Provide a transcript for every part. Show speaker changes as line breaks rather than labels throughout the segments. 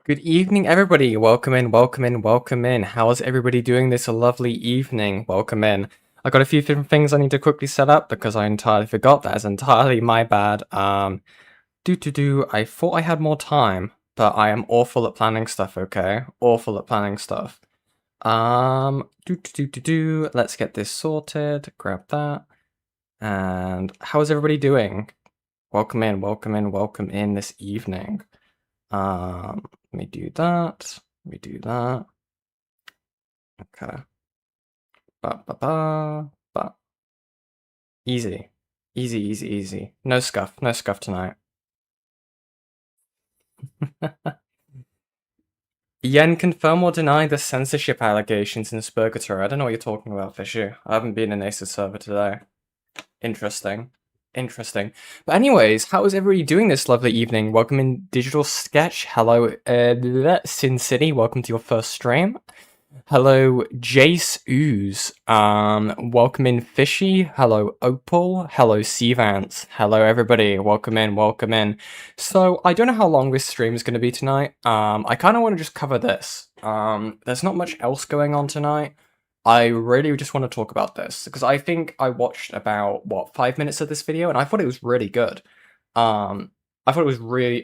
Good evening, everybody. Welcome in, welcome in, welcome in. How's everybody doing this lovely evening? Welcome in. I got a few different things I need to quickly set up because I entirely forgot. That is entirely my bad. I thought I had more time, but I am awful at planning stuff, okay? Awful at planning stuff. Let's get this sorted. Grab that. And how is everybody doing? Welcome in, welcome in, welcome in this evening. Let me do that. Let me do that. Okay. Ba. Easy. Easy, easy, easy. No scuff. No scuff tonight. Yen, confirm or deny the censorship allegations in Spurgatory. I don't know what you're talking about, Fishy. I haven't been in Ace's server today. Interesting. Interesting. But anyways, how is everybody doing this lovely evening? Welcome in Digital Sketch. Hello, Sin City. Welcome to your first stream. Hello, Jace Ooze. Welcome in Fishy. Hello, Opal. Hello, Seavance. Hello, everybody. Welcome in, welcome in. So, I don't know how long this stream is going to be tonight. I kind of want to just cover this. There's not much else going on tonight. I really just want to talk about this, because I think I watched about, 5 minutes of this video, and I thought it was really good. I thought it was really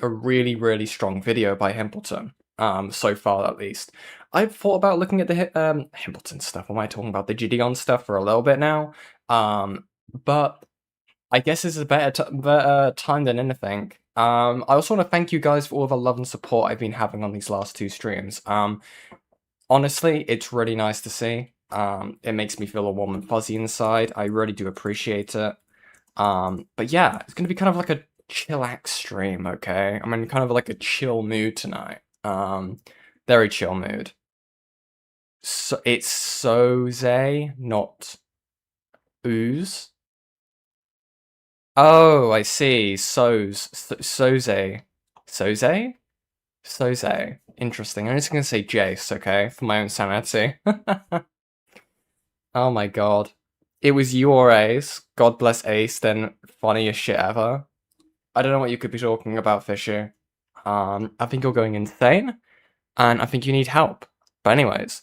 really strong video by Himpleton, so far at least. I've thought about looking at the Himpleton stuff. What am I talking about? The Gideon stuff for a little bit now. But I guess this is a better time than anything. I also want to thank you guys for all the love and support I've been having on these last two streams. Honestly, it's really nice to see. It makes me feel all warm and fuzzy inside. I really do appreciate it. But yeah, it's gonna be kind of like a chillax stream, okay? I'm in kind of like a chill mood tonight. Very chill mood. So it's Soze, not Ooze. Oh, I see. Soze. Soze? Interesting. I'm just gonna say Jace, okay? For my own sanity. Oh my god. It was you or Ace. God bless Ace, then funniest shit ever. I don't know what you could be talking about, Fisher. I think you're going insane, and I think you need help. But anyways.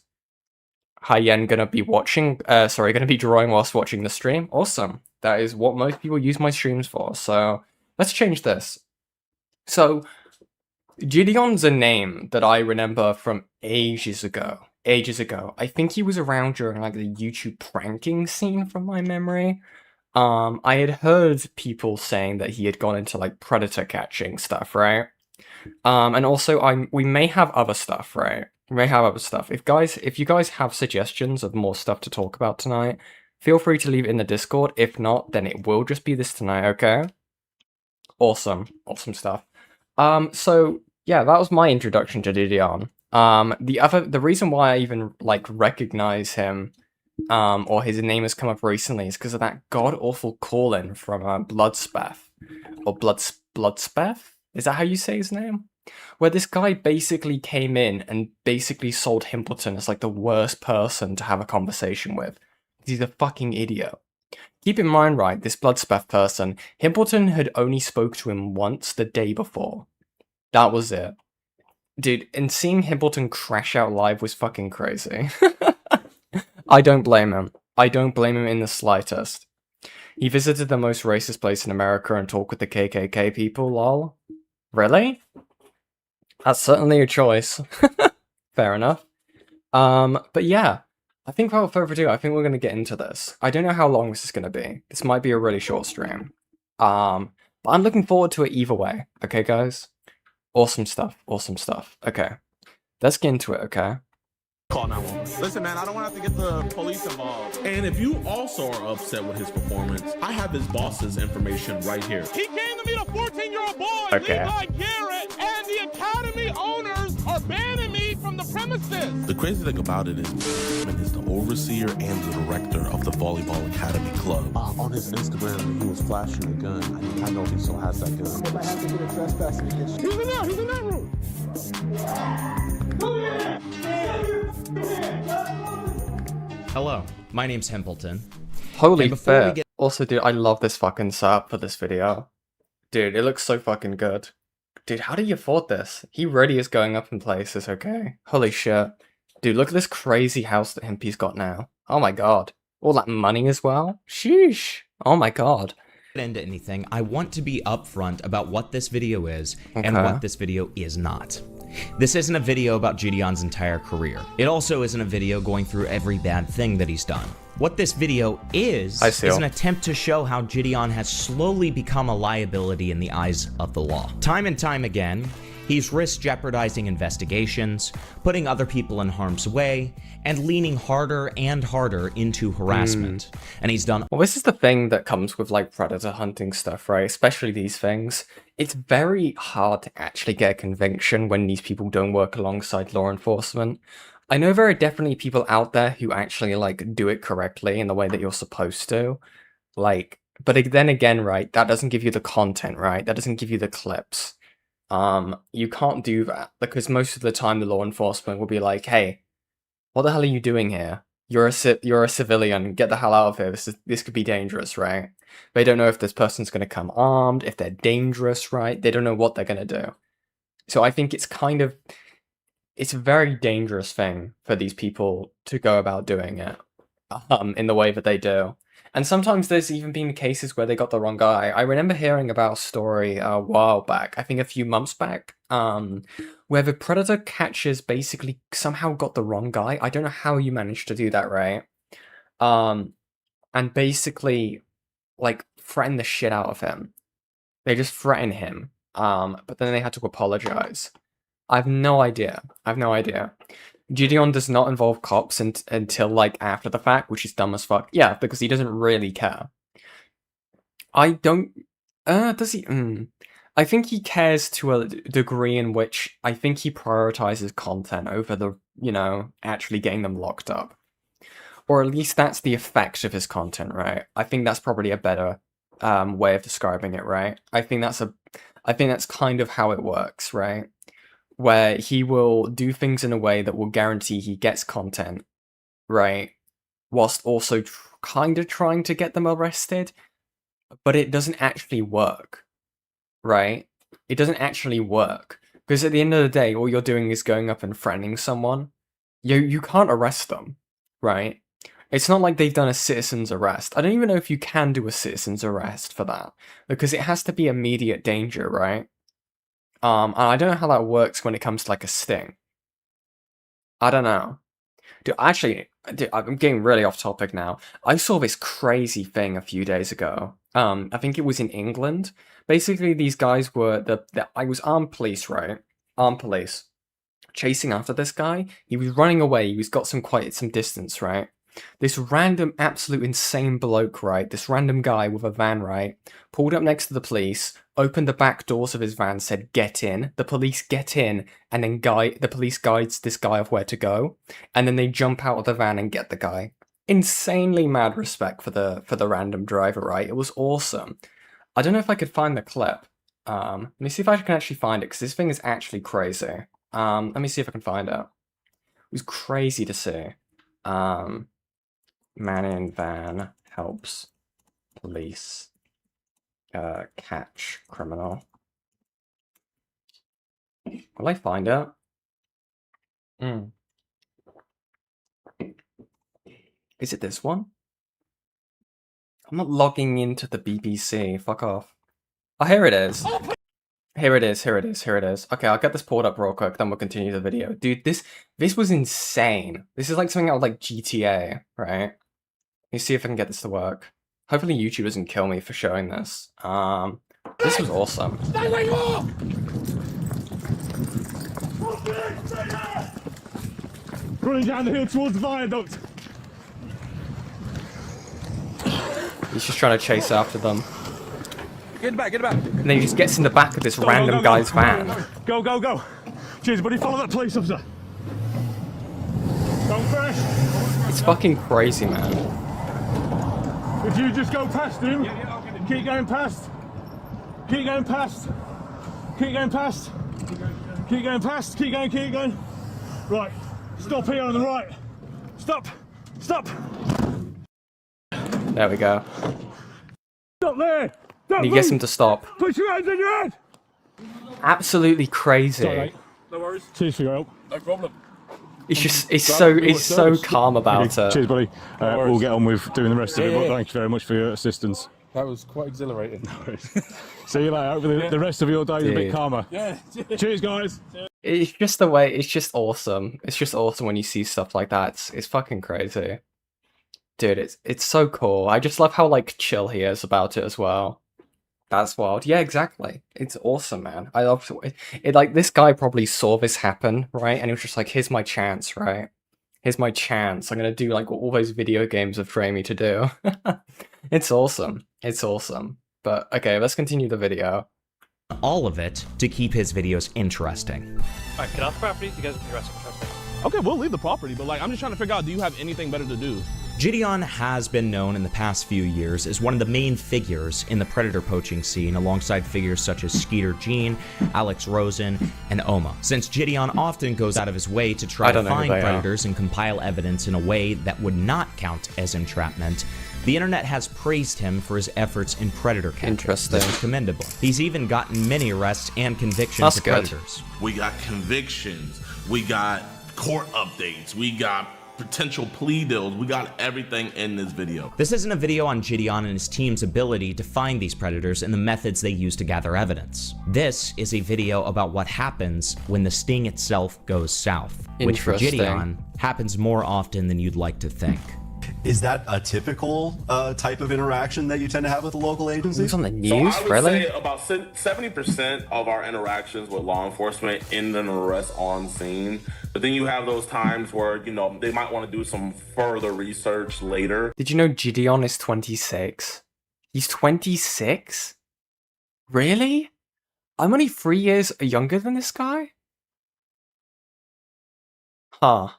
Hi Yen, gonna be drawing whilst watching the stream. Awesome. That is what most people use my streams for, so let's change this. So, Gideon's a name that I remember from ages ago. I think he was around during like the YouTube pranking scene from my memory. I had heard people saying that he had gone into like predator catching stuff, right? And also we may have other stuff, right? We may have other stuff. If you guys have suggestions of more stuff to talk about tonight, feel free to leave it in the Discord. If not, then it will just be this tonight, okay? Awesome stuff. So yeah, that was my introduction to Gideon. The reason why I even like recognize him, or his name has come up recently, is because of that god awful call-in from Bloodspeth, or Bloodspeth. Is that how you say his name? Where this guy basically came in and basically sold Himpleton as like the worst person to have a conversation with. He's a fucking idiot. Keep in mind, right, this Bloodspeth person, Himpleton had only spoke to him once the day before. That was it. Dude, and seeing Himpleton crash out live was fucking crazy. I don't blame him. I don't blame him in the slightest. He visited the most racist place in America and talked with the KKK people, lol. Really? That's certainly a choice. Fair enough. But yeah, I think without further ado, I think we're going to get into this. I don't know how long this is going to be. This might be a really short stream. But I'm looking forward to it either way. Okay, guys? Awesome stuff. Awesome stuff. Okay. Let's get into it, okay?
Call 911. Listen, man, I don't want to have to get the police involved. And if you also are upset with his performance, I have his boss's information right here.
He came to meet a 14-year-old boy,
Okay.
Levi Garrett, and the academy owners are banning me from the premises.
The crazy thing about it is the overseer and the director of the Volleyball Academy Club.
On his Instagram, he was flashing a gun. I know he still has that gun.
They might have to get a trespassing against you. He's in that room.
Hello, my name's Himpleton.
Holy fair. Also, dude, I love this fucking setup for this video. Dude, it looks so fucking good. Dude, how do you afford this? He really is going up in places, okay? Holy shit. Dude, look at this crazy house that Himpy's got now. Oh my god. All that money as well? Sheesh. Oh my god.
Into anything, I want to be upfront about what this video is and
Okay.
what this video is not. This isn't a video about Gideon's entire career. It also isn't a video going through every bad thing that he's done. What this video is an attempt to show how Gideon has slowly become a liability in the eyes of the law. Time and time again, he's risked jeopardizing investigations, putting other people in harm's way, and leaning harder and harder into harassment. And he's done.
Well, this is the thing that comes with like predator hunting stuff, right? Especially these things. It's very hard to actually get a conviction when these people don't work alongside law enforcement. I know there are definitely people out there who actually like do it correctly in the way that you're supposed to. Like, but then again, right, that doesn't give you the content, right? That doesn't give you the clips. You can't do that because most of the time the law enforcement will be like, hey, what the hell are you doing here? You're a civilian. Get the hell out of here. This could be dangerous, right? They don't know if this person's going to come armed, if they're dangerous, right? They don't know what they're going to do. So I think it's a very dangerous thing for these people to go about doing it in the way that they do. And sometimes there's even been cases where they got the wrong guy. I remember hearing about a story a while back, I think a few months back, where the predator catchers basically somehow got the wrong guy. I don't know how you managed to do that, right? And basically, like, threatened the shit out of him. They just threatened him, but then they had to apologize. I have no idea. Gideon does not involve cops until, like, after the fact, which is dumb as fuck. Yeah, because he doesn't really care. Does he? I think he cares to a degree in which I think he prioritizes content over the, actually getting them locked up. Or at least that's the effect of his content, right? I think that's probably a better way of describing it, right? I think that's kind of how it works, right? Where he will do things in a way that will guarantee he gets content, right? Whilst also kind of trying to get them arrested, but it doesn't actually work, right? It doesn't actually work. Because at the end of the day, all you're doing is going up and threatening someone. You can't arrest them, right? It's not like they've done a citizen's arrest. I don't even know if you can do a citizen's arrest for that. Because it has to be immediate danger, right? And I don't know how that works when it comes to, like, a sting. I don't know. Dude, I'm getting really off topic now. I saw this crazy thing a few days ago. I think it was in England. Basically, these guys were I was armed police, right? Armed police. Chasing after this guy. He was running away. He was got quite some distance, right? This random, absolute insane bloke, right? This random guy with a van, right? Pulled up next to the police, opened the back doors of his van, said, "Get in." The police get in, and then the police guides this guy of where to go, and then they jump out of the van and get the guy. Insanely mad respect for the random driver, right? It was awesome. I don't know if I could find the clip. Let me see if I can actually find it, because this thing is actually crazy. Let me see if I can find it. It was crazy to see. Man in van helps police catch criminal. Will I find it? Is it this one? I'm not logging into the BBC. Fuck off. Oh, here it is. Here it is. Okay, I'll get this pulled up real quick, then we'll continue the video. Dude, this was insane. This is like something out of like GTA, right? Let me see if I can get this to work. Hopefully YouTube doesn't kill me for showing this. This was awesome.
Stay where you are! Running down the hill towards the viaduct.
He's just trying to chase after them.
Get back.
And then he just gets in the back of this random guy's van.
Go. Cheers, buddy. Follow that police officer. Don't crash.
It's fucking crazy, man.
If you just go past him, keep going past. Keep going. Right. Stop here on the right. Stop.
There we go.
Stop there.
And he gets him to stop.
Put your hands on your head.
Absolutely crazy.
Sorry, mate.
No worries.
Cheers for your help.
No problem.
It's so calm about it.
Cheers, buddy. We'll get on with doing the rest of it, but
yeah.
thank you very much for your assistance.
That was quite exhilarating.
See you later. Hope the rest of your day is a bit
Dude.
calmer.
Yeah.
Cheers, guys.
It's just the way. It's just awesome. It's just awesome when you see stuff like that. It's fucking crazy, dude. It's so cool. I just love how like chill he is about it as well. That's wild. Yeah, exactly. It's awesome, man. I love it. Like this guy probably saw this happen, right? And he was just like, "Here's my chance, right? Here's my chance. I'm gonna do like what all those video games have trained me to do." It's awesome. It's awesome. But okay, let's continue the video.
All of it to keep his videos interesting.
Alright, get off the property. You guys can be arrested for trespassing.
Okay, we'll leave the property, but like, I'm just trying to figure out, do you have anything better to do?
Gideon has been known in the past few years as one of the main figures in the predator poaching scene, alongside figures such as Skeeter Jean, Alex Rosen, and Oma. Since Gideon often goes out of his way to try to find predators and compile evidence in a way that would not count as entrapment, the internet has praised him for his efforts in predator capture.
Interesting.
This is commendable. He's even gotten many arrests and convictions of predators.
We got convictions, we got court updates, we got potential plea deals, we got everything in this video.
This isn't a video on Gideon and his team's ability to find these predators and the methods they use to gather evidence. This is a video about what happens when the sting itself goes south, which for Gideon happens more often than you'd like to think.
Is that a typical type of interaction that you tend to have with the local agencies?
He's on the news,
So I would
really?
say about 70% of our interactions with law enforcement end in an arrest on scene. But then you have those times where, you know, they might want to do some further research later.
Did you know Gideon is 26? He's 26? Really? I'm only 3 years younger than this guy? Huh.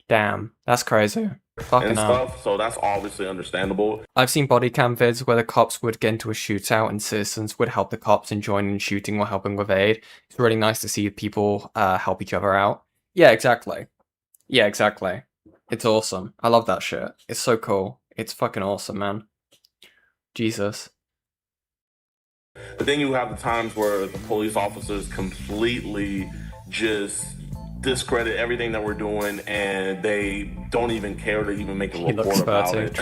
Damn, that's crazy. Fucking
And
hell.
stuff, so that's obviously understandable.
I've seen body cam vids where the cops would get into a shootout and citizens would help the cops in joining in shooting or helping with aid. It's really nice to see people help each other out. Yeah, exactly. Yeah, exactly. It's awesome. I love that shit. It's so cool. It's fucking awesome, man. Jesus.
But then you have the times where the police officers completely just discredit everything that we're doing, and they don't even care to even make a report about it.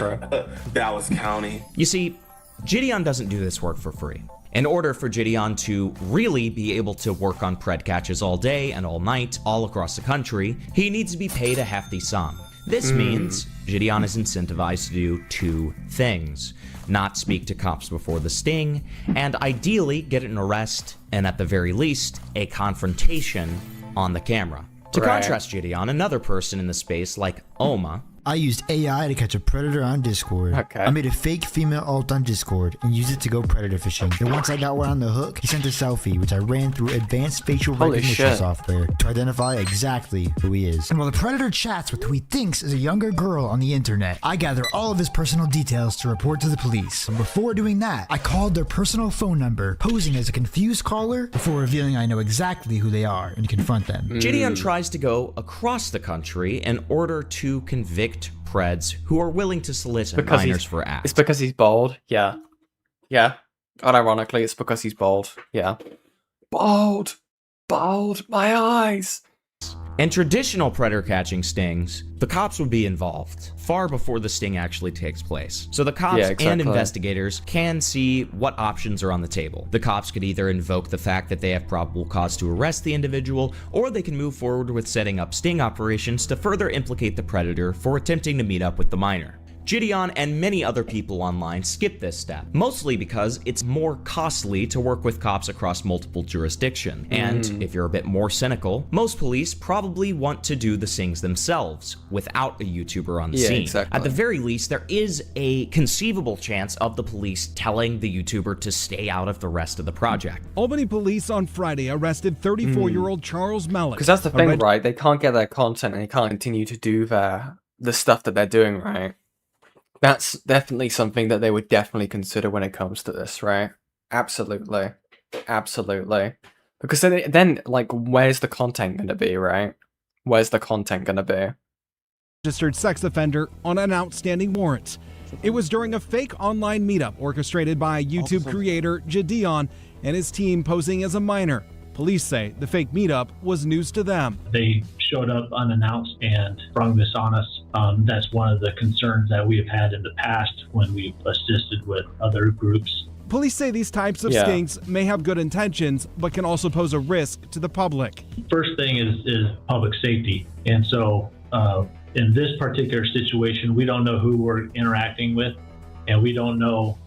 Dallas County.
You see, Gideon doesn't do this work for free. In order for Gideon to really be able to work on pred catches all day and all night, all across the country, he needs to be paid a hefty sum. This means Gideon is incentivized to do two things: not speak to cops before the sting, and ideally get an arrest, and at the very least, a confrontation on the camera. To contrast Gideon, another person in the space like Oma,
I used AI to catch a predator on Discord.
Okay.
I made a fake female alt on Discord and used it to go predator fishing. And once I got one on the hook, he sent a selfie, which I ran through advanced facial recognition software to identify exactly who he is. And while the predator chats with who he thinks is a younger girl on the internet, I gather all of his personal details to report to the police. And before doing that, I called their personal phone number, posing as a confused caller, before revealing I know exactly who they are and confront them.
Gideon tries to go across the country in order to convict preds who are willing to solicit minors for acts.
It's because he's bald. Yeah. Yeah. Unironically, it's because he's bald. Yeah. Bald! Bald! My eyes!
In traditional predator catching stings, the cops would be involved far before the sting actually takes place. So the cops and investigators can see what options are on the table. The cops could either invoke the fact that they have probable cause to arrest the individual, or they can move forward with setting up sting operations to further implicate the predator for attempting to meet up with the minor. Gideon and many other people online skip this step, mostly because it's more costly to work with cops across multiple jurisdictions. And if you're a bit more cynical, most police probably want to do the stings themselves without a YouTuber on the scene.
Exactly.
At the very least, there is a conceivable chance of the police telling the YouTuber to stay out of the rest of the project.
Albany police on Friday arrested 34-year-old Charles Malik.
Because that's the thing, right? They can't get their content and they can't continue to do the stuff that they're doing, right? That's definitely something that they would definitely consider when it comes to this, right? Absolutely. Absolutely. Because then like, where's the content going to be, right? Where's the content going to be?
Registered sex offender on an outstanding warrant. It was during a fake online meetup orchestrated by YouTube creator Jideon and his team posing as a minor. Police say the fake meetup was news to them.
They showed up unannounced and sprung this on us. That's one of the concerns that we have had in the past when we've assisted with other groups.
Police say these types of stings may have good intentions, but can also pose a risk to the public.
First thing is public safety. And so in this particular situation, we don't know who we're interacting with, and we don't know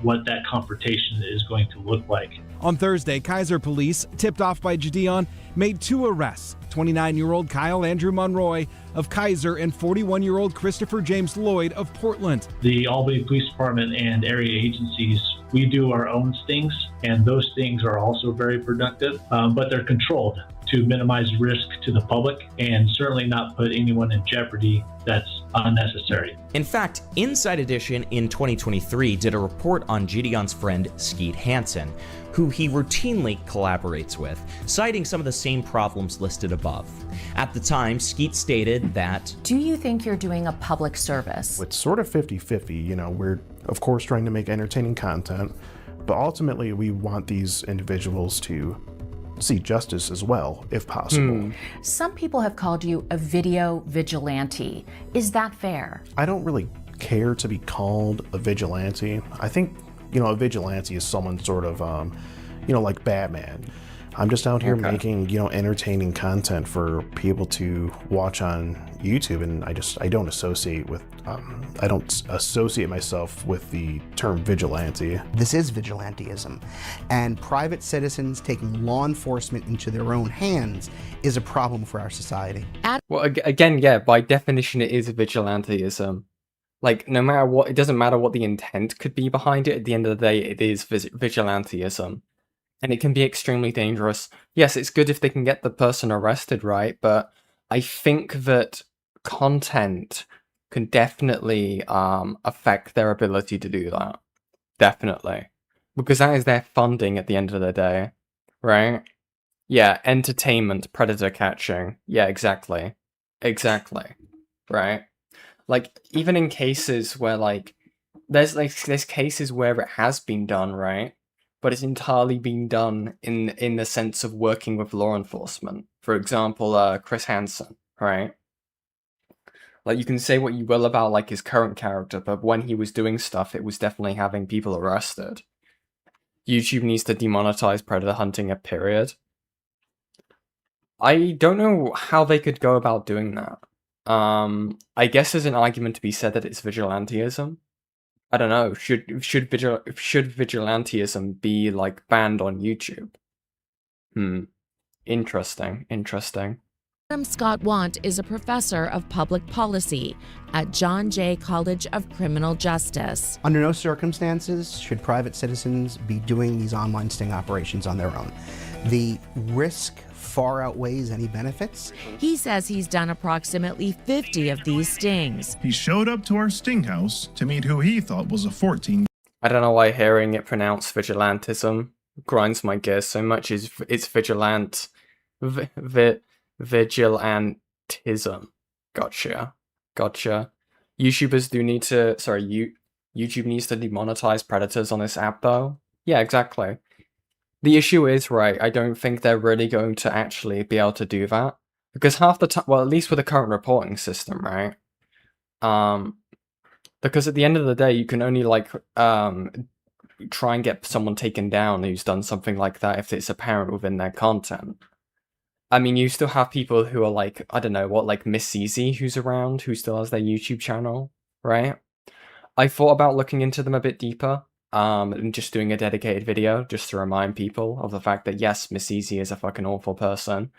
what that confrontation is going to look like.
On Thursday, Kaiser police, tipped off by Jideon, made 2 arrests. 29-year-old Kyle Andrew Monroy of Kaiser and 41-year-old Christopher James Lloyd of Portland.
The Albany Police Department and area agencies, we do our own stings, and those stings are also very productive, but they're controlled to minimize risk to the public and certainly not put anyone in jeopardy that's unnecessary.
In fact, Inside Edition in 2023 did a report on Gideon's friend Skeet Hansen, who he routinely collaborates with, citing some of the same problems listed above. At the time, Skeet stated that,
"Do you think you're doing a public service?"
It's sort of 50-50, you know, we're of course trying to make entertaining content, but ultimately we want these individuals to see justice as well, if possible.
Some people have called you a video vigilante. Is that fair?
I don't really care to be called a vigilante. I think, you know, a vigilante is someone sort of, you know, like Batman. I'm just out here making, you know, entertaining content for people to watch on YouTube, and I don't associate with, I don't associate myself with the term vigilante.
This is vigilantism, and private citizens taking law enforcement into their own hands is a problem for our society.
Well, again, yeah, by definition, it is vigilantism. Like, no matter what, it doesn't matter what the intent could be behind it, at the end of the day, it is vigilantism. And it can be extremely dangerous. Yes, it's good if they can get the person arrested, right? But I think that content can definitely affect their ability to do that. Definitely. Because that is their funding at the end of the day, right? Yeah, entertainment, predator catching. Yeah, exactly. Exactly. Right? Like, even in cases where, like, there's cases where it has been done, right? But it's entirely been done in the sense of working with law enforcement. For example, Chris Hansen, right? Like, you can say what you will about, like, his current character, but when he was doing stuff, it was definitely having people arrested. YouTube needs to demonetize predator hunting, period. I don't know how they could go about doing that. I guess there's an argument to be said that it's vigilantism. I don't know, should vigilantism be, like, banned on YouTube? Interesting.
Adam Scott Want is a professor of public policy at John Jay College of Criminal Justice.
Under no circumstances should private citizens be doing these online sting operations on their own. The risk far outweighs any benefits.
He says he's done approximately 50 of these stings.
He showed up to our sting house to meet who he thought was a 14.
I don't know why hearing it pronounced vigilantism grinds my gears so much. It's vigilant. Vigilantism. Gotcha. YouTubers do need to... Sorry, YouTube needs to demonetize predators on this app, though? Yeah, exactly. The issue is, right, I don't think they're really going to actually be able to do that. Because half the time, well, at least with the current reporting system, right? Because at the end of the day, you can only, like, try and get someone taken down who's done something like that if it's apparent within their content. I mean, you still have people who are, like, I don't know, what, like Miss Easy, who's around, who still has their YouTube channel, right? I thought about looking into them a bit deeper. And just doing a dedicated video just to remind people of the fact that yes, Miss Easy is a fucking awful person,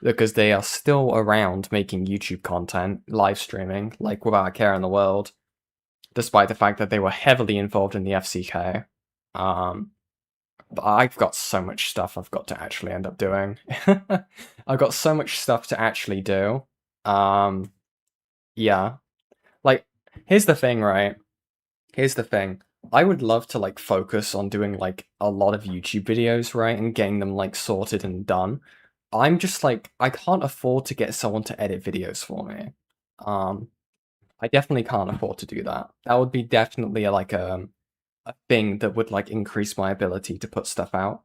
because they are still around making YouTube content, live streaming, like without a care in the world, despite the fact that they were heavily involved in the FCK. But I've got so much stuff I've got to actually end up doing. I've got so much stuff to actually do. Yeah. Like, here's the thing, right? Here's the thing. I would love to, like, focus on doing, like, a lot of YouTube videos, right? And getting them, like, sorted and done. I'm just, like, I can't afford to get someone to edit videos for me. I definitely can't afford to do that. That would be definitely like a thing that would like increase my ability to put stuff out.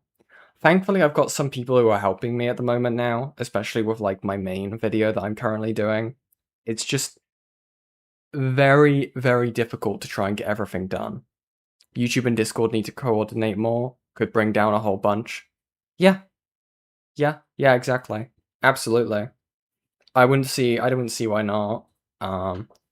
Thankfully, I've got some people who are helping me at the moment now, especially with like my main video that I'm currently doing. It's just very, very difficult to try and get everything done. YouTube and Discord need to coordinate more, could bring down a whole bunch. Yeah, exactly. Absolutely. I don't see why not.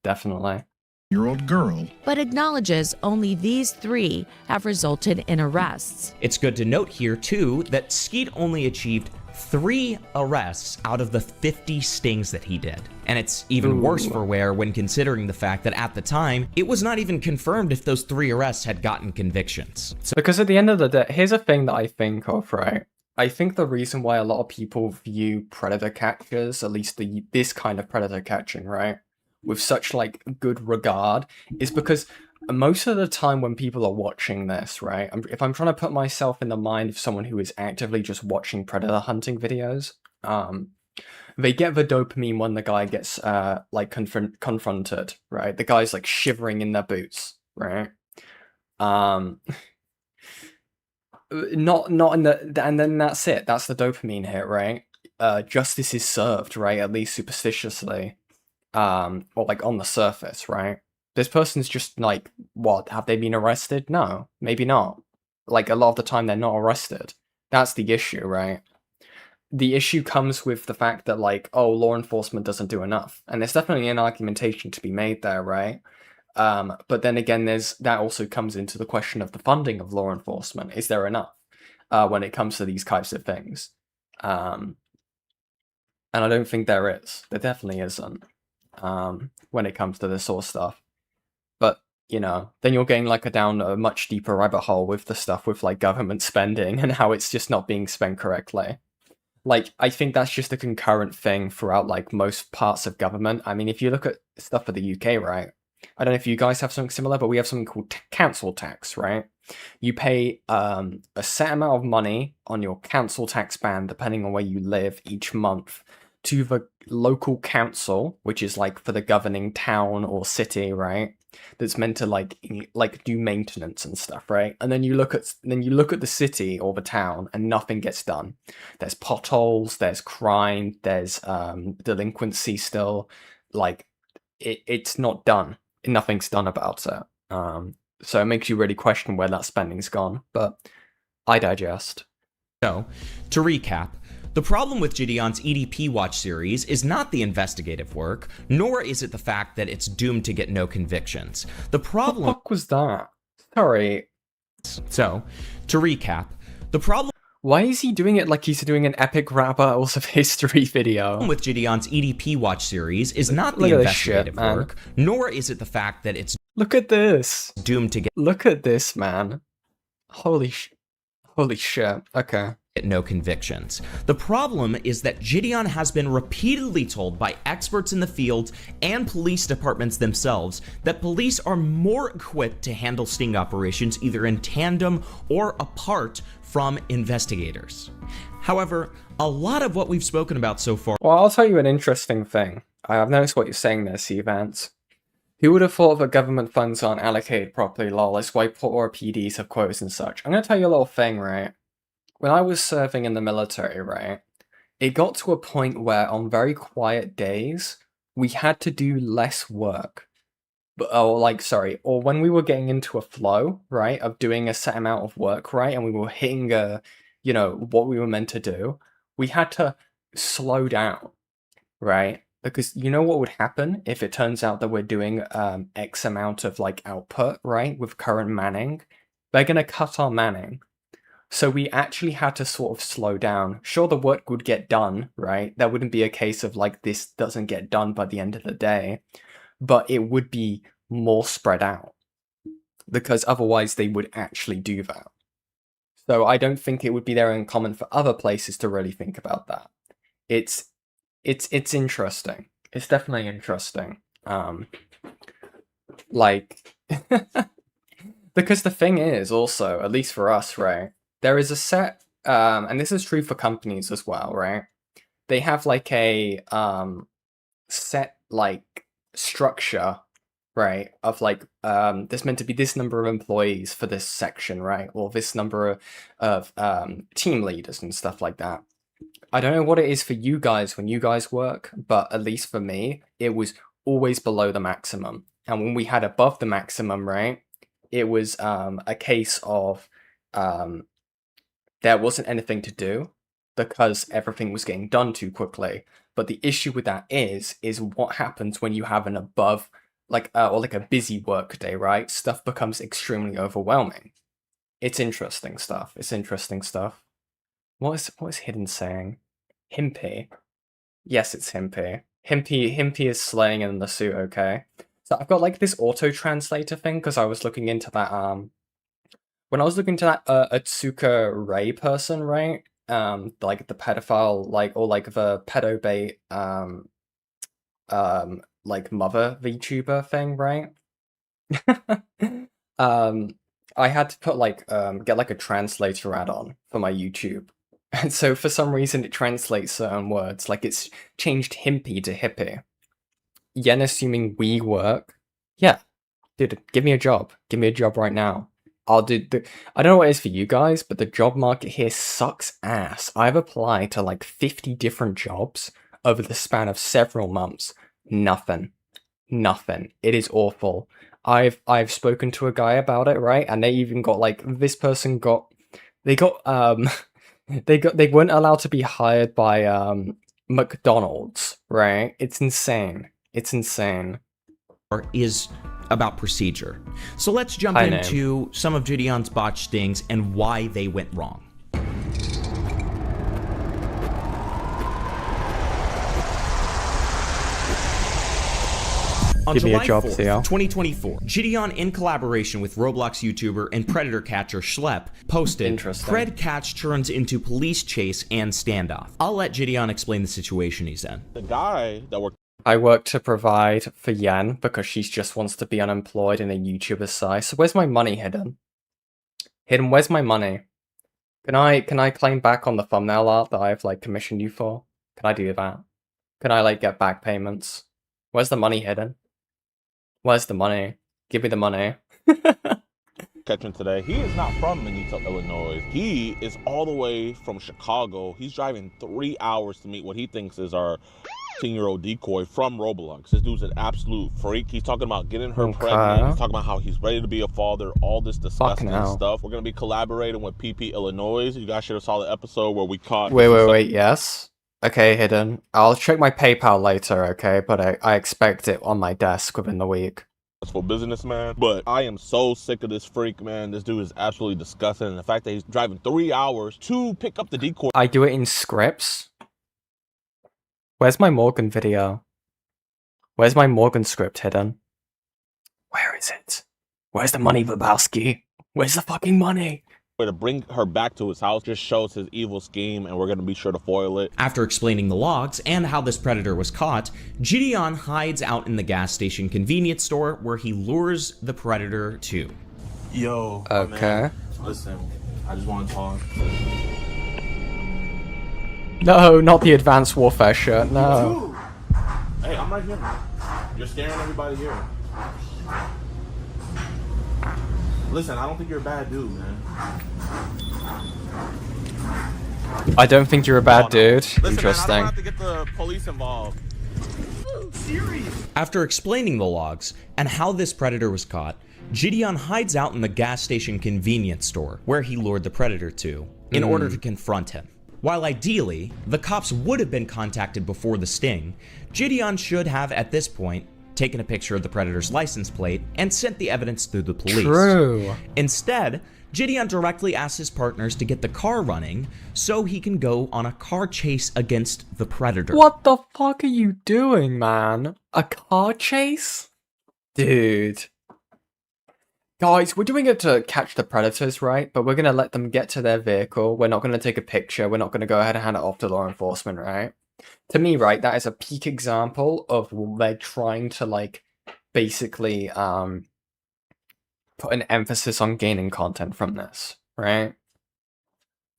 Definitely.
Year-old girl. But acknowledges only these 3 have resulted in arrests.
It's good to note here, too, that Skeet only achieved 3 arrests out of the 50 stings that he did. And it's even worse for Ware when considering the fact that at the time, it was not even confirmed if those 3 arrests had gotten convictions.
Because at the end of the day, here's a thing that I think of, right? I think the reason why a lot of people view predator catchers, at least this kind of predator catching, right, with such like good regard, is because most of the time when people are watching this, right, if I'm trying to put myself in the mind of someone who is actively just watching predator hunting videos, they get the dopamine when the guy gets like confronted, right? The guy's like shivering in their boots, right? Not in the, and then that's it. That's the dopamine hit, right? Justice is served, right? At least superstitiously, or like on the surface, right? This person's just like, what? Have they been arrested? No, maybe not. Like a lot of the time, they're not arrested. That's the issue, right? The issue comes with the fact that like, oh, law enforcement doesn't do enough, and there's definitely an argumentation to be made there, right? But then again, that also comes into the question of the funding of law enforcement. Is there enough when it comes to these types of things? And I don't think there is. There definitely isn't when it comes to this sort of stuff. But, you know, then you're getting like down a much deeper rabbit hole with the stuff with like government spending and how it's just not being spent correctly. Like, I think that's just a concurrent thing throughout like most parts of government. I mean, if you look at stuff for the UK, right? I don't know if you guys have something similar, but we have something called council tax, right? You pay a set amount of money on your council tax band, depending on where you live each month, to the local council, which is like for the governing town or city, right? That's meant to like do maintenance and stuff, right? And then you look at the city or the town, and nothing gets done. There's potholes, there's crime, there's delinquency still. Like it's not done. Nothing's done about it. So it makes you really question where that spending's gone. But I digest.
So, to recap, the problem with Gideon's EDP Watch series is not the investigative work, nor is it the fact that it's doomed to get no convictions. The problem...
What the fuck was that? Sorry.
So, to recap, the problem...
Why is he doing it like he's doing an epic rap battles of history video?
With Gideon's EDP Watch series is not the investigative work, nor is it the fact that it's...
Look at this.
Doomed to get...
Look at this, man. Holy shit. Okay.
No convictions. The problem is that Gideon has been repeatedly told by experts in the field and police departments themselves that police are more equipped to handle sting operations either in tandem or apart from investigators. However, a lot of what we've spoken about so far...
Well, I'll tell you an interesting thing. I've noticed what you're saying there, C-Vance. Who would have thought that government funds aren't allocated properly, lol, it's why poor PDs have quotas and such. I'm gonna tell you a little thing, right? When I was serving in the military, right, it got to a point where on very quiet days, we had to do less work. Or when we were getting into a flow, right, of doing a set amount of work, right, and we were hitting, what we were meant to do, we had to slow down, right? Because you know what would happen if it turns out that we're doing X amount of, like, output, right, with current manning? They're going to cut our manning. So we actually had to sort of slow down. Sure, the work would get done, right? There wouldn't be a case of like this doesn't get done by the end of the day, but it would be more spread out because otherwise they would actually do that. So I don't think it would be there uncommon for other places to really think about that. It's interesting. It's definitely interesting. Because the thing is also, at least for us, right? There is a set, and this is true for companies as well, right? They have like a set like structure right? Of like, there's meant to be this number of employees for this section, right? Or this number of team leaders and stuff like that. I don't know what it is for you guys when you guys work, but at least for me, it was always below the maximum. And when we had above the maximum, right, it was a case of there wasn't anything to do because everything was getting done too quickly. But the issue with that is what happens when you have an above, like, or like a busy work day, right? Stuff becomes extremely overwhelming. It's interesting stuff. It's interesting stuff. What is Hidden saying? Himpy. Yes, it's Himpy. Himpy is slaying in the suit, okay? So I've got like this auto-translator thing because I was looking into that, when I was looking into that Atsuka Ray person, right? Like the pedophile, like, or like the pedo bait, like mother VTuber thing, right? I had to put like, get like a translator add-on for my YouTube. And so for some reason it translates certain words, like it's changed himpy to hippie. Yen assuming we work. Yeah. Dude, give me a job. Give me a job right now. I'll do the... I don't know what it is for you guys, but the job market here sucks ass. I've applied to like 50 different jobs over the span of several months. Nothing. Nothing. It is awful. I've spoken to a guy about it, right? And they even got like, this person got... They got, they weren't allowed to be hired by McDonald's, right? It's insane. It's insane.
Is about procedure. So let's jump into some of Gideon's botched stings and why they went wrong. On July 4th, 2024, Gideon, in collaboration with Roblox YouTuber and Predator catcher Schlepp, posted, Pred catch turns into police chase and standoff. I'll let Gideon explain the situation he's in.
The guy that worked...
I work to provide for Yen because she just wants to be unemployed in a YouTuber side. So where's my money, Hidden? Hidden, where's my money? Can I claim back on the thumbnail art that I've like commissioned you for? Can I do that? Can I like get back payments? Where's the money, Hidden? Where's the money? Give me the money.
Catching today. He is not from Minito, Illinois. He is all the way from Chicago. He's driving 3 hours to meet what he thinks is our 10-year-old decoy from Roblox. This dude's an absolute freak. He's talking about getting her pregnant. He's talking about how he's ready to be a father. All this disgusting stuff. We're gonna be collaborating with PP Illinois. You guys should saw the episode where we caught.
Wait. Yes. Okay, Hidden. I'll check my PayPal later, okay? But I expect it on my desk within the week.
For businessman, but I am so sick of this freak, man. This dude is absolutely disgusting. And the fact that he's driving 3 hours to pick up the decoy.
I do it in scripts. Where's my Morgan video? Where's my Morgan script, Hidden? Where is it? Where's the money, Babowski? Where's the fucking money?
To bring her back to his house just shows his evil scheme, and we're going to be sure to foil it.
After explaining the logs and how this predator was caught, Gideon hides out in the gas station convenience store where he lures the predator to.
Yo.
Okay.
Man, listen, I just want to talk.
No, not the Advanced Warfare shirt, no.
Hey, I'm right here, man. You're scaring everybody here. Listen, I don't think you're a bad dude, man.
I don't think you're a bad dude.
Listen,
interesting.
Man, I don't have to get the police involved.
After explaining the logs and how this predator was caught, Gideon hides out in the gas station convenience store where he lured the predator to in order to confront him. While ideally, the cops would have been contacted before the sting, Gideon should have at this point taken a picture of the predator's license plate and sent the evidence through the police.
True.
Instead, Gideon directly asks his partners to get the car running so he can go on a car chase against the predator.
What the fuck are you doing, man? A car chase? Dude. Guys, we're doing it to catch the predators, right? But we're going to let them get to their vehicle. We're not going to take a picture. We're not going to go ahead and hand it off to law enforcement, right? To me, right, that is a peak example of they're trying to, like, basically, put an emphasis on gaining content from this, right?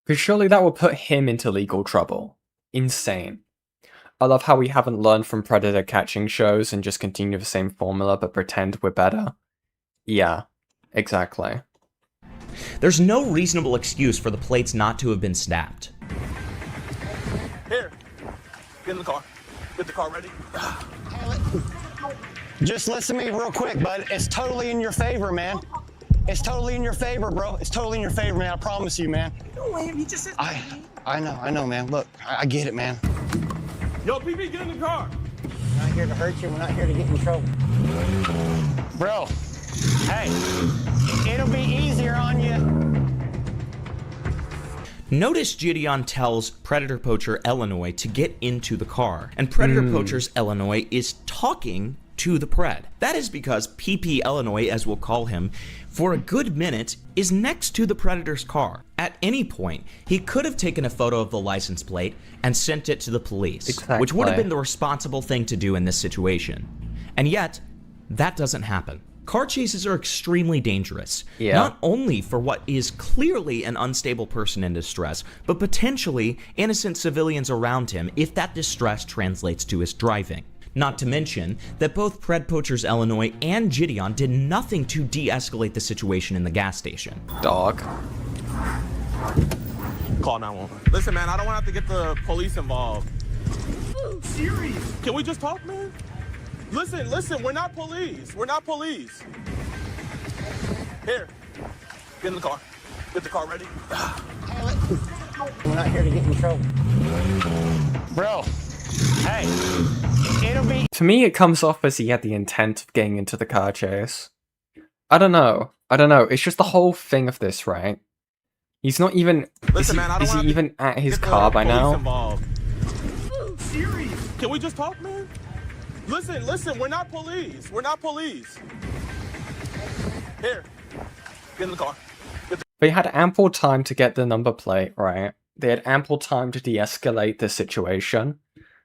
Because surely that will put him into legal trouble. Insane. I love how we haven't learned from Predator catching shows and just continue the same formula but pretend we're better. Yeah, exactly.
There's no reasonable excuse for the plates not to have been snapped.
Here, get in the car. Get the car ready.
Just listen to me real quick, bud. It's totally in your favor, man. It's totally in your favor, bro. It's totally in your favor, man. I promise you, man.
No, Liam, he just said...
I know, man. Look, I get it, man.
Yo, PB, get in the car.
We're not here to hurt you. We're not here to get in trouble. Bro, hey, it'll be easier on you.
Notice Gideon tells Predator Poacher Illinois to get into the car, and Predator Poacher's Illinois is talking to the Pred. That is because PP Illinois, as we'll call him, for a good minute, is next to the Predator's car. At any point, he could have taken a photo of the license plate and sent it to the police, which would have been the responsible thing to do in this situation. And yet, that doesn't happen. Car chases are extremely dangerous, not only for what is clearly an unstable person in distress, but potentially innocent civilians around him if that distress translates to his driving. Not to mention that both Pred Poachers Illinois and Gideon did nothing to de-escalate the situation in the gas station.
Dog.
Call 911. Listen, man, I don't want to have to get the police involved.
Serious?
Can we just talk, man? Listen, we're not police. We're not police. Here, get in the car. Get the car ready.
We're not here to get in trouble. Bro, hey, it'll be...
To me, it comes off as he had the intent of getting into the car chase. I don't know. It's just the whole thing of this, right? He's not even...
Listen,
is he even at his car by now?
Involved. Serious? Can we just talk, man? Listen, we're not police. We're not police. Here, get in the car.
They had ample time to get the number plate, right? They had ample time to de-escalate the situation.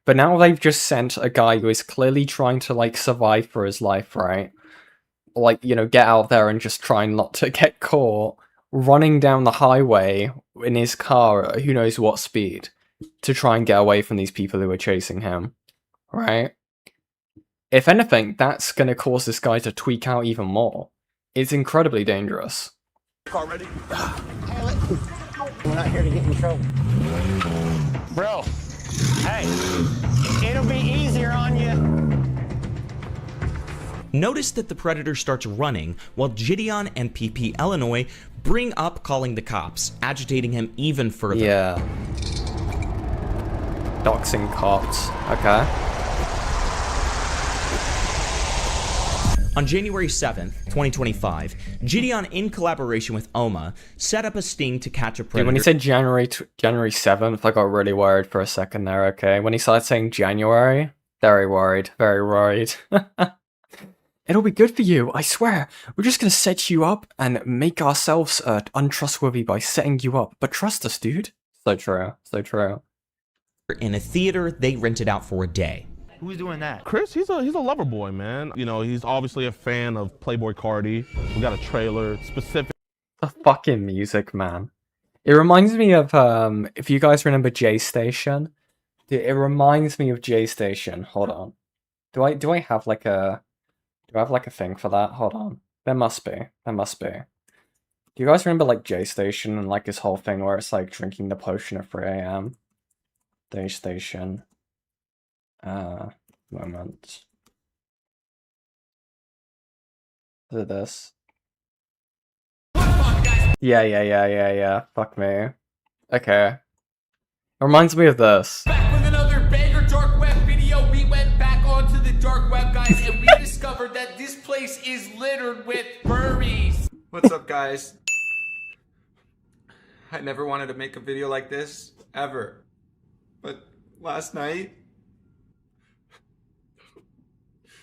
But now they've just sent a guy who is clearly trying to, like, survive for his life, right? Like, you know, get out there and just try not to get caught, running down the highway in his car at who knows what speed to try and get away from these people who are chasing him, right? If anything, that's going to cause this guy to tweak out even more. It's incredibly dangerous.
Car ready?
We're not here to get in trouble. Bro, hey, it'll be easier on you.
Notice that the Predator starts running while Gideon and PP Illinois bring up calling the cops, agitating him even further.
Yeah. Doxing cops. Okay.
On January 7th, 2025, Gideon, in collaboration with OMA, set up a sting to catch a predator.
Dude, when he said January 7th, I got really worried for a second there, okay? When he started saying January, very worried, very worried. It'll be good for you, I swear. We're just gonna set you up and make ourselves untrustworthy by setting you up. But trust us, dude. So true, so true.
In a theater they rented out for a day.
Who's doing that?
Chris, he's a lover boy, man. You know, he's obviously a fan of Playboy Cardi. We got a trailer specific.
The fucking music, man. It reminds me of if you guys remember J Station. It reminds me of J Station. Hold on. Do I have like a thing for that? Hold on. There must be. Do you guys remember like J Station and like his whole thing where it's like drinking the potion at 3 AM? J Station. Moment. Is it this? Yeah. Fuck me. Okay. It reminds me of this.
Back with another banger dark web video. We went back onto the dark web, guys, and we discovered that this place is littered with furries.
What's up, guys? I never wanted to make a video like this, ever. But last night...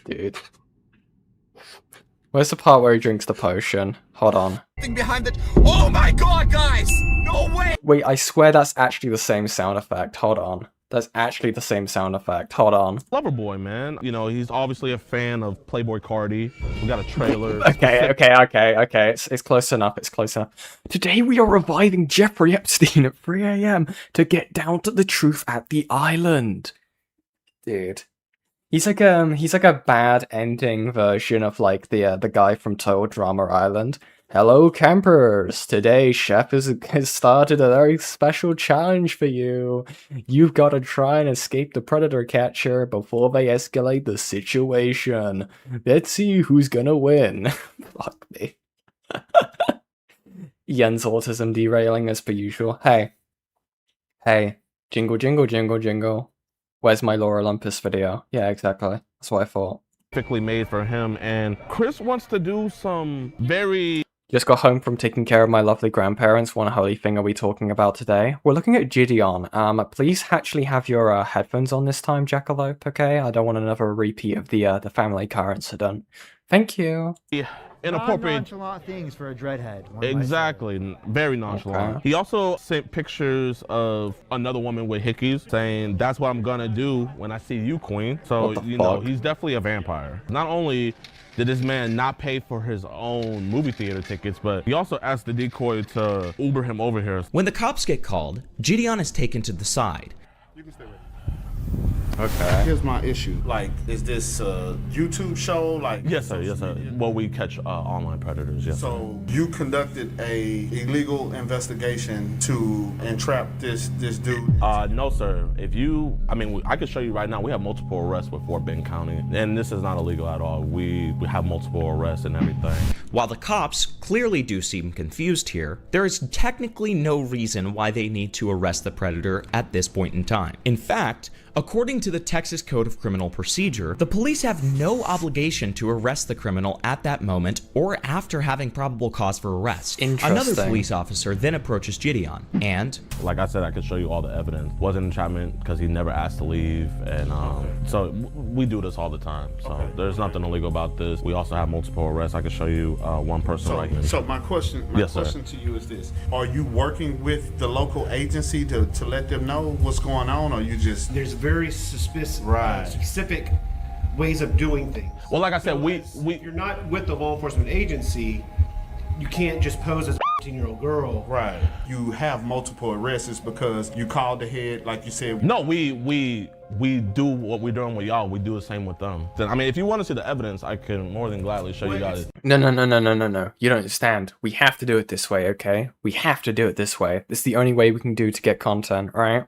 Dude. Where's the part where he drinks the potion? Hold on.
Behind the... Oh my god, guys! No way!
Wait, I swear that's actually the same sound effect. Hold on. That's actually the same sound effect. Hold on.
Lover boy, man. You know, he's obviously a fan of Playboy Cardi. We got a trailer.
Okay. It's close enough. Today we are reviving Jeffrey Epstein at 3 AM to get down to the truth at the island. Dude. He's like a bad ending version of like the guy from Total Drama Island. Hello campers! Today Chef has started a very special challenge for you. You've got to try and escape the predator catcher before they escalate the situation. Let's see who's gonna win. Fuck me. Yen's autism derailing as per usual. Hey. Hey. Jingle jingle jingle jingle. Where's my Laura Olympus video? Yeah, exactly. That's what I thought.
Specifically made for him, and Chris wants to do some very...
Just got home from taking care of my lovely grandparents. What holy thing are we talking about today? We're looking at Gideon. Please actually have your headphones on this time, Jackalope, okay? I don't want another repeat of the family car incident. Thank you.
Yeah. Inappropriate.
Nonchalant things for a dreadhead.
Exactly, very nonchalant.
Okay.
He also sent pictures of another woman with hickeys, saying that's what I'm gonna do when I see you, queen. So you know, he's definitely a vampire. Not only did this man not pay for his own movie theater tickets, but he also asked the decoy to Uber him over here.
When the cops get called, Gideon is taken to the side.
You can stay with me.
Okay.
Here's my issue. Like, is this a YouTube show? Like,
yes, sir. Yes, sir. Well, we catch online predators. Yes.
So you conducted a illegal investigation to entrap this dude?
No, sir. If you, I mean, I can show you right now. We have multiple arrests with Fort Bend County, and this is not illegal at all. We have multiple arrests and everything.
While the cops clearly do seem confused here, there is technically no reason why they need to arrest the predator at this point in time. In fact, according to the Texas Code of Criminal Procedure, the police have no obligation to arrest the criminal at that moment or after having probable cause for arrest. Another police officer then approaches Gideon, and...
Like I said, I could show you all the evidence. Wasn't entrapment because he never asked to leave, and so we do this all the time. So there's nothing illegal about this. We also have multiple arrests. I could show you one person right here.
So my question to you is this. Are you working with the local agency to let them know what's going on, or you just...
There's very specific ways of doing things.
Well, like I said,
if you're not with the law enforcement agency, you can't just pose as a 15-year-old girl.
Right. You have multiple arrests because you called ahead, like you said.
No, we do what we're doing with y'all. We do the same with them. I mean, if you want to see the evidence, I can more than gladly show you guys.
No. You don't understand. We have to do it this way, okay? We have to do it this way. This is the only way we can do to get content, right?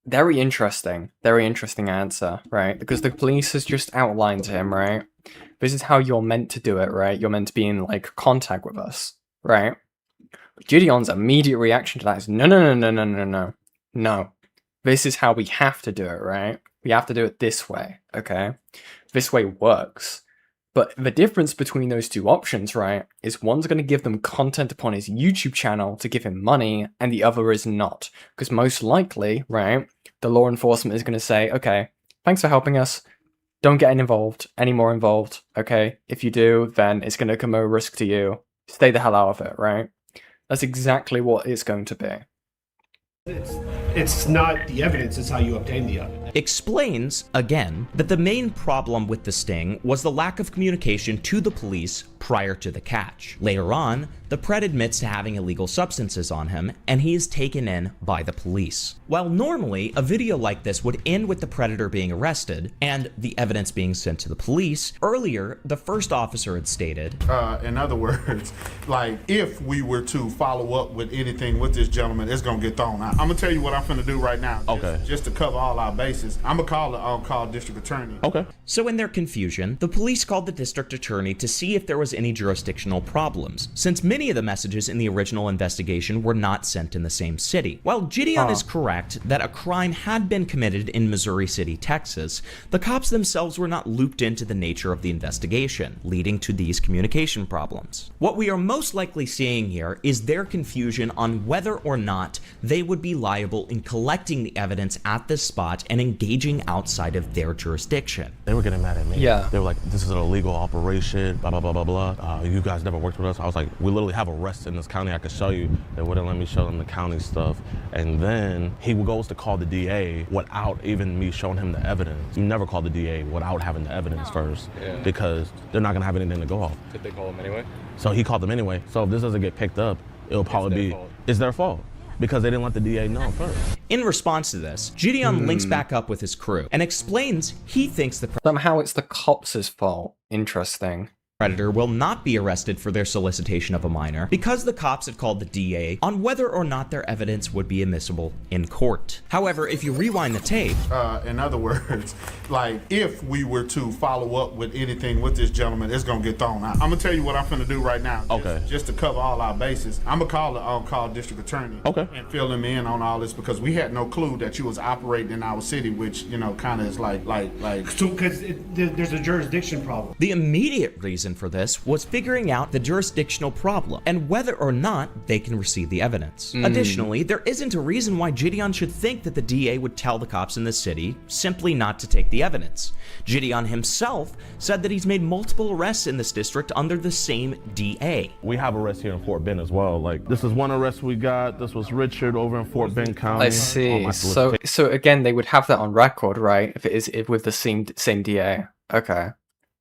Very interesting answer, right? Because the police has just outlined to him, right? This is how you're meant to do it, right? You're meant to be in, like, contact with us, right? Gideon's immediate reaction to that is, no. This is how we have to do it, right? We have to do it this way, okay? This way works. But the difference between those two options, right, is one's going to give them content upon his YouTube channel to give him money, and the other is not. Because most likely, right, the law enforcement is going to say, okay, thanks for helping us. Don't get any more involved, okay? If you do, then it's going to come a risk to you. Stay the hell out of it, right? That's exactly what it's going to be.
It's not the evidence, it's how you obtain the evidence.
Explains, again, that the main problem with the sting was the lack of communication to the police prior to the catch. Later on, the Pred admits to having illegal substances on him, and he is taken in by the police. While normally, a video like this would end with the predator being arrested and the evidence being sent to the police, earlier, the first officer had stated,
in other words, like, if we were to follow up with anything with this gentleman, it's gonna get thrown out. I'm gonna tell you what I'm gonna do right now. Just to cover all our bases. I'm gonna call the on-call district attorney.
Okay.
So in their confusion, the police called the district attorney to see if there was any jurisdictional problems, since many of the messages in the original investigation were not sent in the same city. While Gideon is correct that a crime had been committed in Missouri City, Texas, the cops themselves were not looped into the nature of the investigation, leading to these communication problems. What we are most likely seeing here is their confusion on whether or not they would be liable in collecting the evidence at this spot and engaging outside of their jurisdiction.
They were getting mad at me.
Yeah.
They were like, this is an illegal operation, blah, blah, blah, blah, blah. You guys never worked with us. I was like, we literally have arrests in this county I could show you. They wouldn't let me show them the county stuff. And then he goes to call the DA without even me showing him the evidence. You never call the DA without having the evidence first, because they're not gonna have anything to go off.
Did they call him anyway?
So he called them anyway. So if this doesn't get picked up, it'll probably be, it's their fault. because they didn't let the DA know first.
In response to this, Gideon links back up with his crew and explains he thinks
somehow it's the cops' fault. Interesting.
Predator will not be arrested for their solicitation of a minor because the cops had called the DA on whether or not their evidence would be admissible in court. However, if you rewind the tape...
in other words, like, if we were to follow up with anything with this gentleman, it's gonna get thrown out. I'm gonna tell you what I'm gonna do right now. Just to cover all our bases. I'm gonna call the on-call district attorney and fill him in on all this because we had no clue that you was operating in our city, which, you know, kind of is like...
So, because there's a jurisdiction problem.
The immediate reason for this was figuring out the jurisdictional problem and whether or not they can receive the evidence. Additionally, there isn't a reason why Gideon should think that the DA would tell the cops in the city simply not to take the evidence. Gideon himself said that he's made multiple arrests in this district under the same DA.
We have arrests here in Fort Bend as well. Like, this is one arrest we got. This was Richard over in Fort Bend County.
I see. So again, they would have that on record, right? If with the same DA. Okay.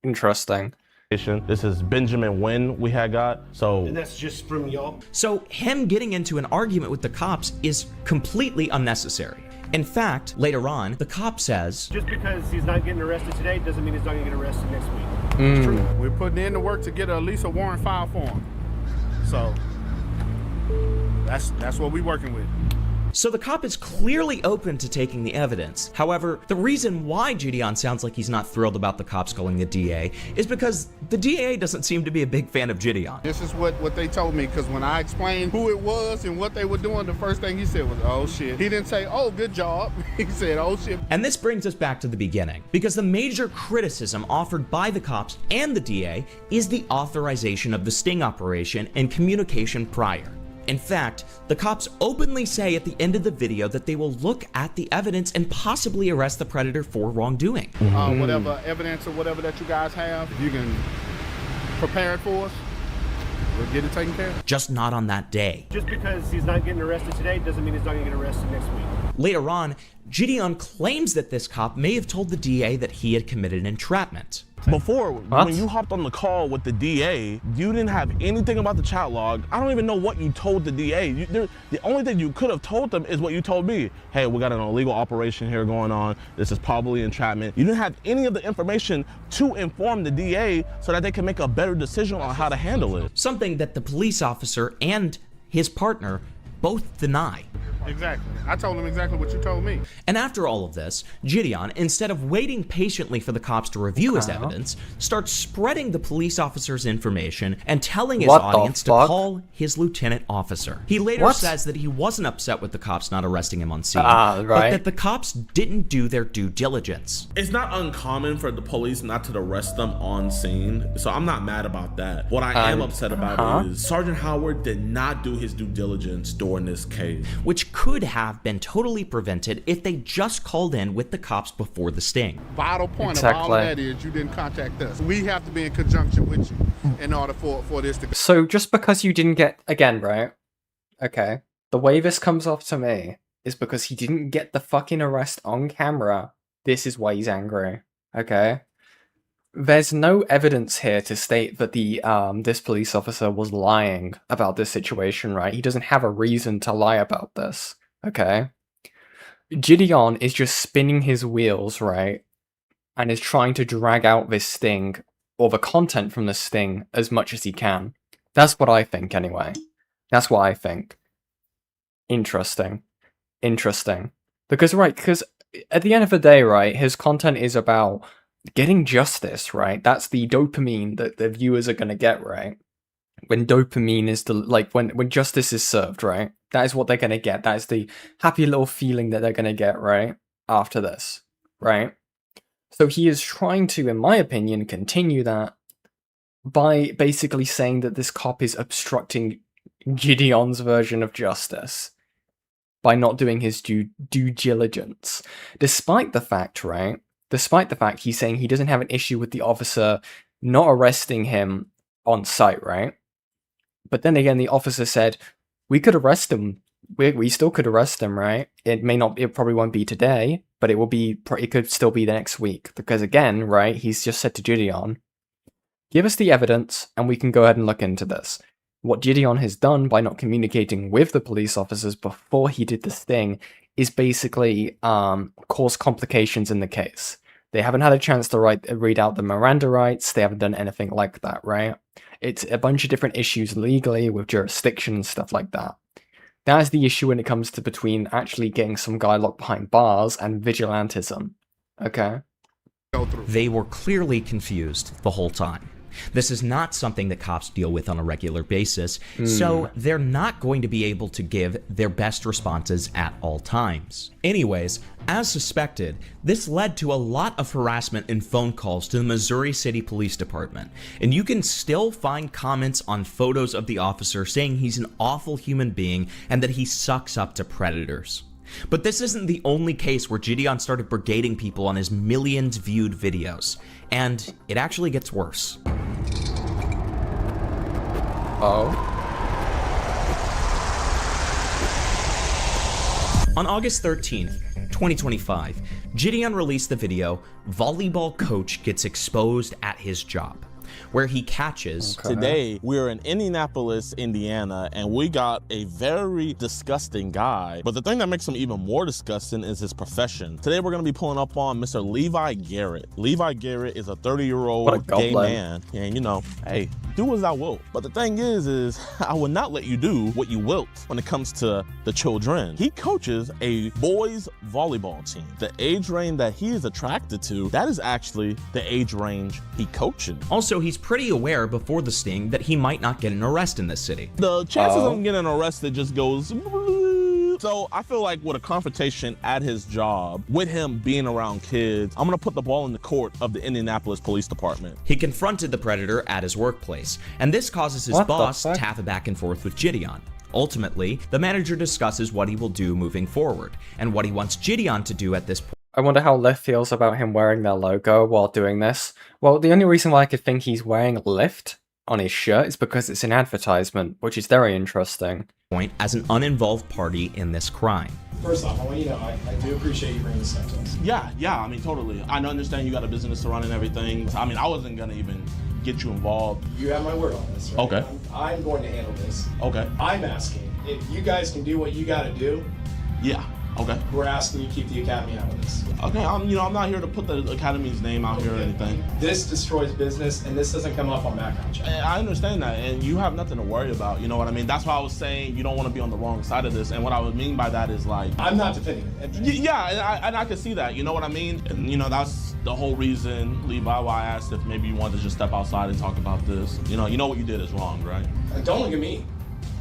Interesting.
This is Benjamin Wynn we had got, so...
And that's just from y'all?
So him getting into an argument with the cops is completely unnecessary. In fact, later on, the cop says...
Just because he's not getting arrested today doesn't mean he's not going to get arrested next week. It's true.
We're putting in the work to get at least a warrant filed for him. So, that's what we're working with.
So the cop is clearly open to taking the evidence. However, the reason why Gideon sounds like he's not thrilled about the cops calling the DA is because the DA doesn't seem to be a big fan of Gideon.
This is what they told me, because when I explained who it was and what they were doing, the first thing he said was, oh shit. He didn't say, oh, good job. He said, oh shit.
And this brings us back to the beginning, because the major criticism offered by the cops and the DA is the authorization of the sting operation and communication prior. In fact, the cops openly say at the end of the video that they will look at the evidence and possibly arrest the predator for wrongdoing.
Whatever evidence or whatever that you guys have, if you can prepare it for us, we'll get it taken care of.
Just not on that day.
Just because he's not getting arrested today doesn't mean he's not going to get arrested next week.
Later on, Gideon claims that this cop may have told the DA that he had committed entrapment.
Before, when you hopped on the call with the DA, you didn't have anything about the chat log. I don't even know what you told the DA. The only thing you could have told them is what you told me. Hey, we got an illegal operation here going on. This is probably entrapment. You didn't have any of the information to inform the DA so that they can make a better decision on how to handle it.
Something that the police officer and his partner both deny.
Exactly. I told him exactly what you told me.
And after all of this, Gideon, instead of waiting patiently for the cops to review his evidence, starts spreading the police officer's information and telling his audience to call his lieutenant officer. He later says that he wasn't upset with the cops not arresting him on scene, but that the cops didn't do their due diligence.
It's not uncommon for the police not to arrest them on scene, so I'm not mad about that. What I am upset about is Sergeant Howard did not do his due diligence during this case.
Which could have been totally prevented if they just called in with the cops before the sting.
Vital point of all of that is you didn't contact us. We have to be in conjunction with you in order for this to go.
So just because you didn't get, again, right? Okay. The way this comes off to me is because he didn't get the fucking arrest on camera. This is why he's angry. Okay? There's no evidence here to state that this police officer was lying about this situation, right? He doesn't have a reason to lie about this, okay? Gideon is just spinning his wheels, right? And is trying to drag out this sting, or the content from the sting, as much as he can. That's what I think, anyway. That's what I think. Interesting. Interesting. Because at the end of the day, right, his content is about getting justice, right? That's the dopamine that the viewers are going to get, right? When dopamine is when justice is served, right? That is what they're going to get. That is the happy little feeling that they're going to get, right? After this, right? So he is trying to, in my opinion, continue that by basically saying that this cop is obstructing Gideon's version of justice by not doing his due diligence. Despite the fact, right? Despite the fact he's saying he doesn't have an issue with the officer not arresting him on site, right? But then again, the officer said, we could arrest him. We still could arrest him, right? It probably won't be today, but it could still be the next week. Because again, right, he's just said to Gideon, give us the evidence and we can go ahead and look into this. What Gideon has done by not communicating with the police officers before he did the sting is basically cause complications in the case. They haven't had a chance to read out the Miranda rights, they haven't done anything like that, right? It's a bunch of different issues legally with jurisdiction and stuff like that. That is the issue when it comes to between actually getting some guy locked behind bars and vigilantism, okay?
They were clearly confused the whole time. This is not something that cops deal with on a regular basis, so they're not going to be able to give their best responses at all times. Anyways, as suspected, this led to a lot of harassment and phone calls to the Missouri City Police Department, and you can still find comments on photos of the officer saying he's an awful human being and that he sucks up to predators. But this isn't the only case where Gideon started brigading people on his millions viewed videos, and it actually gets worse. On August 13th, 2025, Gideon released the video, "Volleyball Coach Gets Exposed at His Job," where he catches...
Today, we're in Indianapolis, Indiana, and we got a very disgusting guy. But the thing that makes him even more disgusting is his profession. Today, we're going to be pulling up on Mr. Levi Garrett. Levi Garrett is a 30-year-old gay man. And, you know, hey, do as I will. But the thing is I will not let you do what you wilt when it comes to the children. He coaches a boys volleyball team. The age range that he is attracted to, that is actually the age range he coaches.
Also, he's pretty aware before the sting that he might not get an arrest in this city.
The chances of him getting arrested just goes... So I feel like with a confrontation at his job, with him being around kids, I'm gonna put the ball in the court of the Indianapolis Police Department.
He confronted the predator at his workplace, and this causes his boss to have a back and forth with Gideon. Ultimately, the manager discusses what he will do moving forward, and what he wants Gideon to do at this point.
I wonder how Lyft feels about him wearing their logo while doing this. Well, the only reason why I could think he's wearing Lyft on his shirt is because it's an advertisement, which is very interesting.
Point as an uninvolved party in this crime.
First off, I want you to know, I do appreciate you bringing this up to us.
Yeah, I mean, totally. I understand you got a business to run and everything. I mean, I wasn't gonna even get you involved.
You have my word on this, right?
Okay.
I'm going to handle this.
Okay.
I'm asking, if you guys can do what you gotta do.
Yeah. Okay.
We're asking you to keep the Academy out of this.
Okay, I'm not here to put the Academy's name out here or anything.
This destroys business, and this doesn't come up on background check.
I understand that, and you have nothing to worry about, you know what I mean? That's why I was saying you don't want to be on the wrong side of this, and what I would mean by that is like...
I'm not defending it.
Yeah, and I can see that, you know what I mean? And, you know, that's the whole reason, Levi, why I asked if maybe you wanted to just step outside and talk about this. You know what you did is wrong, right?
Don't look at me.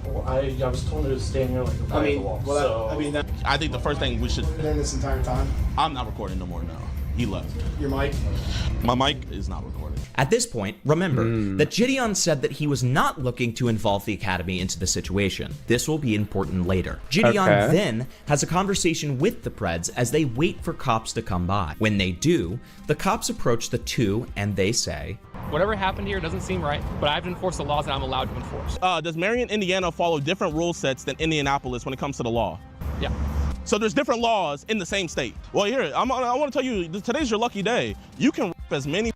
Well, I was told to stand here like a fly the wall.
Well,
so...
I think the first thing we should...
this entire time?
I'm not recording no more now. He left.
Your mic?
My mic is not recording.
At this point, remember that Gideon said that he was not looking to involve the Academy into the situation. This will be important later. Gideon then has a conversation with the Preds as they wait for cops to come by. When they do, the cops approach the two and they say,
"Whatever happened here doesn't seem right, but I have to enforce the laws that I'm allowed to enforce."
Does Marion, Indiana follow different rule sets than Indianapolis when it comes to the law?
Yeah.
So there's different laws in the same state. Well, here, I want to tell you, today's your lucky day. You can rip as many...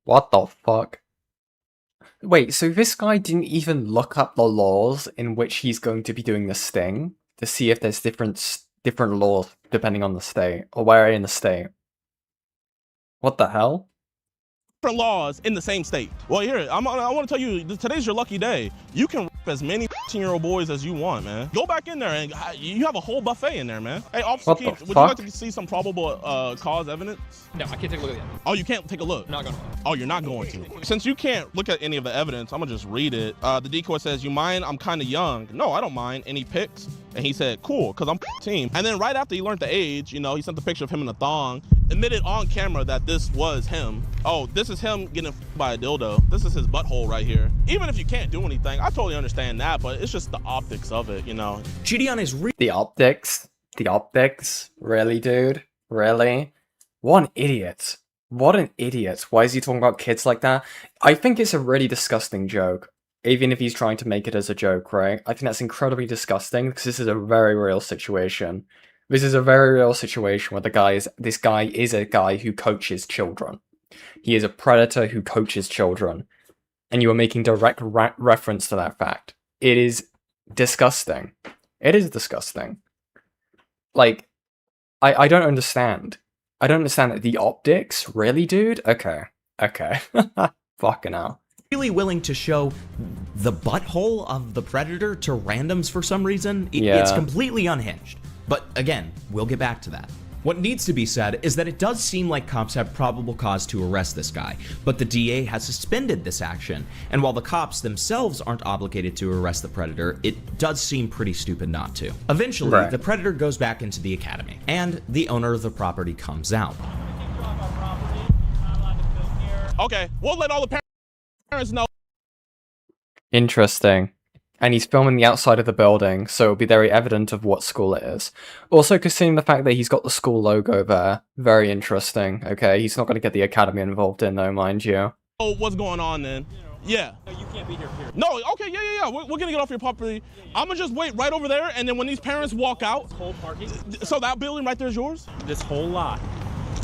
What the fuck? Wait, so this guy didn't even look up the laws in which he's going to be doing the sting to see if there's different laws depending on the state, or where in the state? What the hell?
Different laws in the same state. Well, here, I want to tell you, today's your lucky day. You can rip as many 15-year-old boys as you want, man. Go back in there and you have a whole buffet in there, man. Hey, Officer Keith, would you like to see some probable cause evidence?
No, I can't take a look at the evidence.
Oh, you can't take a look?
I'm not going to.
Oh, you're not going to. Since you can't look at any of the evidence, I'm gonna just read it. The decoy says, "You mind? I'm kind of young." No, I don't mind. Any pics? And he said, "Cool, because I'm 15. And then right after he learned the age, you know, he sent the picture of him in a thong, admitted on camera that this was him. Oh, this is him getting by a dildo. This is his butthole right here. Even if you can't do anything, I totally understand that, but it's just the optics of it, you know.
Gideon is
the optics? The optics? Really, dude? Really? What an idiot. What an idiot. Why is he talking about kids like that? I think it's a really disgusting joke. Even if he's trying to make it as a joke, right? I think that's incredibly disgusting because this is a very real situation. This is a very real situation where this guy is a guy who coaches children. He is a predator who coaches children. and you are making direct reference to that fact. It is disgusting. It is disgusting. Like, I don't understand. I don't understand the optics. Really, dude? Okay. Okay. Fucking hell.
Really willing to show the butthole of the Predator to randoms for some reason? It's completely unhinged. But again, we'll get back to that. What needs to be said is that it does seem like cops have probable cause to arrest this guy, but the DA has suspended this action, and while the cops themselves aren't obligated to arrest the Predator, it does seem pretty stupid not to. Eventually, the Predator goes back into the academy, and the owner of the property comes out.
Okay, we'll let all the parents know.
Interesting. And he's filming the outside of the building, so it'll be very evident of what school it is. Also, considering the fact that he's got the school logo there, very interesting, okay? He's not going to get the academy involved in, though, mind you.
Oh, what's going on, then? Yeah.
No, you can't be here, period.
No, okay, yeah. We're going to get off your property. I'm going to just wait right over there, and then when these parents walk out...
This whole parking?
So that building right there is yours?
This whole lot.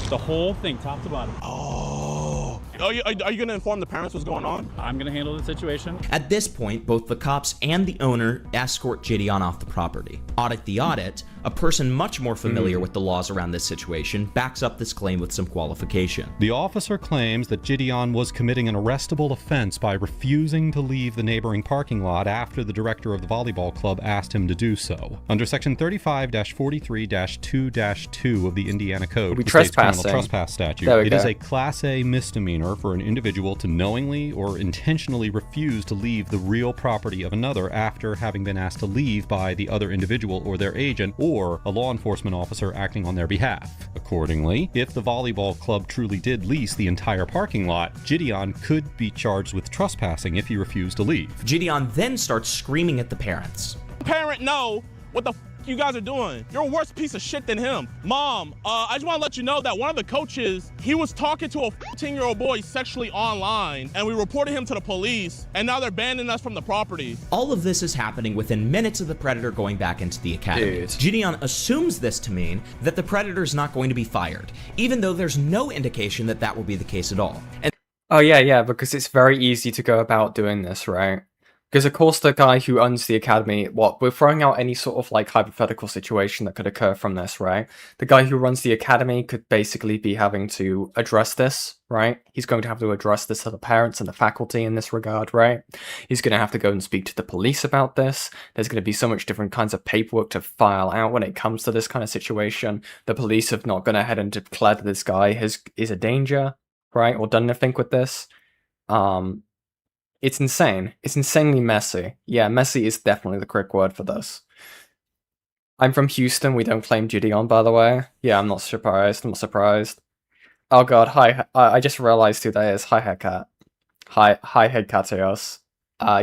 The whole thing, top to bottom.
Oh. Are you going to inform the parents what's going on?
I'm going to handle the situation.
At this point, both the cops and the owner escort Gideon off the property. Audit the Audit, a person much more familiar with the laws around this situation, backs up this claim with some qualification.
The officer claims that Gideon was committing an arrestable offense by refusing to leave the neighboring parking lot after the director of the volleyball club asked him to do so. Under Section 35-43-2-2 of the Indiana Code, the state's criminal trespass statute, it is a Class A misdemeanor for an individual to knowingly or intentionally refuse to leave the real property of another after having been asked to leave by the other individual or their agent or a law enforcement officer acting on their behalf. Accordingly, if the volleyball club truly did lease the entire parking lot, Gideon could be charged with trespassing if he refused to leave.
Gideon then starts screaming at the parents.
Parent, know what the you guys are doing. You're a worse piece of shit than him. Mom, I just want to let you know that one of the coaches, he was talking to a 14-year-old boy sexually online, and we reported him to the police, and now they're banning us from the property.
All of this is happening within minutes of the Predator going back into the academy. Gideon assumes this to mean that the Predator's not going to be fired, even though there's no indication that that will be the case at all. And
oh yeah, because it's very easy to go about doing this, right? Because of course the guy who owns the academy, we're throwing out any sort of like hypothetical situation that could occur from this, right? The guy who runs the academy could basically be having to address this, right? He's going to have to address this to the parents and the faculty in this regard, right? He's going to have to go and speak to the police about this. There's going to be so much different kinds of paperwork to file out when it comes to this kind of situation. The police have not gone ahead and declared that this guy is a danger, right? Or done anything with this. It's insane. It's insanely messy. Yeah, messy is definitely the correct word for this. I'm from Houston. We don't claim Gideon, by the way. Yeah, I'm not surprised. I'm not surprised. Oh god, hi. I just realized who that is. Hi, Headcat. Hi, Headcatios.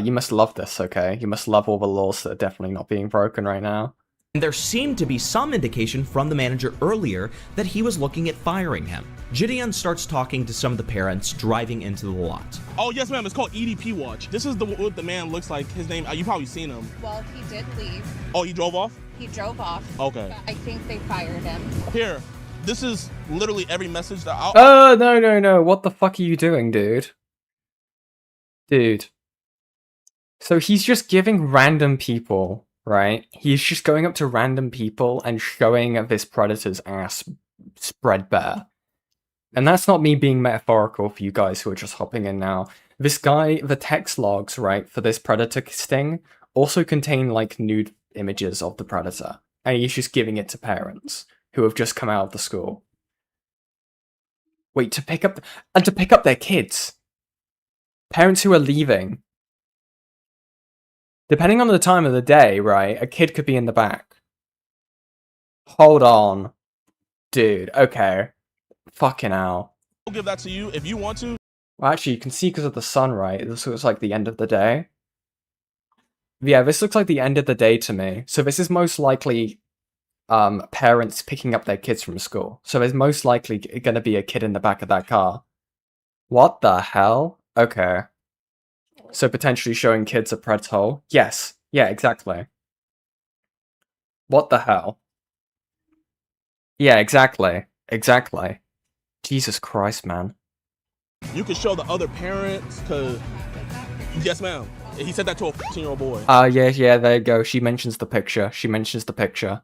You must love this, okay? You must love all the laws that are definitely not being broken right now.
And there seemed to be some indication from the manager earlier that he was looking at firing him. Gideon starts talking to some of the parents driving into the lot.
Oh, yes, ma'am. It's called EDP Watch. This is what the man looks like. His name, you've probably seen him.
Well, he did leave.
Oh, he drove off?
He drove off.
Okay.
I think they fired him.
Here, this is literally every message that I'll...
Oh, no. What the fuck are you doing, dude? Dude. So he's just giving random people, right? He's just going up to random people and showing this predator's ass spread bare. And that's not me being metaphorical for you guys who are just hopping in now. This guy, the text logs, right, for this predator sting also contain, like, nude images of the predator. And he's just giving it to parents who have just come out of the school. Wait, to pick up their kids. Parents who are leaving. Depending on the time of the day, right, a kid could be in the back. Hold on. Dude, okay. Fucking hell.
I'll give that to you if you want to.
Well, actually, you can see because of the sun, right? This looks like the end of the day. Yeah, this looks like the end of the day to me. So this is most likely parents picking up their kids from school. So there's most likely going to be a kid in the back of that car. What the hell? Okay. So potentially showing kids a Pred's hole? Yes. Yeah, exactly. What the hell? Yeah, exactly. Exactly. Jesus Christ, man.
You can show the other parents, because Yes, ma'am. He said that to a 14-year-old boy.
Yeah, there you go. She mentions the picture. She mentions the picture.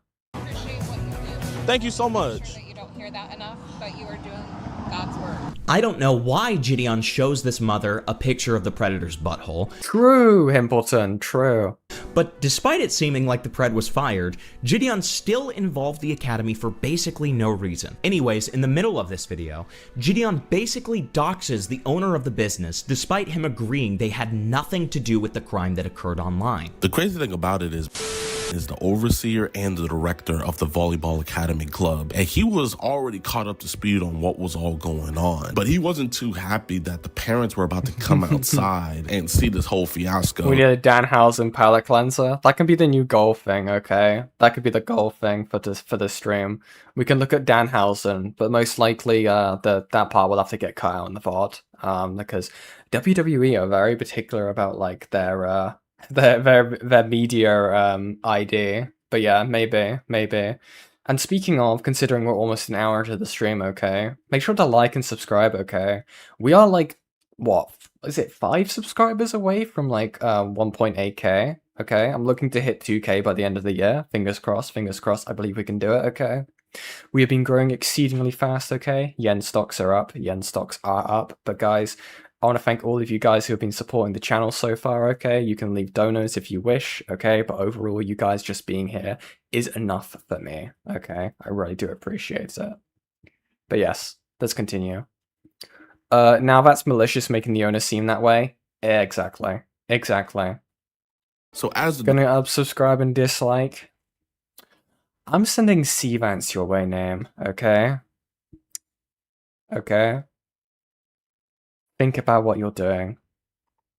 Thank you so much.
That you don't hear that enough, but you are doing God's work.
I don't know why Gideon shows this mother a picture of the predator's butthole.
True, Himpleton, true.
But despite it seeming like the pred was fired, Gideon still involved the academy for basically no reason. Anyways, in the middle of this video, Gideon basically doxes the owner of the business despite him agreeing they had nothing to do with the crime that occurred online.
The crazy thing about it is the overseer and the director of the volleyball academy club, and he was already caught up to speed on what was all going on, but he wasn't too happy that the parents were about to come outside and see this whole fiasco.
We need a Danhausen palate cleanser. That can be the new goal thing, okay? That could be the goal thing for this stream. We can look at Danhausen, but most likely that part will have to get cut out in the VOD, because WWE are very particular about like their media ID. But yeah, maybe. And speaking of, considering we're almost an hour into the stream, okay, make sure to like and subscribe, okay? We are like, what, is it 5 subscribers away from like 1.8k, okay? I'm looking to hit 2k by the end of the year. Fingers crossed, I believe we can do it, okay? We have been growing exceedingly fast, okay? Yen stocks are up, but guys, I want to thank all of you guys who have been supporting the channel so far, okay? You can leave donos if you wish, okay? But overall, you guys just being here is enough for me, okay? I really do appreciate it. But yes, let's continue. Now that's malicious making the owner seem that way. Exactly.
So as
gonna unsubscribe and dislike. I'm sending C-Vance your way, name, okay? Okay? Think about what you're doing.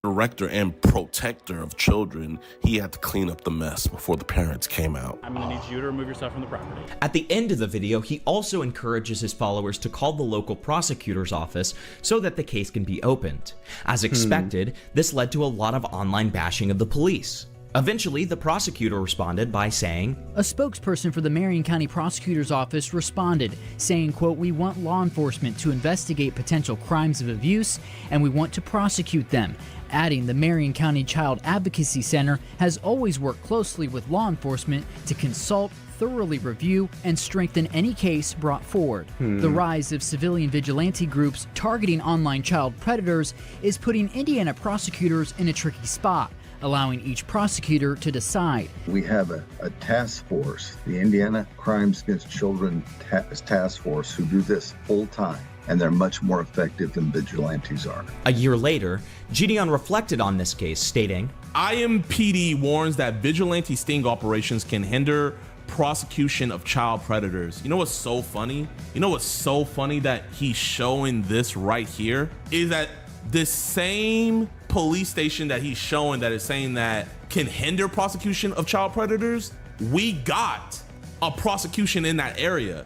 Director and protector of children, he had to clean up the mess before the parents came out.
I'm gonna need you to remove yourself from the property.
At the end of the video, he also encourages his followers to call the local prosecutor's office so that the case can be opened. As expected, this led to a lot of online bashing of the police. Eventually, the prosecutor responded by saying,
a spokesperson for the Marion County Prosecutor's Office responded, saying, quote, we want law enforcement to investigate potential crimes of abuse, and we want to prosecute them. Adding, the Marion County Child Advocacy Center has always worked closely with law enforcement to consult, thoroughly review, and strengthen any case brought forward. The rise of civilian vigilante groups targeting online child predators is putting Indiana prosecutors in a tricky spot, allowing each prosecutor to decide.
We have a task force, the Indiana Crimes Against Children Task Force, who do this full time, and they're much more effective than vigilantes are.
A year later, Gideon reflected on this case, stating,
IMPD warns that vigilante sting operations can hinder prosecution of child predators. You know what's so funny? That he's showing this right here is that this same police station that he's showing that is saying that can hinder prosecution of child predators, we got a prosecution in that area.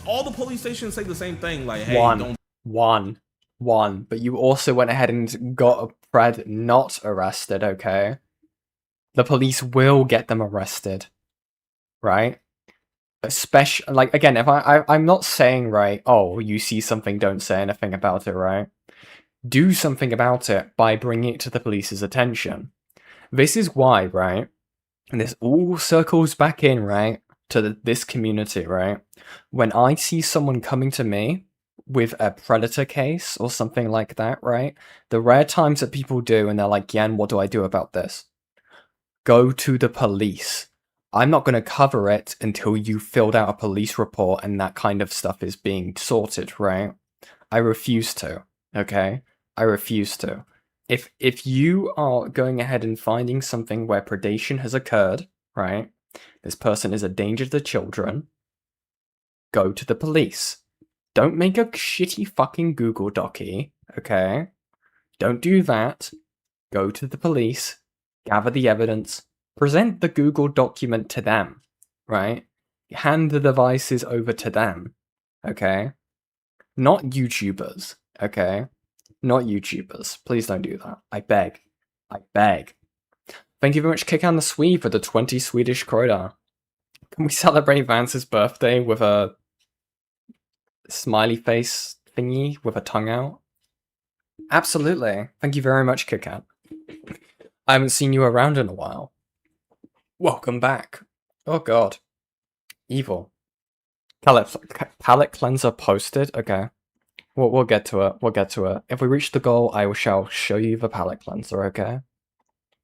All the police stations say the same thing, like, hey,
one, but you also went ahead and got a pred not arrested, okay? The police will get them arrested, right? Especially, like, again, if I'm not saying, right, oh, you see something, don't say anything about it, right? Do something about it by bringing it to the police's attention. This is why, right? And this all circles back in, right, to this community, right? When I see someone coming to me with a predator case or something like that, right? The rare times that people do and they're like, Yan, what do I do about this? Go to the police. I'm not going to cover it until you filled out a police report and that kind of stuff is being sorted, right? I refuse to, okay? I refuse to. If you are going ahead and finding something where predation has occurred, right? This person is a danger to the children. Go to the police. Don't make a shitty fucking Google docie, okay? Don't do that. Go to the police. Gather the evidence. Present the Google document to them, right? Hand the devices over to them, okay? Not YouTubers, okay? Not YouTubers. Please don't do that. I beg. I beg. Thank you very much, Kick on the Swede, for the 20 Swedish krona. Can we celebrate Vance's birthday with a smiley face thingy with a tongue out? Absolutely. Thank you very much, Kick. I haven't seen you around in a while. Welcome back. Oh god. Evil. Palette cleanser posted? Okay. We'll get to it. We'll get to it. If we reach the goal, I shall show you the palette cleanser, okay?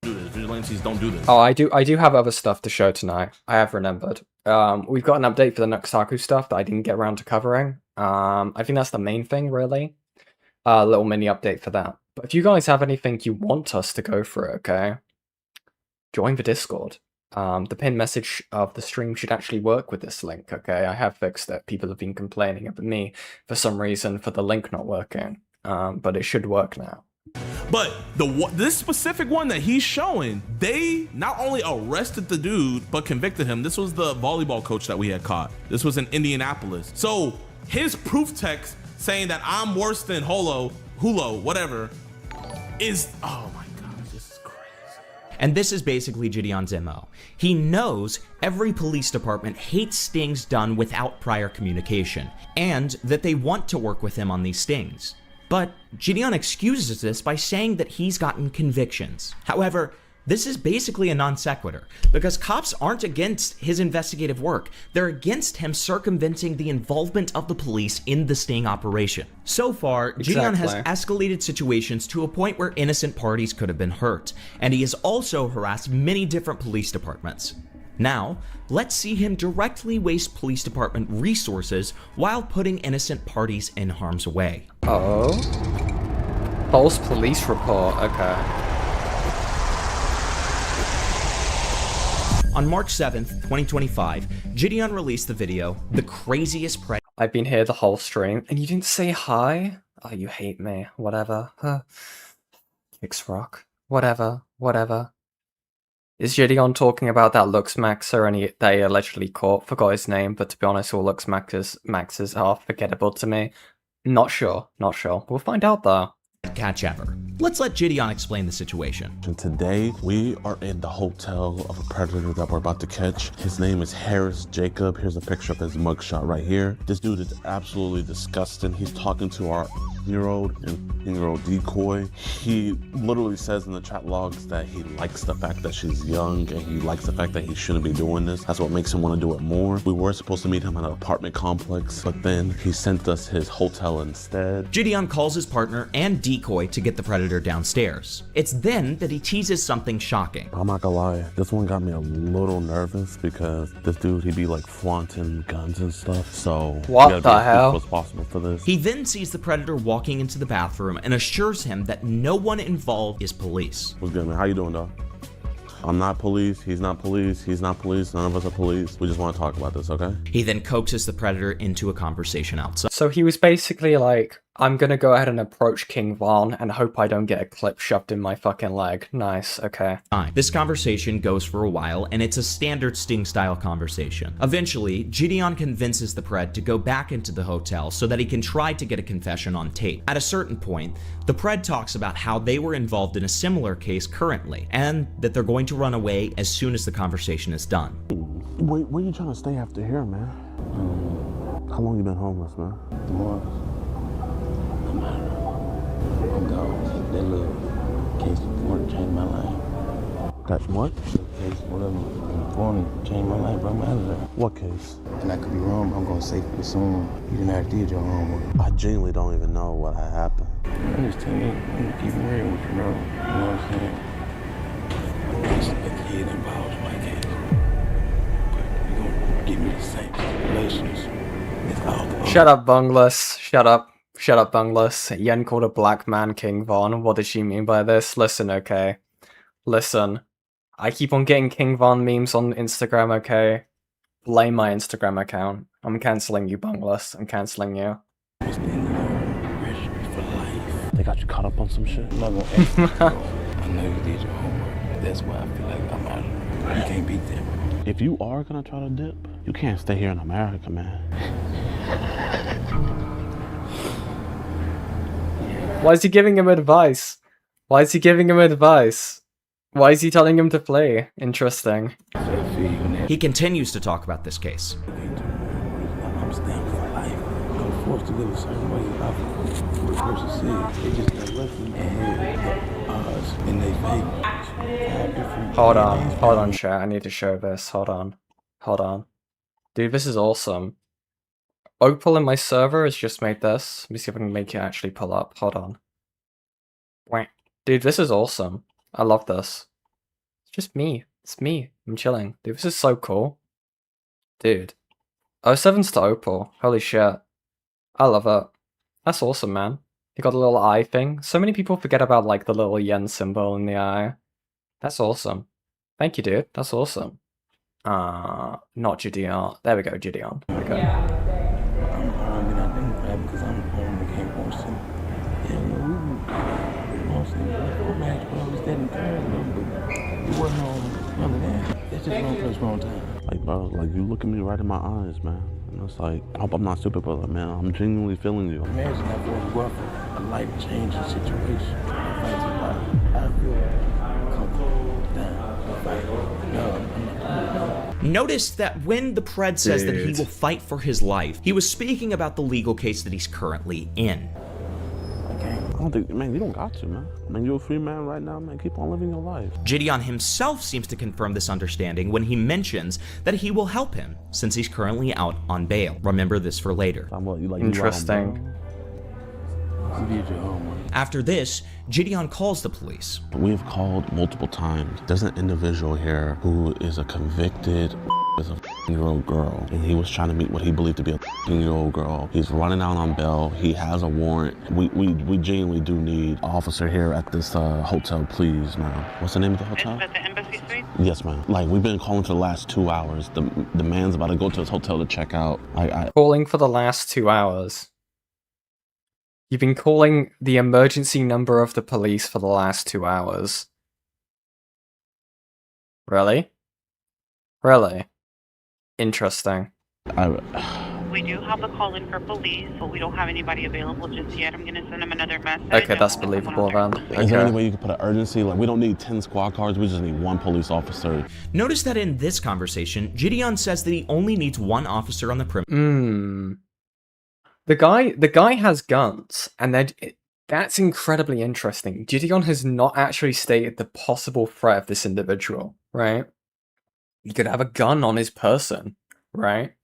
Do this. Vigilantes don't do this.
Oh, I do have other stuff to show tonight. I have remembered. We've got an update for the Noxaku stuff that I didn't get around to covering. I think that's the main thing, really. A little mini update for that. But if you guys have anything you want us to go through, okay? Join the Discord. The pinned message of the stream should actually work with this link, okay? I have fixed it. People have been complaining about me, for some reason, for the link not working. But it should work now.
But this specific one that he's showing, they not only arrested the dude, but convicted him. This was the volleyball coach that we had caught. This was in Indianapolis. So his proof text saying that I'm worse than Hulo, whatever, is, oh my God, this is crazy.
And this is basically Gideon's MO. He knows every police department hates stings done without prior communication, and that they want to work with him on these stings. But Gideon excuses this by saying that he's gotten convictions. However, this is basically a non sequitur, because cops aren't against his investigative work. They're against him circumventing the involvement of the police in the sting operation. So far, Gideon has escalated situations to a point where innocent parties could have been hurt, and he has also harassed many different police departments. Now, let's see him directly waste police department resources while putting innocent parties in harm's way.
Oh? False police report, okay.
On March 7th, 2025, Gideon released the video, The Craziest Predator.
I've been here the whole stream, and you didn't say hi? Oh, you hate me. Whatever. Kicks rock. Whatever. Is Gideon talking about that Lux Maxer and they allegedly caught? Forgot his name, but to be honest, all Lux Maxes are forgettable to me. Not sure. We'll find out though.
Catch ever. Let's let Gideon explain the situation.
Today, we are in the hotel of a predator that we're about to catch. His name is Harris Jacob. Here's a picture of his mugshot right here. This dude is absolutely disgusting. He's talking to our 10-year-old decoy. He literally says in the chat logs that he likes the fact that she's young and he likes the fact that he shouldn't be doing this. That's what makes him want to do it more. We were supposed to meet him at an apartment complex, but then he sent us his hotel instead.
Gideon calls his partner and decoy to get the predator downstairs. It's then that he teases something shocking.
I'm not gonna lie, this one got me a little nervous because this dude, he'd be like flaunting guns and stuff. So
what the hell?
What's possible for this?
He then sees the predator walking into the bathroom and assures him that no one involved is police.
What's good, man? How you doing, dog? I'm not police, he's not police, he's not police, none of us are police. We just want to talk about this, okay?
He then coaxes the predator into a conversation outside.
So he was basically like, I'm gonna go ahead and approach King Von and hope I don't get a clip shoved in my fucking leg. Nice, okay.
This conversation goes for a while, and it's a standard Sting-style conversation. Eventually, Gideon convinces the Pred to go back into the hotel so that he can try to get a confession on tape. At a certain point, the Pred talks about how they were involved in a similar case currently, and that they're going to run away as soon as the conversation is done.
Where you trying to stay after here, man? How long you been homeless, man?
I'm gone. That little case before it changed my life.
That what?
Case, whatever, before it changed my life, brought me out of there.
What case?
And I could be wrong, but I'm gonna say for soon, you didn't have to do your homework.
I genuinely don't even know what had happened.
I'm just telling you, I'm gonna keep it real with you, bro. You know what I'm saying? There's a kid involved in my case. But you're gonna give me the same stipulations. It's all
Shut up, Bungless. Shut up, Bungless. Yen called a black man King Von. What did she mean by this? Listen, okay. Listen. I keep on getting King Von memes on Instagram, okay? Blame my Instagram account. I'm cancelling you, Bungless. I'm cancelling you.
They got you caught up on some shit?
I'm not gonna ask you, bro. I know you did your homework. That's why I feel like I'm out of there. You can't beat them.
If you are gonna try to dip, you can't stay here in America, man.
Why is he giving him advice? Why is he telling him to flee? Interesting.
He
continues to talk about this case.
I'm staying for life. I'm forced to live a certain way. The person said they just got lucky and had odds in their favor.
Hold on, chat. I need to show this. Hold on. Dude, this is awesome. Opal in my server has just made this. Let me see if I can make it actually pull up. Hold on. Wait. Dude, this is awesome. I love this. It's just me. It's me. I'm chilling. Dude, this is so cool. Dude. 07's to Opal. Holy shit. I love it. That's awesome, man. You got a little eye thing. So many people forget about, like, the little yen symbol in the eye. That's awesome. Thank you, dude. That's awesome. Not Gideon. There we go, Gideon. There we go.
Because I'm home became Boston. It wasn't on none of that. It's just wrong place, wrong time.
Like, bro, like, you look at me right in my eyes, man. And it's like, I hope I'm not stupid, but, man, I'm genuinely feeling you.
Imagine that for a rougher, a life-changing situation. I feel comfortable down.
Notice that when the Pred says that he will fight for his life, he was speaking about the legal case that he's currently in.
I don't think, man, you don't got to, man. Man, you're a free man right now, man. Keep on living your life.
Gideon himself seems to confirm this understanding when he mentions that he will help him since he's currently out on bail. Remember this for later.
Interesting.
After this, Gideon calls the police.
We have called multiple times. There's an individual here who is a convicted with a 15-year-old girl, and he was trying to meet what he believed to be a 15-year-old girl. He's running out on bail. He has a warrant. We genuinely do need an officer here at this hotel, please, ma'am. What's the name of the hotel?
Is that the Embassy Suite?
Yes, ma'am. Like, we've been calling for the last 2 hours. The man's about to go to his hotel to check out.
Calling for the last 2 hours. You've been calling the emergency number of the police for the last 2 hours. Really? Really? Interesting.
We do have a call in for police, but we don't have anybody available just yet. I'm gonna send them another message.
Okay, that's believable then.
Is there any way you could put an urgency? Like, we don't need 10 squad cars, we just need 1 police officer.
Notice that in this conversation, Gideon says that he only needs 1 officer on the perimeter.
The guy has guns, and that's incredibly interesting. Gideon has not actually stated the possible threat of this individual, right? He could have a gun on his person, right?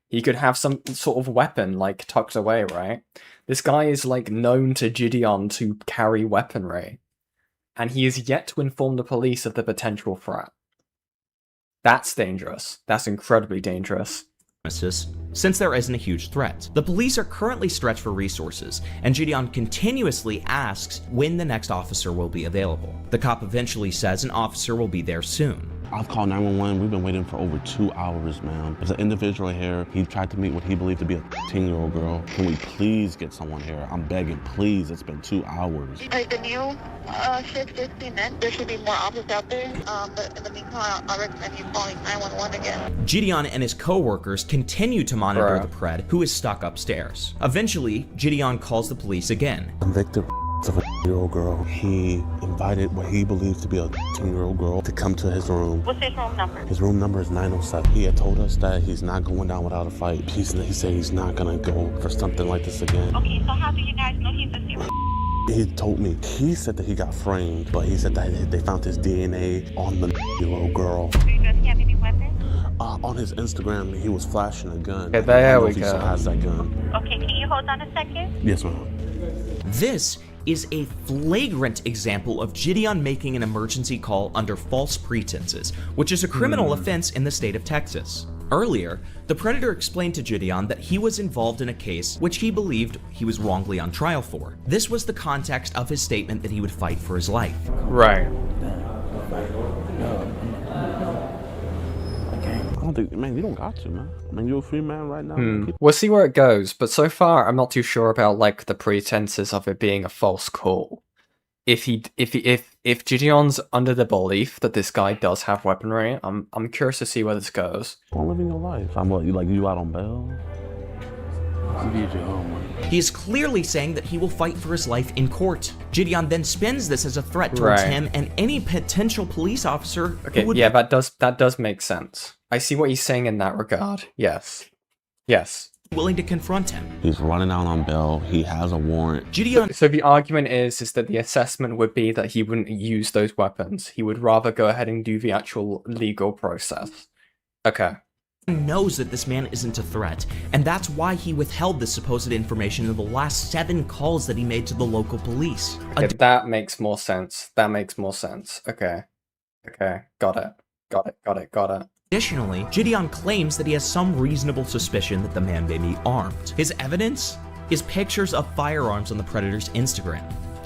He could have some sort of weapon, like, tucked away, right? This guy is, like, known to Gideon to carry weaponry, and he is yet to inform the police of the potential threat. That's dangerous. That's incredibly dangerous.
Since there isn't a huge threat. The police are currently stretched for resources, and Gideon continuously asks when the next officer will be available. The cop eventually says an officer will be there soon.
I've called 911. We've been waiting for over 2 hours, man. There's an individual here. He tried to meet what he believed to be a 15-year-old girl. Can we please get someone here? I'm begging, please. It's been 2 hours.
The new shift is cement. There should be more officers out there, but in the meantime, I recommend you calling 911 again.
Gideon and his co-workers continue to monitor the Pred, who is stuck upstairs. Eventually, Gideon calls the police again.
Convicted of a 15-year-old girl. He invited what he believes to be a 15-year-old girl to come to his room.
What's his room number?
His room number is 907. He had told us that he's not going down without a fight. He said he's not gonna go for something like this again.
Okay, so how do you guys know he's a serial?
He told me. He said that he got framed, but he said that they found his DNA on the little girl.
Does he have any weapons?
On his Instagram, he was flashing a gun.
Okay, there we
He still has that gun.
Okay, can you hold on a second?
Yes, ma'am.
This is a flagrant example of Gideon making an emergency call under false pretenses, which is a criminal offense in the state of Texas. Earlier, the Predator explained to Gideon that he was involved in a case which he believed he was wrongly on trial for. This was the context of his statement that he would fight for his life.
Right.
I don't think, man, you don't got to, man. I mean, you're a free man right now.
We'll see where it goes, but so far I'm not too sure about, like, the pretenses of it being a false call. If Gideon's under the belief that this guy does have weaponry, I'm curious to see where this goes.
I'm living your life. I'm like you out on bail.
He is clearly saying that he will fight for his life in court. Gideon then spins this as a threat towards him and any potential police officer.
Okay, yeah, that does make sense. I see what he's saying in that regard. Yes.
willing to confront him.
He's running out on bail. He has a warrant.
Gideon.
So the argument is that the assessment would be that he wouldn't use those weapons. He would rather go ahead and do the actual legal process. Okay.
Knows that this man isn't a threat, and that's why he withheld this supposed information in the last 7 calls that he made to the local police.
Okay, that makes more sense. That makes more sense. Okay. Okay, got it. Got it, got it, got it.
Additionally, Gideon claims that he has some reasonable suspicion that the man may be armed. His evidence is pictures of firearms on the Predator's Instagram.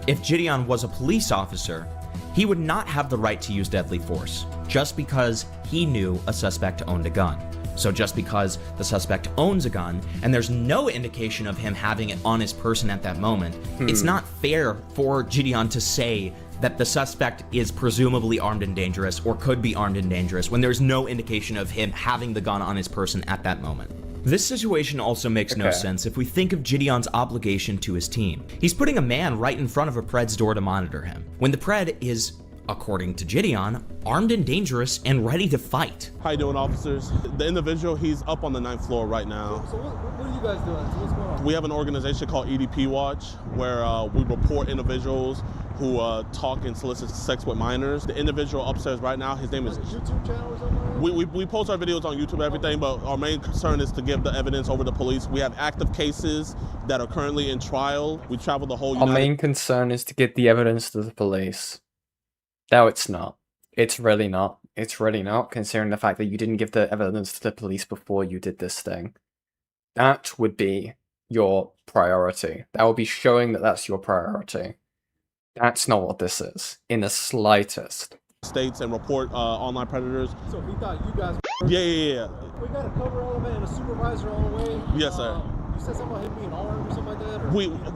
If Gideon was a police officer, he would not have the right to use deadly force, just because he knew a suspect owned a gun. So just because the suspect owns a gun, and there's no indication of him having it on his person at that moment, it's not fair for Gideon to say that the suspect is presumably armed and dangerous, or could be armed and dangerous, when there's no indication of him having the gun on his person at that moment. This situation also makes no sense if we think of Gideon's obligation to his team. He's putting a man right in front of a Pred's door to monitor him, when the Pred is, according to Gideon, armed and dangerous and ready to fight.
How you doing, officers? The individual, he's up on the 9th floor right now.
So what are you guys doing? So what's going on?
We have an organization called EDP Watch, where we report individuals who talk and solicit sex with minors. The individual upstairs right now, his name is...
YouTube channel or something?
We post our videos on YouTube and everything, but our main concern is to give the evidence over to police. We have active cases that are currently in trial. We travel the whole
Our main concern is to get the evidence to the police. No, it's not. It's really not. It's really not, considering the fact that you didn't give the evidence to the police before you did this thing. That would be your priority. That would be showing that that's your priority. That's not what this is, in the slightest.
States and report online predators.
So he thought you guys...
Yeah.
We got to cover all of it and a supervisor all the way?
Yes, sir.
You said something about him being armed or something like that?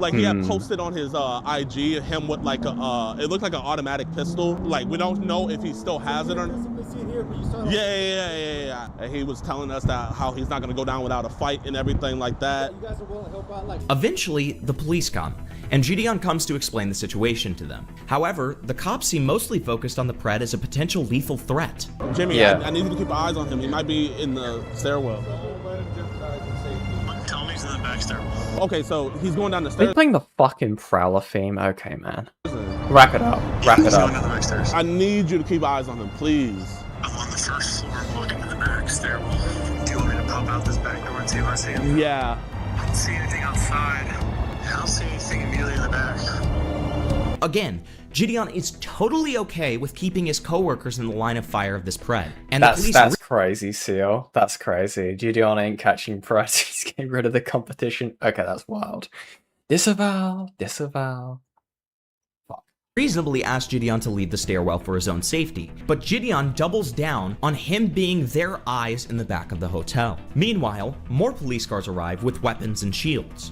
Or?
He had posted on his IG him with like a it looked like an automatic pistol. Like, we don't know if he still has it or not. Yeah. And he was telling us that how he's not gonna go down without a fight and everything like that.
You guys are willing to help out, like...
Eventually, the police come, and Gideon comes to explain the situation to them. However, the cops seem mostly focused on the Pred as a potential lethal threat.
Jimmy, I need you to keep eyes on him. He might be in the stairwell.
Tell me he's in the back stairwell.
Okay, so he's going down the
Are
stairs.
you playing the fucking Prowler theme? Okay, man. Wrap it up. Wrap it up.
I need you to keep eyes on him, please.
I'm on the first floor, walking to the back stairwell. Do you want me to pop out this back door and see if I see him?
Yeah.
I don't see anything outside. I don't see anything immediately in the back.
Again, Gideon is totally okay with keeping his coworkers in the line of fire of this Pred. And
that's crazy, Seal. That's crazy. Gideon ain't catching Pred. He's getting rid of the competition. Okay, that's wild. Disavow.
Reasonably asked Gideon to leave the stairwell for his own safety, but Gideon doubles down on him being their eyes in the back of the hotel. Meanwhile, more police cars arrive with weapons and shields.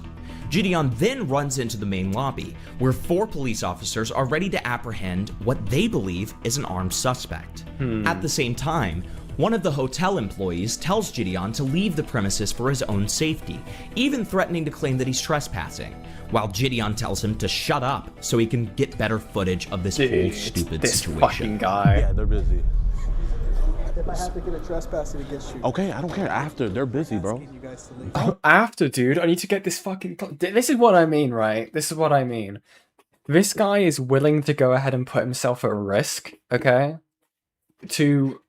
Gideon then runs into the main lobby, where 4 police officers are ready to apprehend what they believe is an armed suspect. At the same time, one of the hotel employees tells Gideon to leave the premises for his own safety, even threatening to claim that he's trespassing, while Gideon tells him to shut up so he can get better footage of this whole stupid situation.
Fucking guy.
Yeah, they're busy.
If I have to get a trespassing against you.
Okay, I don't care. After, they're busy, bro.
Oh, after, dude. I need to get this fucking... This is what I mean, right? This is what I mean. This guy is willing to go ahead and put himself at risk, okay? To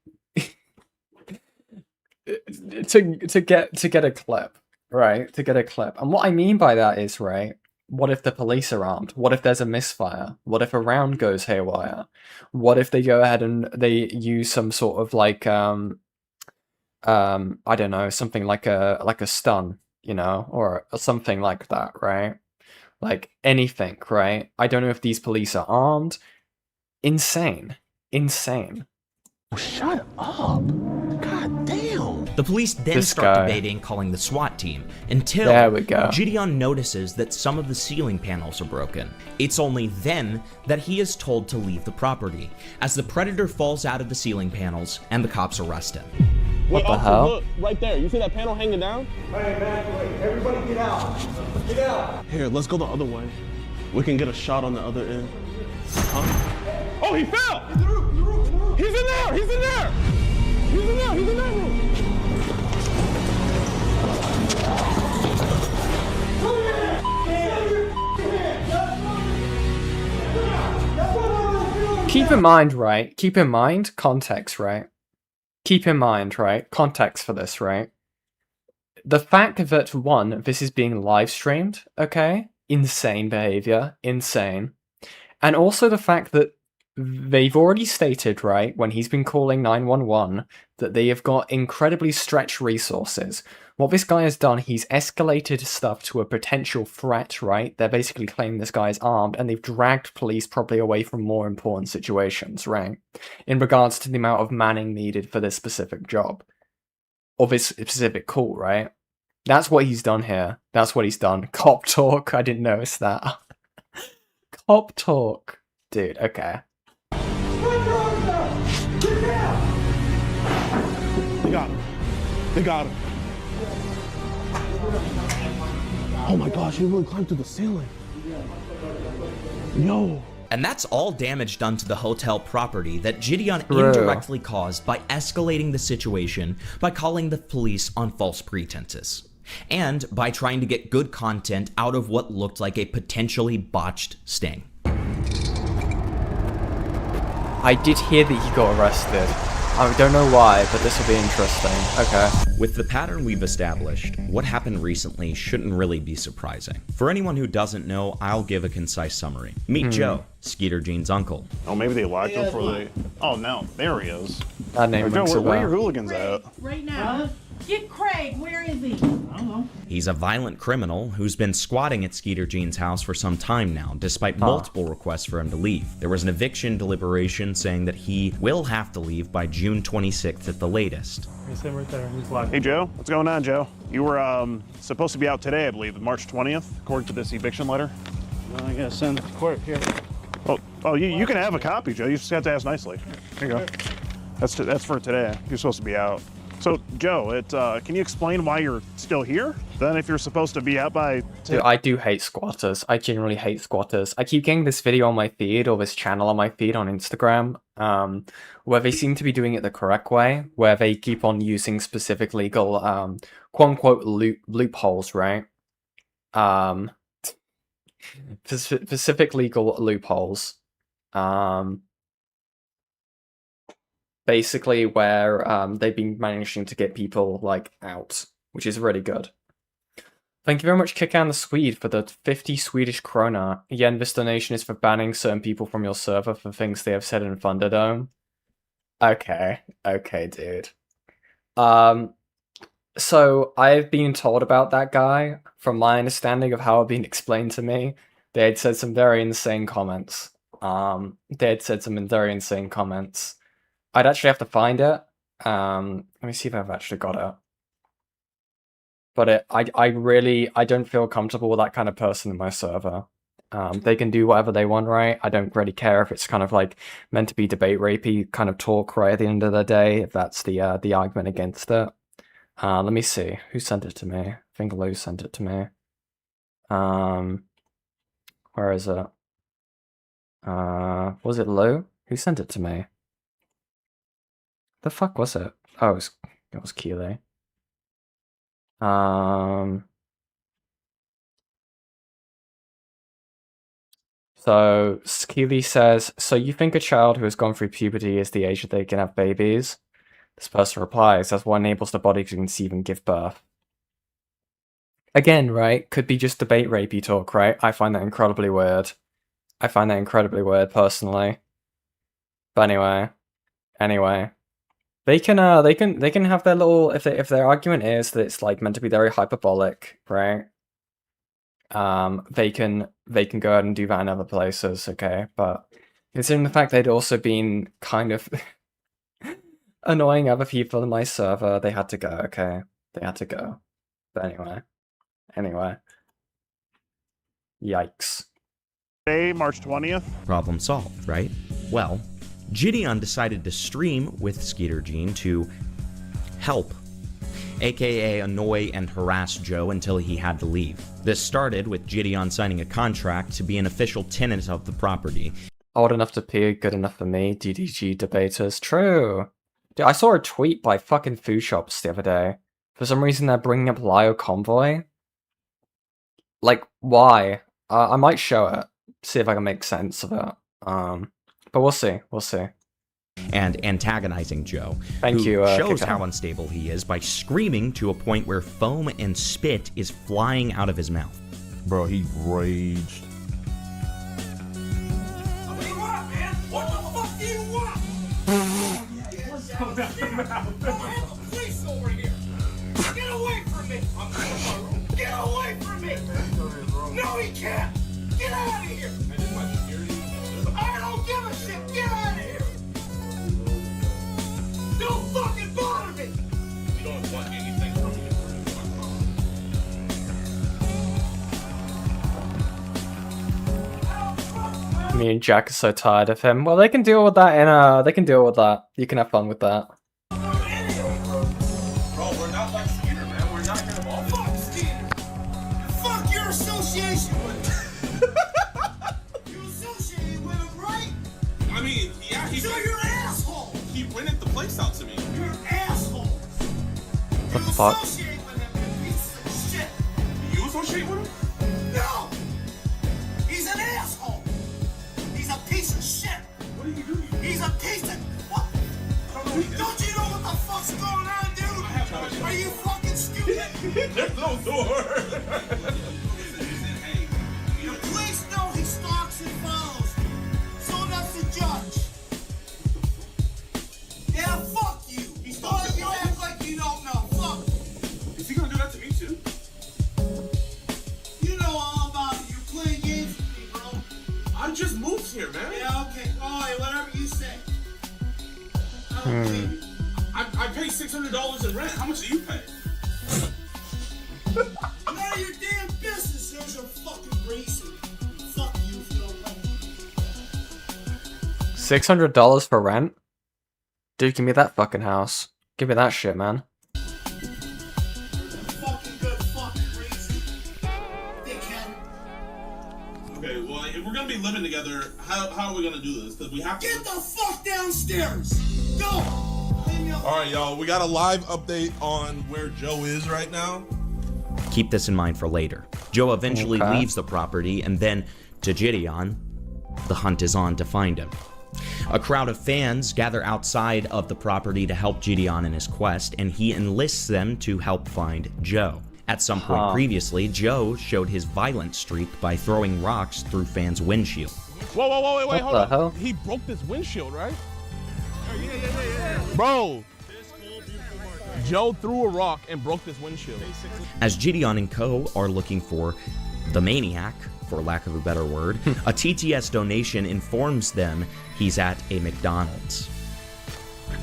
get a clip, right? To get a clip. And what I mean by that is, right, what if the police are armed? What if there's a misfire? What if a round goes haywire? What if they go ahead and they use some sort of like I don't know, something like a stun, you know, or something like that, right? Like anything, right? I don't know if these police are armed. Insane.
Shut up. God damn.
The police then start debating calling the SWAT team until
there we go.
Gideon notices that some of the ceiling panels are broken. It's only then that he is told to leave the property, as the Predator falls out of the ceiling panels and the cops arrest him.
What the hell?
Look, right there. You see that panel hanging down?
Hey, man, everybody get out. Get out.
Here, let's go the other way. We can get a shot on the other end. Huh? Oh, he fell!
In the roof.
He's in there! He's in there! He's in that room!
Keep in mind, right? Keep in mind context, right? Keep in mind, right? Context for this, right? The fact that, one, this is being live streamed, okay? Insane behavior. Insane. And also the fact that they've already stated, right, when he's been calling 911, that they have got incredibly stretched resources. What this guy has done, he's escalated stuff to a potential threat, right? They're basically claiming this guy is armed, and they've dragged police probably away from more important situations, right? In regards to the amount of manning needed for this specific job. Or this specific call, right? That's what he's done here. That's what he's done. Cop talk, I didn't notice that. Cop talk. Dude, okay.
They got him. They got him. Oh my gosh, he really climbed to the ceiling. Yo.
And that's all damage done to the hotel property that Gideon indirectly caused by escalating the situation by calling the police on false pretenses. And by trying to get good content out of what looked like a potentially botched sting.
I did hear that he got arrested. I don't know why, but this will be interesting. Okay.
With the pattern we've established, what happened recently shouldn't really be surprising. For anyone who doesn't know, I'll give a concise summary. Meet Joe, Skeeter Jean's uncle.
Oh, maybe they locked him for the... Oh, no. There he is.
That name
Joe,
rings a
where are
bell.
your hooligans at?
Right now. Get Craig. Where is he? I don't know.
He's a violent criminal who's been squatting at Skeeter Jean's house for some time now, despite multiple requests for him to leave. There was an eviction deliberation saying that he will have to leave by June 26th at the latest.
He's sitting right there. He's black.
Hey, Joe. What's going on, Joe? You were supposed to be out today, I believe, March 20th, according to this eviction letter.
I gotta send it to court here.
Oh, you can have a copy, Joe. You just have to ask nicely. Here you go. That's for today. You're supposed to be out. So, Joe, can you explain why you're still here? Then if you're supposed to be out by...
Dude, I do hate squatters. I genuinely hate squatters. I keep getting this video on my feed, or this channel on my feed on Instagram, where they seem to be doing it the correct way, where they keep on using specific legal, quote-unquote, loopholes, right? Specific legal loopholes. Basically where they've been managing to get people like out, which is really good. Thank you very much, Kickan the Swede, for the 50 Swedish krona. Again, this donation is for banning certain people from your server for things they have said in Thunderdome. Okay, dude. So I've been told about that guy. From my understanding of how it been explained to me, they had said some very insane comments. I'd actually have to find it. Let me see if I've actually got it. But I don't feel comfortable with that kind of person in my server. They can do whatever they want, right? I don't really care if it's kind of like meant to be debate rapey kind of talk right at the end of the day, if that's the argument against it. Let me see. Who sent it to me? I think Lou sent it to me. Where is it? Was it Lou? Who sent it to me? The fuck was it? Oh, it was Keeley. So Keeley says, so you think a child who has gone through puberty is the age that they can have babies? This person replies, that's what enables the body to conceive and give birth. Again, right? Could be just debate rapey talk, right? I find that incredibly weird. Personally. But anyway. They can have their little, if their argument is that it's like meant to be very hyperbolic, right? They can go ahead and do that in other places, okay? But considering the fact they'd also been kind of annoying other people in my server, they had to go, okay? They had to go. But anyway. Yikes.
Today, March 20th.
Problem solved, right? Well, Gideon decided to stream with Skeeter Jean to help, aka annoy and harass Joe until he had to leave. This started with Gideon signing a contract to be an official tenant of the property.
Old enough to pee, good enough for me, DDG debaters. True. Dude, I saw a tweet by fucking Food Shops the other day. For some reason they're bringing up Lio Convoy. Like, why? I might show it, see if I can make sense of it. But we'll see. We'll see.
And antagonizing Joe,
Thank
who
you,
shows
Kiko.
how unstable he is by screaming to a point where foam and spit is flying out of his mouth.
Bro, he raged.
What do you want, man? What the fuck do you want? I have a police over here. Get away from me. I'm going to my room. Get away from me. No, he can't. Get out of here. I don't give a shit. Get out of here. Don't fucking bother me. You don't want anything from me.
I mean, Jack is so tired of him. Well, they can deal with that in they can deal with that. You can have fun with that.
Bro, we're not like Skeeter, man. We're not gonna all fuck Skeeter. Fuck your association with him. You associated with him, right? I mean, yeah, he. So you're an asshole. He rented the place out to me. You're an asshole.
What the fuck?
Associate with him, you piece of shit. You associate with him? No. He's an asshole. He's a piece of shit. What do you do? He's a piece of what? Don't you know what the fuck's going on, dude? Are you fucking stupid? There's no door. The police know he stalks and follows. So does the judge. Yeah, fuck you. He's stalking you. Act like you don't know. Fuck. Is he gonna do that to me too? You know all about it. You're playing games with me, bro. I just moved here, man. Yeah, okay. Alright, whatever you say. I paid $600 in rent. How much do you pay? None of your damn business. There's your fucking racing. Fuck you if you don't like it.
$600 for rent? Dude, give me that fucking house. Give me that shit, man.
Fucking good fucking racing. Dickhead. Okay, well, if we're gonna be living together, how are we gonna do this? Because we have to. Get the fuck downstairs! Go!
All right, y'all. We got a live update on where Joe is right now.
Keep this in mind for later. Joe eventually leaves the property, and then, to Gideon, the hunt is on to find him. A crowd of fans gather outside of the property to help Gideon in his quest, and he enlists them to help find Joe. At some point previously, Joe showed his violent streak by throwing rocks through fans' windshield.
Whoa, wait, hold
the hell?
on. He broke this windshield, right? Bro, Joe threw a rock and broke this windshield.
As Gideon and co. are looking for the maniac, for lack of a better word, a TTS donation informs them he's at a McDonald's.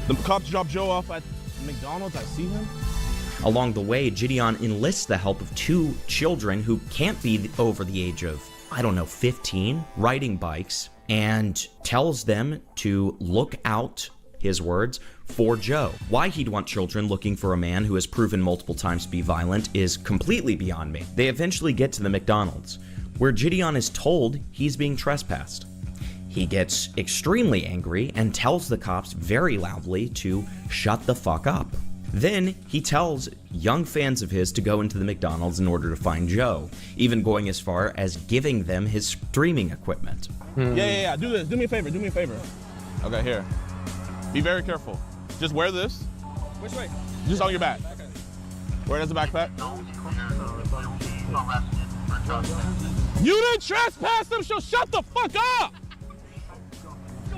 The cops dropped Joe off at McDonald's. I see him.
Along the way, Gideon enlists the help of two children who can't be over the age of, 15, riding bikes, and tells them to look out, his words, for Joe. Why he'd want children looking for a man who has proven multiple times to be violent is completely beyond me. They eventually get to the McDonald's, where Gideon is told he's being trespassed. He gets extremely angry and tells the cops very loudly to shut the fuck up. Then he tells young fans of his to go into the McDonald's in order to find Joe, even going as far as giving them his streaming equipment.
Yeah. Do this. Do me a favor. Okay, here. Be very careful. Just wear this.
Which way?
Just on your back.
Okay.
Wear it as a backpack. You didn't trespass them, so shut the fuck up!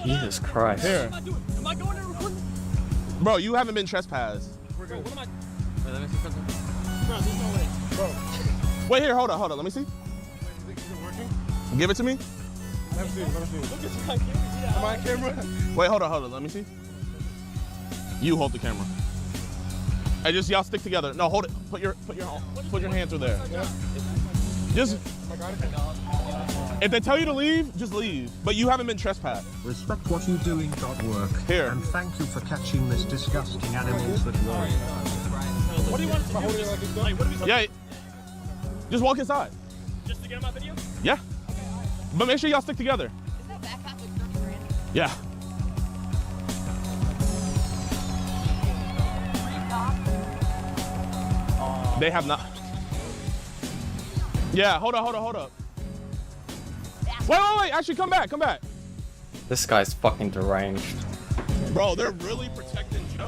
Jesus Christ.
Here.
Am I going to record?
Bro, you haven't been trespassed.
Bro, what am I? Wait, let me see something. Bro, there's no way. Bro.
Wait, here, hold on. Let me see.
Is it working?
Give it to me.
Let me see. Look at my camera. My camera.
Wait, hold on. Let me see. You hold the camera. Hey, just y'all stick together. No, hold it. Put your hand through there. Just. If they tell you to leave, just leave. But you haven't been trespassed.
Respect what you doing. Work.
Here.
And thank you for catching this disgusting animals that work.
What do you want to do? Like, what do we
Yeah. Just walk inside.
Just to get on my video?
Yeah. But make sure y'all stick together.
Is that backpack like 30 grand?
Yeah. They have not. Yeah, hold up. Wait. Actually, come back.
This guy's fucking deranged.
Bro, they're really protecting Joe.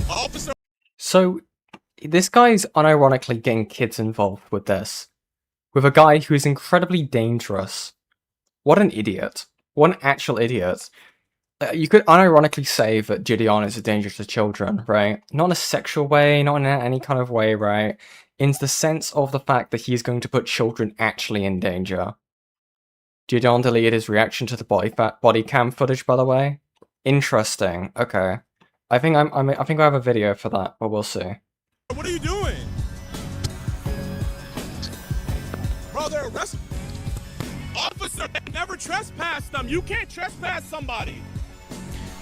Officer.
So, this guy's unironically getting kids involved with this. With a guy who is incredibly dangerous. What an idiot. What an actual idiot. You could unironically say that Gideon is a danger to children, right? Not in a sexual way, not in any kind of way, right? In the sense of the fact that he's going to put children actually in danger. Gideon deleted his reaction to the body cam footage, by the way. Interesting. Okay. I think I think I have a video for that, but we'll see.
What are you doing? Bro, they're arresting. Officer, they never trespassed them. You can't trespass somebody.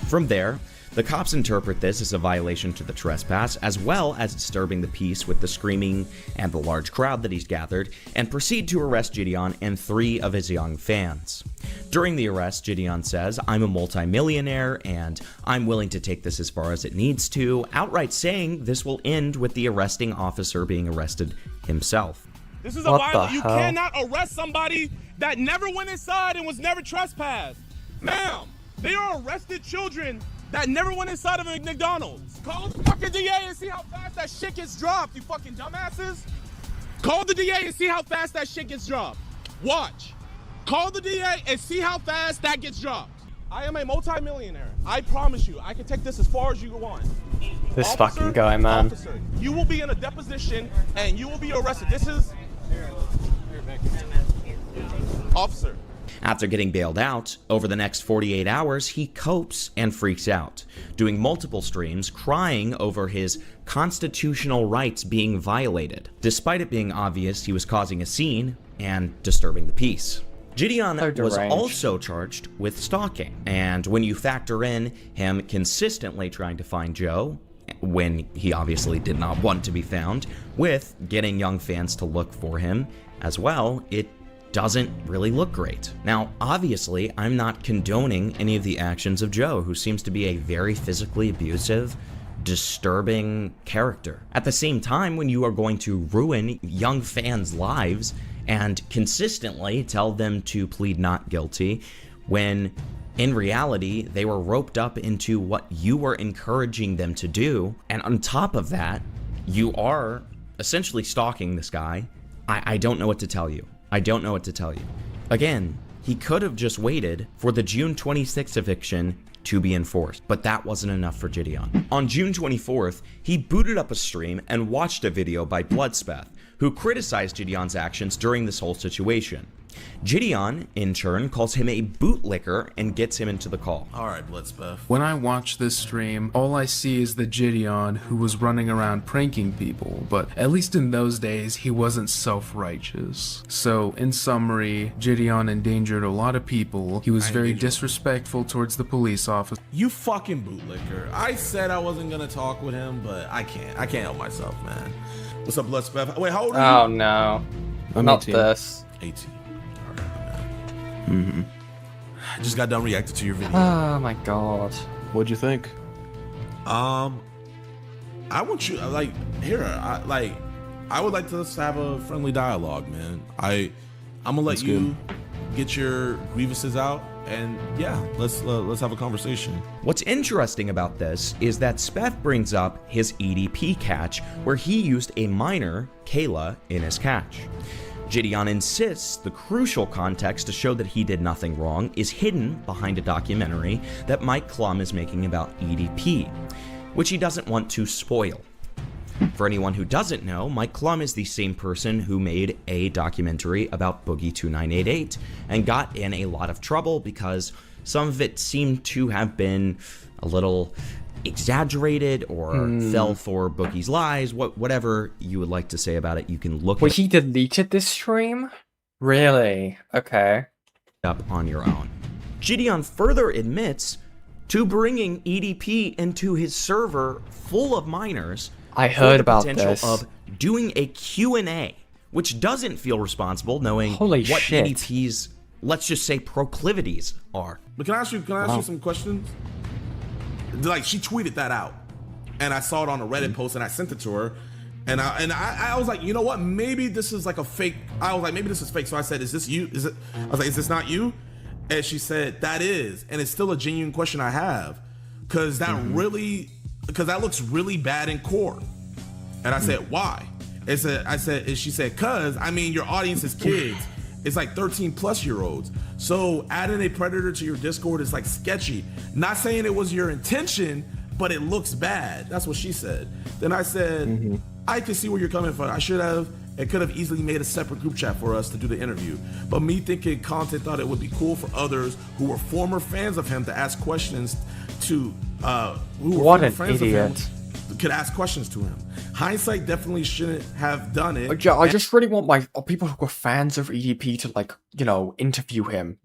From there, the cops interpret this as a violation to the trespass, as well as disturbing the peace with the screaming and the large crowd that he's gathered, and proceed to arrest Gideon and 3 of his young fans. During the arrest, Gideon says, "I'm a multimillionaire, and I'm willing to take this as far as it needs to," outright saying this will end with the arresting officer being arrested himself.
This is a violation. You cannot arrest somebody that never went inside and was never trespassed. Ma'am, they are arrested children that never went inside of a McDonald's. Call the fucking DA and see how fast that shit gets dropped, you fucking dumbasses. Call the DA and see how fast that shit gets dropped. Watch. Call the DA and see how fast that gets dropped. I am a multi-millionaire. I promise you, I can take this as far as you want.
This fucking guy, man.
Officer, you will be in a deposition and you will be arrested. This is... Officer.
After getting bailed out, over the next 48 hours, he copes and freaks out, doing multiple streams, crying over his constitutional rights being violated, despite it being obvious he was causing a scene and disturbing the peace. Gideon was also charged with stalking, and when you factor in him consistently trying to find Joe, when he obviously did not want to be found, with getting young fans to look for him as well, it doesn't really look great. Now, obviously, I'm not condoning any of the actions of Joe, who seems to be a very physically abusive, disturbing character. At the same time, when you are going to ruin young fans' lives and consistently tell them to plead not guilty, when in reality, they were roped up into what you were encouraging them to do, and on top of that, you are essentially stalking this guy, I don't know what to tell you. I don't know what to tell you. Again, he could have just waited for the June 26th eviction to be enforced, but that wasn't enough for Gideon. On June 24th, he booted up a stream and watched a video by Bloodspeth, who criticized Gideon's actions during this whole situation. Gideon, in turn, calls him a bootlicker and gets him into the call.
Alright, Bloodspeth. When I watch this stream, all I see is the Gideon who was running around pranking people, but at least in those days, he wasn't self-righteous. So, in summary, Gideon endangered a lot of people. He was very disrespectful towards the police officer.
You fucking bootlicker. I said I wasn't gonna talk with him, but I can't. I can't help myself, man. What's up, Bloodspeth? Wait, how old are you?
Oh no. Not 18. This.
18. Mm-hmm. I just got done reacting to your video.
Oh my god.
What'd you think?
I want you like here. I would like to just have a friendly dialogue, man. I'm gonna let you get your grievances out, and yeah, let's have a conversation.
What's interesting about this is that Speth brings up his EDP catch, where he used a minor, Kayla, in his catch. Gideon insists the crucial context to show that he did nothing wrong is hidden behind a documentary that Mike Klum is making about EDP, which he doesn't want to spoil. For anyone who doesn't know, Mike Klum is the same person who made a documentary about Boogie 2988 and got in a lot of trouble because some of it seemed to have been a little exaggerated or fell for Boogie's lies. Whatever you would like to say about it, you can look
Wait, he deleted this stream? Really? Okay.
Up on your own. Gideon further admits to bringing EDP into his server full of minors.
I heard about
the potential
this.
Of doing a Q&A, which doesn't feel responsible knowing
Holy
what
shit.
EDP's, let's just say, proclivities are.
But can I ask you some questions? Like, she tweeted that out, and I saw it on a Reddit post, and I sent it to her, And I was like, you know what? Maybe this is like a fake. I was like, maybe this is fake. So I said, is this you? Is it? I was like, is this not you? And she said, that is. And it's still a genuine question I have. Because that that looks really bad in court. And I said, why? And she said, cause I mean, your audience is kids. It's like 13+-year-olds. So adding a predator to your Discord is like sketchy. Not saying it was your intention, but it looks bad. That's what she said. Then I said, I can see where you're coming from. I should have and could have easily made a separate group chat for us to do the interview. But me thinking content thought it would be cool for others who were former fans of him to ask questions to
what an idiot.
Could ask questions to him. Hindsight definitely shouldn't have done it.
I just really want my people who are fans of EDP to, like, you know, interview him.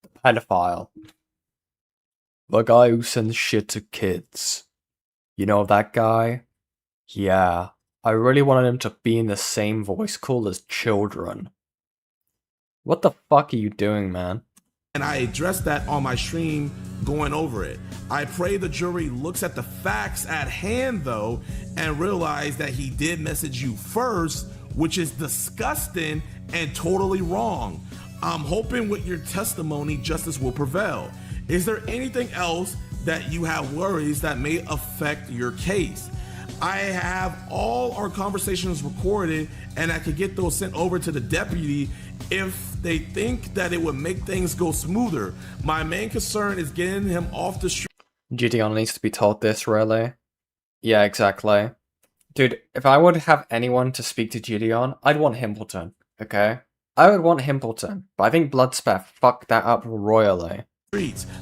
The pedophile. The guy who sends shit to kids. You know that guy? Yeah. I really wanted him to be in the same voice call as children. What the fuck are you doing, man?
And I addressed that on my stream going over it. I pray the jury looks at the facts at hand though and realize that he did message you first, which is disgusting and totally wrong. I'm hoping with your testimony justice will prevail. Is there anything else that you have worries that may affect your case? I have all our conversations recorded and I could get those sent over to the deputy if they think that it would make things go smoother. My main concern is getting him off the street.
Gideon needs to be told this, really. Yeah, exactly. Dude, if I would have anyone to speak to Gideon, I'd want Himpleton, okay? I would want Himpleton, but I think Bloodspeth fucked that up royally.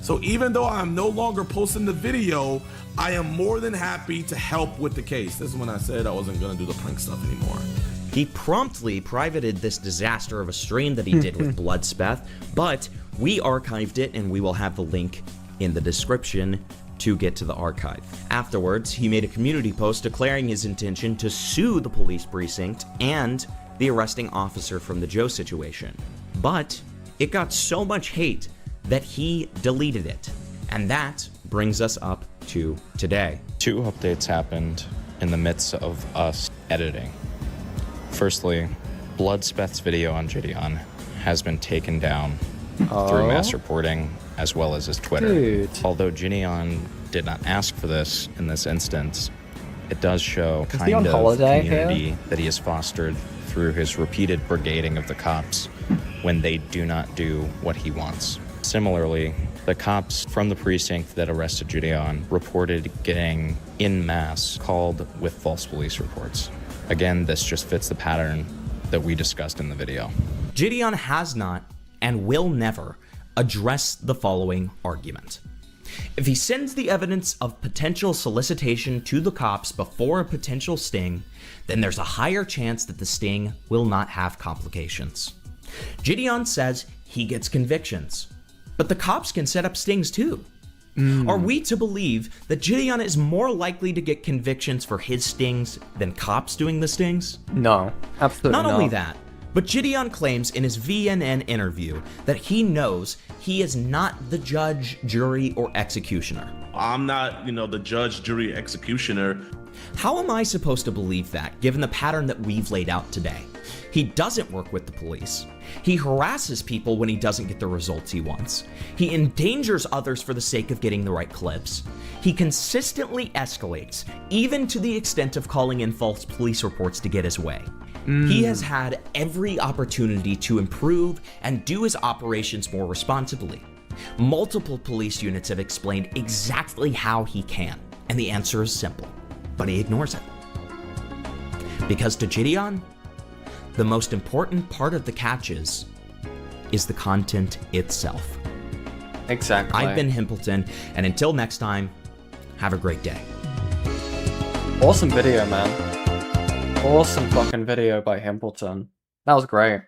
So even though I'm no longer posting the video, I am more than happy to help with the case. This is when I said I wasn't gonna do the prank stuff anymore.
He promptly privated this disaster of a stream that he did with Bloodspeth, but we archived it and we will have the link in the description to get to the archive. Afterwards, he made a community post declaring his intention to sue the police precinct and the arresting officer from the Joe situation. But it got so much hate that he deleted it. And that brings us up to today.
2 updates happened in the midst of us editing. Firstly, Bloodspeth's video on Gideon has been taken down through mass reporting as well as his Twitter.
Dude.
Although Gideon did not ask for this in this instance, it does show
Is
kind
he on
of
holiday
community
here?
that he has fostered through his repeated brigading of the cops when they do not do what he wants. Similarly, the cops from the precinct that arrested Gideon reported getting en masse called with false police reports. Again, this just fits the pattern that we discussed in the video.
Gideon has not and will never address the following argument. If he sends the evidence of potential solicitation to the cops before a potential sting, then there's a higher chance that the sting will not have complications. Gideon says he gets convictions, but the cops can set up stings too. Are we to believe that Gideon is more likely to get convictions for his stings than cops doing the stings?
No, absolutely not.
Not only that, but Gideon claims in his VNN interview that he knows he is not the judge, jury, or executioner.
I'm not, the judge, jury, executioner.
How am I supposed to believe that, given the pattern that we've laid out today? He doesn't work with the police. He harasses people when he doesn't get the results he wants. He endangers others for the sake of getting the right clips. He consistently escalates, even to the extent of calling in false police reports to get his way. He has had every opportunity to improve and do his operations more responsibly. Multiple police units have explained exactly how he can, and the answer is simple, but he ignores it. Because to Gideon, the most important part of the catches is the content itself.
Exactly.
I've been Himpleton, and until next time, have a great day.
Awesome video, man. Awesome fucking video by Himpleton. That was great.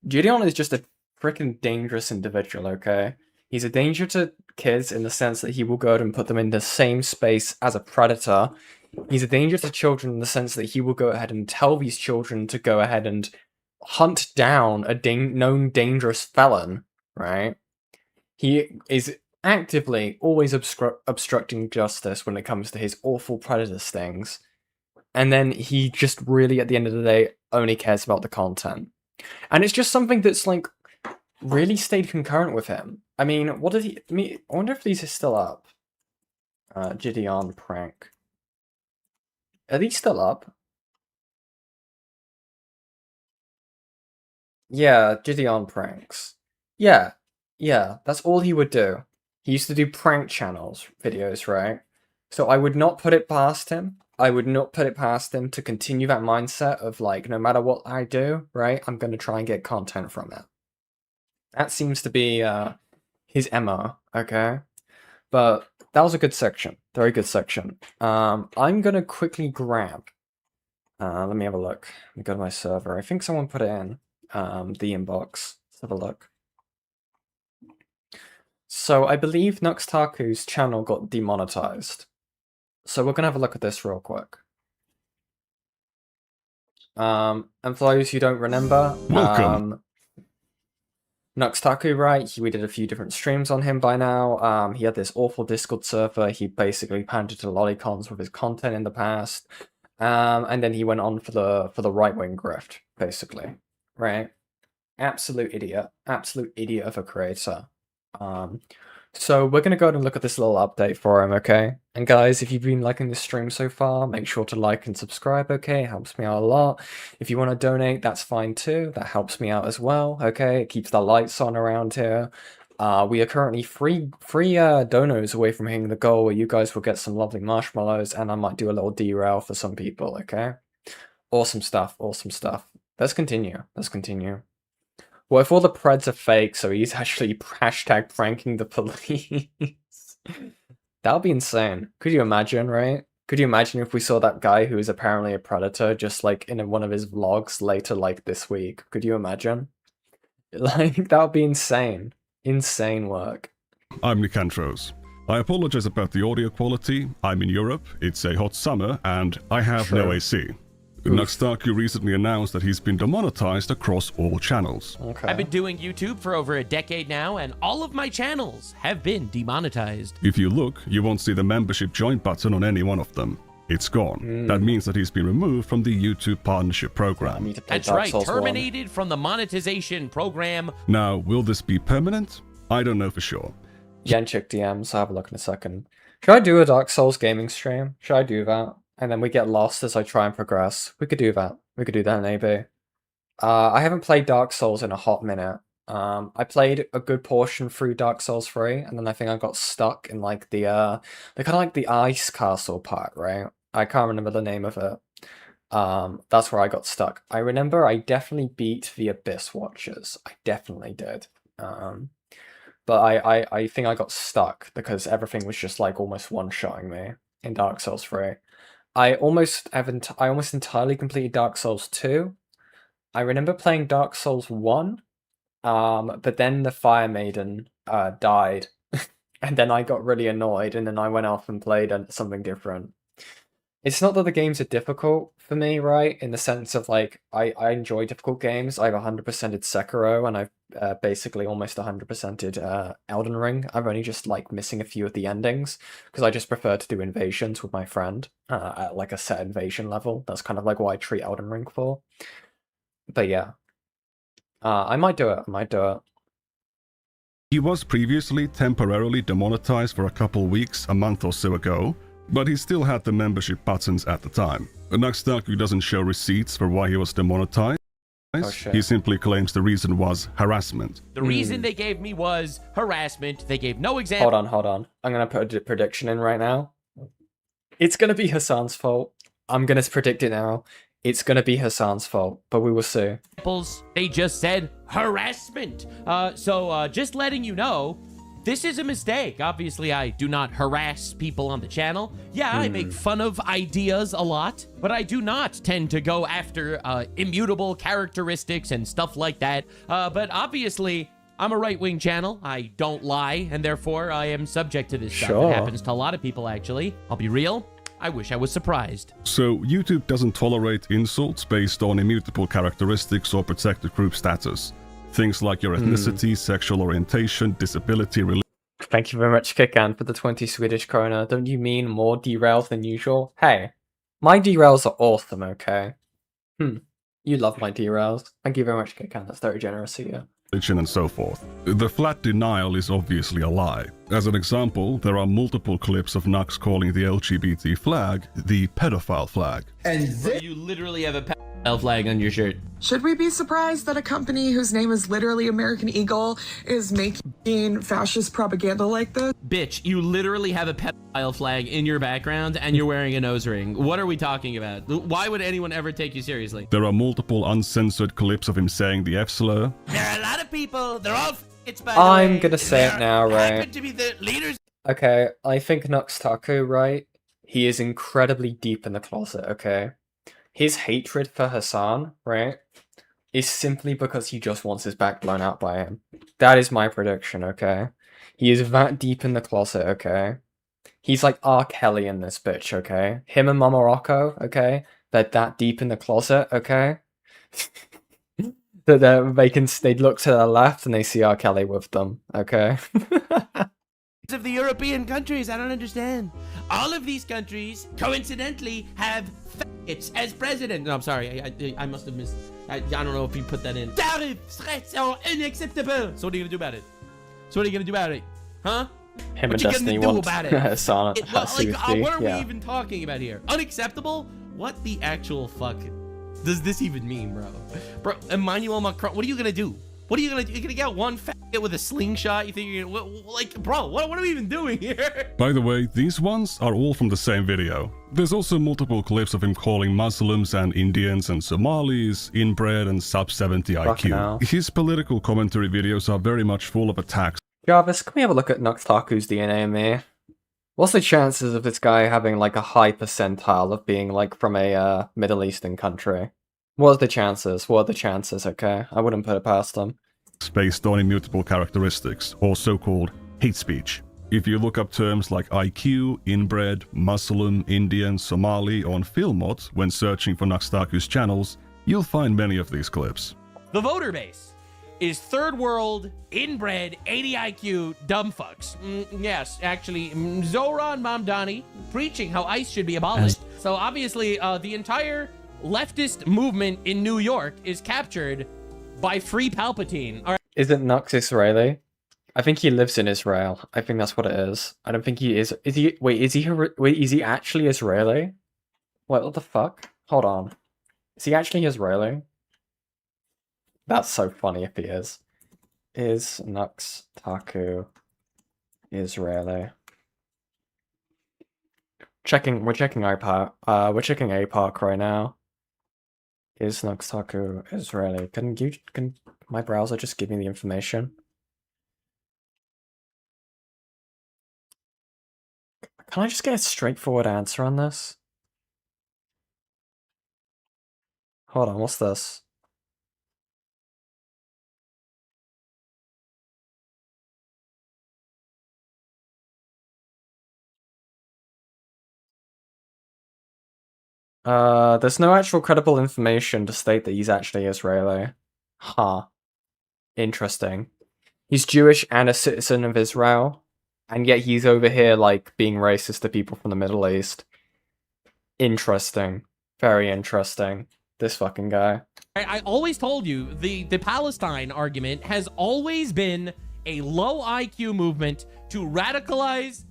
Gideon is just a freaking dangerous individual, okay? He's a danger to kids in the sense that he will go out and put them in the same space as a predator. He's a danger to children in the sense that he will go ahead and tell these children to go ahead and hunt down a known dangerous felon, right? He is actively always obstructing justice when it comes to his awful predator stings. and then he just really, at the end of the day, only cares about the content. And it's just something that's, like, really stayed concurrent with him. I mean, what did he... I wonder if these are still up. Gideon prank. Are these still up? Yeah, Gideon pranks. Yeah, that's all he would do. He used to do prank channels videos, right? So I would not put it past him. I would not put it past him to continue that mindset of, like, no matter what I do, right, I'm going to try and get content from it. That seems to be his MO, okay? But that was a good section. Very good section. I'm going to quickly grab... let me have a look. Let me go to my server. I think someone put it in the inbox. Let's have a look. So I believe Nuxtaku's channel got demonetized. So we're going to have a look at this real quick. And for those who don't remember, Nuxtaku, right? We did a few different streams on him by now. He had this awful Discord server. He basically pandered to lolicons with his content in the past. And then he went on for the right-wing grift, basically. Right? Absolute idiot of a creator. So we're going to go ahead and look at this little update for him, okay? And guys, if you've been liking this stream so far, make sure to like and subscribe, okay? It helps me out a lot. If you want to donate, that's fine too. That helps me out as well, okay? It keeps the lights on around here. We are currently three donos away from hitting the goal where you guys will get some lovely marshmallows, and I might do a little derail for some people, okay? Awesome stuff, awesome stuff. Let's continue. What if all the Preds are fake, so he's actually hashtag pranking the police? That would be insane. Could you imagine, right? Could you imagine if we saw that guy who is apparently a predator just, like, in one of his vlogs later, like, this week? Could you imagine? Like, that would be insane. Insane work.
I'm Nicantros. I apologize about the audio quality. I'm in Europe, it's a hot summer, and I have no AC. Nuxtaku recently announced that he's been demonetized across all channels.
Okay. I've been doing YouTube for over a decade now, and all of my channels have been demonetized.
If you look, you won't see the membership join button on any one of them. It's gone. That means that he's been removed from the YouTube partnership program.
That's right, terminated from the monetization program.
Now, will this be permanent? I don't know for sure.
Yenchik DMs, I'll have a look in a second. Should I do a Dark Souls gaming stream? Should I do that? And then we get lost as I try and progress. We could do that. We could do that in AB. I haven't played Dark Souls in a hot minute. I played a good portion through Dark Souls 3, and then I think I got stuck in, like, the kind of like the ice castle part, right? I can't remember the name of it. That's where I got stuck. I remember I definitely beat the Abyss Watchers. I definitely did. But I think I got stuck because everything was just, like, almost one-shotting me in Dark Souls 3. I almost entirely completed Dark Souls 2. I remember playing Dark Souls 1, but then the Fire Maiden died, and then I got really annoyed, and then I went off and played something different. It's not that the games are difficult for me, right? In the sense of, like, I enjoy difficult games. I've 100%ed Sekiro, and I've basically almost 100%ed Elden Ring. I'm only just, like, missing a few of the endings, because I just prefer to do invasions with my friend at, like, a set invasion level. That's kind of, like, what I treat Elden Ring for. But yeah. I might do it.
He was previously temporarily demonetized for a couple weeks, a month or so ago, but he still had the membership buttons at the time. Nuxtaku doesn't show receipts for why he was demonetized. Oh, he simply claims the reason was harassment.
The reason they gave me was harassment. They gave no example.
Hold on. I'm going to put a prediction in right now. It's going to be Hassan's fault. I'm going to predict it now. It's going to be Hassan's fault, but we will see.
They just said harassment. So just letting you know, this is a mistake. Obviously, I do not harass people on the channel. Yeah, I make fun of ideas a lot, but I do not tend to go after immutable characteristics and stuff like that. But obviously, I'm a right-wing channel. I don't lie, and therefore I am subject to this stuff. It happens to a lot of people, actually. I'll be real. I wish I was surprised.
So, YouTube doesn't tolerate insults based on immutable characteristics or protected group status. Things like your ethnicity, sexual orientation, disability, religion.
Thank you very much, Kikan, for the 20 Swedish krona. Don't you mean more derailed than usual? Hey, My derails are awesome, okay? You love my derails. Thank you very much, Kikan. That's very generous of you.
And so forth. The flat denial is obviously a lie. As an example, there are multiple clips of Nux calling the LGBT flag the pedophile flag.
And you literally have a pedophile flag on your shirt.
Should we be surprised that a company whose name is literally American Eagle is making fascist propaganda like this?
Bitch, you literally have a pedophile flag in your background and you're wearing a nose ring. What are we talking about? Why would anyone ever take you seriously?
There are multiple uncensored clips of him saying the F slur.
There are a lot of people. They're all f***its, by
I'm gonna say it now, right?
to be the leaders.
Okay, I think Nuxtaku, right? He is incredibly deep in the closet, okay? His hatred for Hassan, right, is simply because he just wants his back blown out by him. That is my prediction, okay? He is that deep in the closet, okay? He's like R. Kelly in this bitch, okay? Him and Mama Rocco, okay? They're that deep in the closet, okay? That they'd look to their left and they see R. Kelly with them, okay?
Of the European countries, I don't understand. All of these countries, coincidentally, have faggots as president. No, I'm sorry, I must have missed. I don't know if you put that in. Tarifs sont unacceptable. So what are you gonna do about it? So what are you gonna do about it? Huh?
Him
what
and Destiny want Hassan.
What are we even talking about here? Unacceptable? What the actual fuck does this even mean, bro? Bro, Emmanuel Macron, what are you gonna do? What are you gonna do? You're gonna get one faggot with a slingshot? You think you're gonna, like, bro, what are we even doing here?
By the way, these ones are all from the same video. There's also multiple clips of him calling Muslims and Indians and Somalis inbred and sub-70 IQ. His political commentary videos are very much full of attacks.
Jarvis, can we have a look at Nuxtaku's DNA in me? What's the chances of this guy having like a high percentile of being like from a Middle Eastern country? What are the chances? What are the chances, okay? I wouldn't put it past them.
Based on immutable characteristics, or so-called hate speech. If you look up terms like IQ, inbred, Muslim, Indian, Somali on Filmot when searching for Nuxtaku's channels, you'll find many of these clips.
The voter base is third world, inbred, 80 IQ, dumb fucks. Yes, actually, Zoran Mamdani preaching how ICE should be abolished. So obviously, the entire leftist movement in New York is captured by Free Palpatine. All right.
Isn't Nux Israeli? I think he lives in Israel. I think that's what it is. I don't think he is. Is he? Wait, is he actually Israeli? What the fuck? Hold on. Is he actually Israeli? That's so funny if he is. Is Nuxtaku Israeli? We're checking APOC. We're checking APOC right now. Is Nuxtaku Israeli? Can my browser just give me the information? Can I just get a straightforward answer on this? Hold on, what's this? There's no actual credible information to state that he's actually Israeli. Huh. Interesting. He's Jewish and a citizen of Israel, and yet he's over here, like, being racist to people from the Middle East. Interesting. Very interesting. This fucking guy.
I always told you, the Palestine argument has always been a low IQ movement to radicalize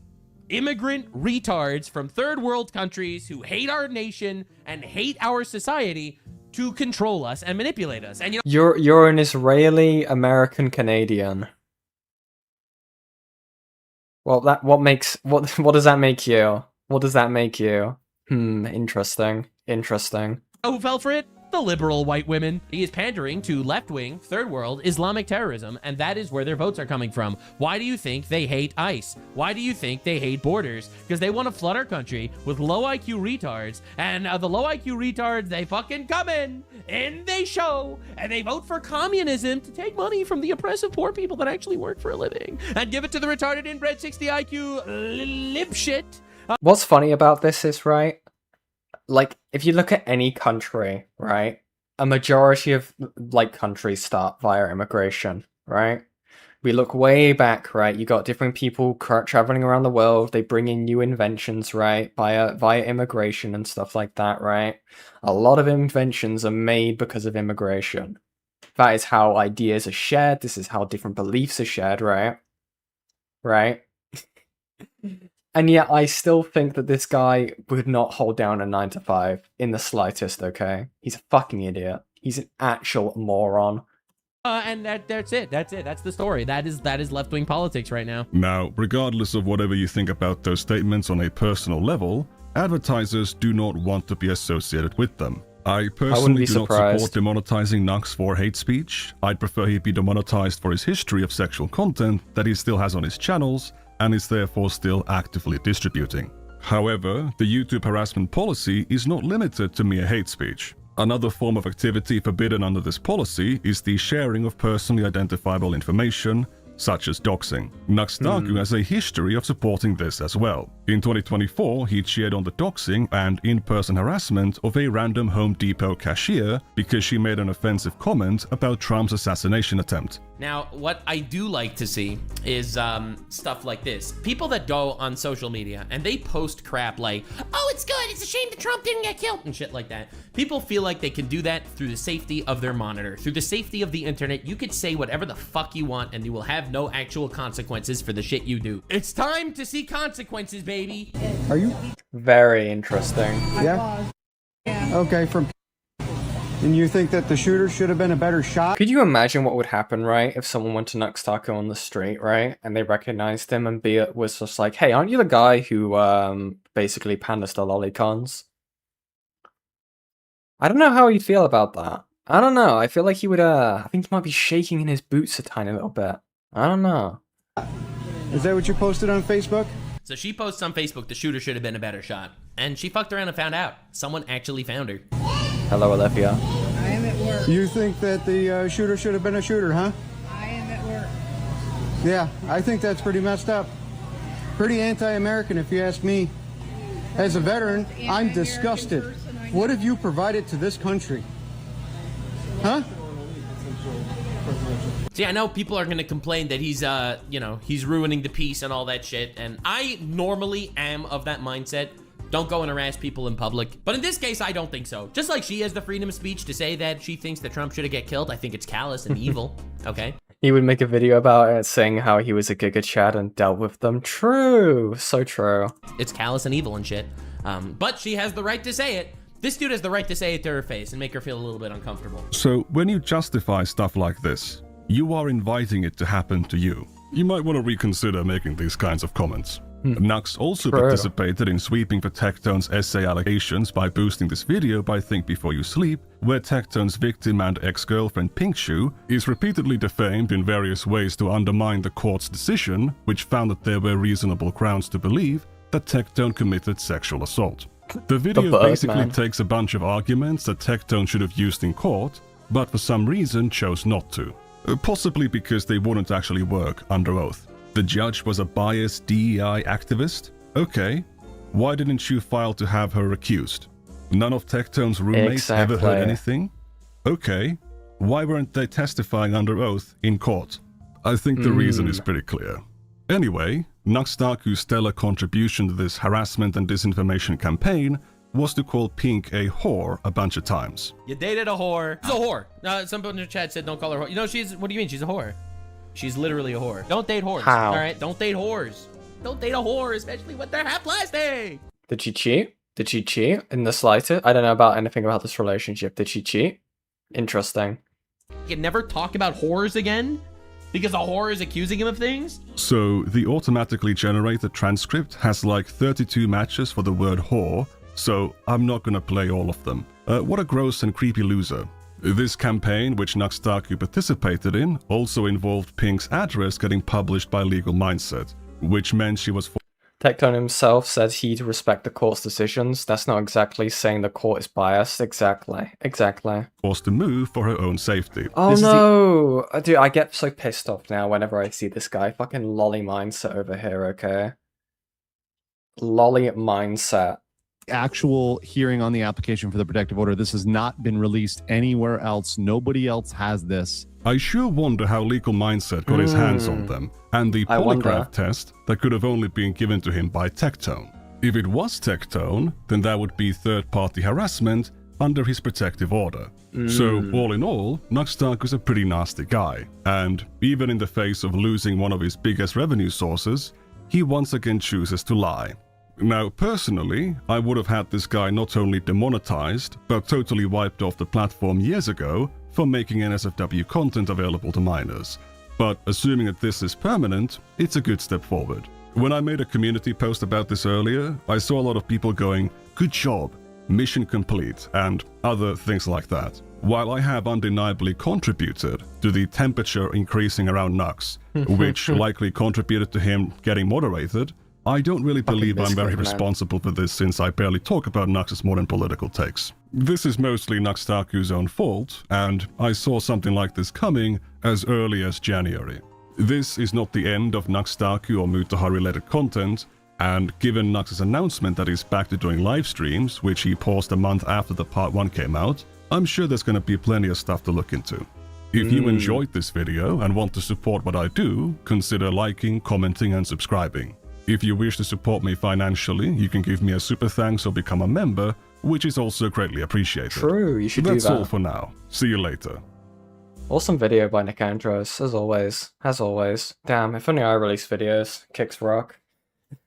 immigrant retards from third world countries who hate our nation and hate our society to control us and manipulate us. And you know,
you're an Israeli American Canadian. Well, what does that make you? What does that make you? Interesting. Interesting.
who fell for it? The liberal white women. He is pandering to left-wing, third world Islamic terrorism, and that is where their votes are coming from. Why do you think they hate ICE? Why do you think they hate borders? Because they want to flood our country with low IQ retards, and the low IQ retards, they fucking come in, and they show, and they vote for communism to take money from the oppressive poor people that actually work for a living, and give it to the retarded inbred 60 IQ lip shit.
What's funny about this is, right, like, if you look at any country, right, a majority of, like, countries start via immigration, right? We look way back, right? You got different people traveling around the world. They bring in new inventions, right? Via immigration and stuff like that, right? A lot of inventions are made because of immigration. That is how ideas are shared. This is how different beliefs are shared, right? Right? And yet I still think that this guy would not hold down a 9 to 5 in the slightest, okay? He's a fucking idiot. He's an actual moron.
And that's it. That's it. That's the story. That is left-wing politics right now.
Now, regardless of whatever you think about those statements on a personal level, advertisers do not want to be associated with them. I personally do not support demonetizing Nux for hate speech. I'd prefer he be demonetized for his history of sexual content that he still has on his channels and is therefore still actively distributing. However, the YouTube harassment policy is not limited to mere hate speech. Another form of activity forbidden under this policy is the sharing of personally identifiable information, such as doxing. Nuxtaku has a history of supporting this as well. In 2024, he cheered on the doxing and in-person harassment of a random Home Depot cashier because she made an offensive comment about Trump's assassination attempt.
Now, what I do like to see is stuff like this. People that go on social media and they post crap like, oh, it's good, it's a shame that Trump didn't get killed, and shit like that. People feel like they can do that through the safety of their monitor. Through the safety of the internet, you could say whatever the fuck you want and you will have no actual consequences for the shit you do. It's time to see consequences, baby.
Are you?
Very interesting.
Yeah? Okay, and you think that the shooter should have been a better shot?
Could you imagine what would happen, right, if someone went to Nuxtaku on the street, right, and they recognized him and was just like, hey, aren't you the guy who, basically pandas to lolicons? I don't know how he'd feel about that. I don't know, I feel like he would, I think he might be shaking in his boots a tiny little bit. I don't know.
Is that what you posted on Facebook?
So she posts on Facebook, the shooter should have been a better shot. And she fucked around and found out. Someone actually found her.
Hello, Olivia.
I am at work. You think that the shooter should have been a shooter, huh?
I am at work.
Yeah, I think that's pretty messed up. Pretty anti-American, if you ask me. As a veteran, I'm disgusted. What have you provided to this country? Huh?
See, I know people are going to complain that he's, you know, he's ruining the peace and all that shit. And I normally am of that mindset. Don't go and harass people in public. But in this case, I don't think so. Just like she has the freedom of speech to say that she thinks that Trump should have get killed. I think it's callous and evil. Okay.
He would make a video about it saying how he was a Giga Chad and dealt with them. True. So true.
It's callous and evil and shit. But she has the right to say it. This dude has the right to say it to her face and make her feel a little bit uncomfortable.
So when you justify stuff like this, you are inviting it to happen to you. You might want to reconsider making these kinds of comments. Nux also participated in sweeping for Tectone's essay allegations by boosting this video by Think Before You Sleep, where Tectone's victim and ex-girlfriend Pinkshoe is repeatedly defamed in various ways to undermine the court's decision, which found that there were reasonable grounds to believe that Tectone committed sexual assault. The video basically takes a bunch of arguments that Tectone should have used in court, but for some reason chose not to. Possibly because they wouldn't actually work under oath. The judge was a biased DEI activist? Okay. Why didn't you file to have her recused? None of Tectone's roommates ever heard anything? Okay. Why weren't they testifying under oath in court? I think the reason is pretty clear. Anyway, Nuxtaku's stellar contribution to this harassment and disinformation campaign was to call Pink a whore a bunch of times.
You dated a whore. She's a whore. Some people in the chat said don't call her a whore. You know, what do you mean? She's a whore. She's literally a whore. Don't date whores.
How?
All right? Don't date whores. Don't date a whore, especially when they're half plastic.
Did she cheat? Did she cheat in the slightest? I don't know about anything about this relationship. Did she cheat? Interesting.
You can never talk about whores again? Because a whore is accusing him of things?
So, the automatically generated transcript has like 32 matches for the word whore, so I'm not gonna play all of them. What a gross and creepy loser. This campaign, which Nuxtaku participated in, also involved Pink's address getting published by Legal Mindset, which meant she was
Tectone himself said he'd respect the court's decisions. That's not exactly saying the court is biased. Exactly.
forced to move for her own safety.
Oh no! Dude, I get so pissed off now whenever I see this guy. Fucking lolly mindset over here, okay? Lolly mindset.
Actual hearing on the application for the protective order. This has not been released anywhere else. Nobody else has this.
I sure wonder how Legal Mindset got his hands on them, and the polygraph test that could have only been given to him by Tectone. If it was Tectone, then that would be third-party harassment under his protective order. So, all in all, Nuxtark is a pretty nasty guy, and even in the face of losing one of his biggest revenue sources, he once again chooses to lie. Now, personally, I would have had this guy not only demonetized, but totally wiped off the platform years ago for making NSFW content available to minors. But assuming that this is permanent, it's a good step forward. When I made a community post about this earlier, I saw a lot of people going, "Good job, mission complete," and other things like that. While I have undeniably contributed to the temperature increasing around Nux, which likely contributed to him getting moderated, I don't really believe I'm very responsible for this since I barely talk about Nux's modern political takes. This is mostly Nuxtaku's own fault, and I saw something like this coming as early as January. This is not the end of Nuxtaku or Mutaha related content, and given Nux's announcement that he's back to doing live streams, which he paused a month after the part 1 came out, I'm sure there's gonna be plenty of stuff to look into. If you enjoyed this video and want to support what I do, consider liking, commenting and subscribing. If you wish to support me financially, you can give me a super thanks or become a member, which is also greatly appreciated.
True, you should do that.
That's all for now. See you later.
Awesome video by Nick Andros, as always. As always. Damn, if only I release videos. Kicks rock.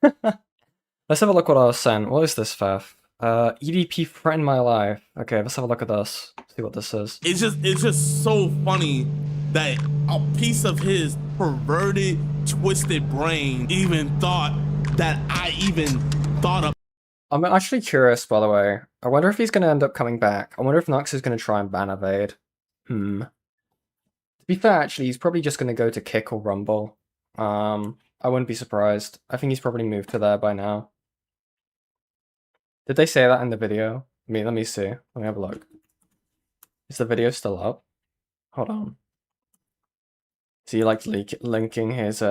Let's have a look what I was sent. What is this, Faff? EDP threatened my life. Okay, let's have a look at this. See what this is.
It's just so funny that a piece of his perverted, twisted brain even thought that I even thought of.
I'm actually curious, by the way. I wonder if he's going to end up coming back. I wonder if Nux is going to try and ban evade. To be fair, actually, he's probably just going to go to Kick or Rumble. I wouldn't be surprised. I think he's probably moved to there by now. Did they say that in the video? Let me see. Let me have a look. Is the video still up? Hold on. Is he like linking his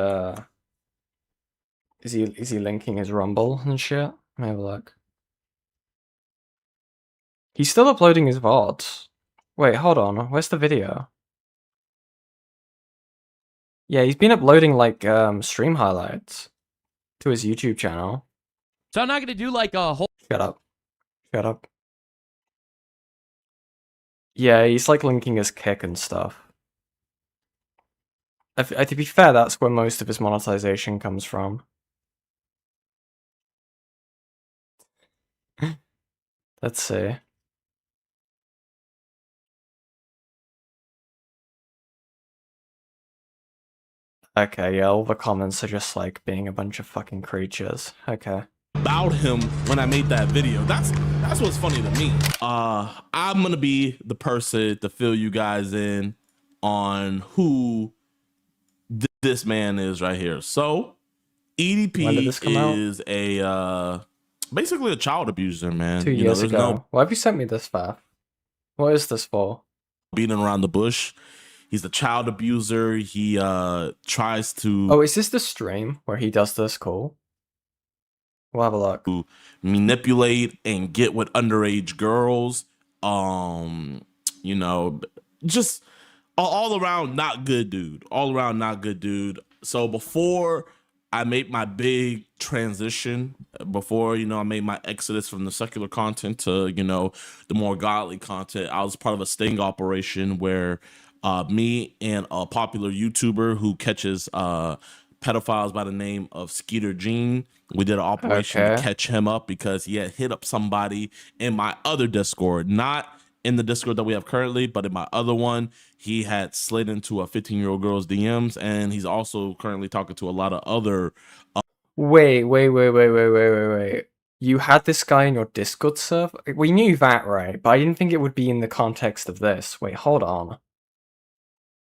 Is he linking his Rumble and shit? Let me have a look. He's still uploading his VODs. Wait, hold on. Where's the video? Yeah, he's been uploading like stream highlights to his YouTube channel.
So I'm not gonna do like a whole.
Shut up. Shut up. Yeah, he's like linking his Kick and stuff. To be fair, that's where most of his monetization comes from. Let's see. Okay, yeah, all the comments are just like being a bunch of fucking creatures. Okay.
About him when I made that video. That's what's funny to me. I'm gonna be the person to fill you guys in on who this man is right here. So EDP is a basically a child abuser, man.
2 years ago. Why have you sent me this, Faff? What is this for?
Beating around the bush. He's a child abuser. He tries to.
Oh, is this the stream where he does this? Cool. We'll have a look.
To manipulate and get with underage girls. You know, just all around not good dude. All around not good dude. So before I made my big transition, before, you know, I made my exodus from the secular content to, you know, the more godly content, I was part of a sting operation where me and a popular YouTuber who catches pedophiles by the name of Skeeter Jean, we did an operation to catch him up because he had hit up somebody in my other Discord, not in the Discord that we have currently, but in my other one. He had slid into a 15-year-old girl's DMs, and he's also currently talking to a lot of other.
Wait. You had this guy in your Discord server? We knew that, right? But I didn't think it would be in the context of this. Wait, hold on.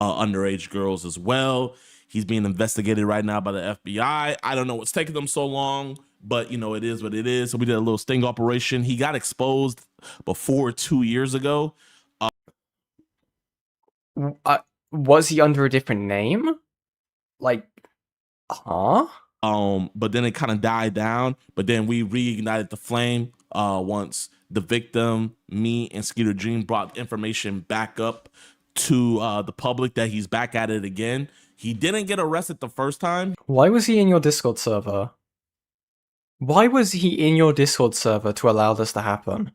Underage girls as well. He's being investigated right now by the FBI. I don't know what's taking them so long, but you know, it is what it is. So we did a little sting operation. He got exposed before 2 years ago.
Was he under a different name? Like, huh?
But then it kind of died down. But then we reignited the flame once the victim, me, and Skeeter Jean brought information back up
to the public that he's back at it again. He didn't get arrested the first time.
Why was he in your Discord server? Why was he in your Discord server to allow this to happen?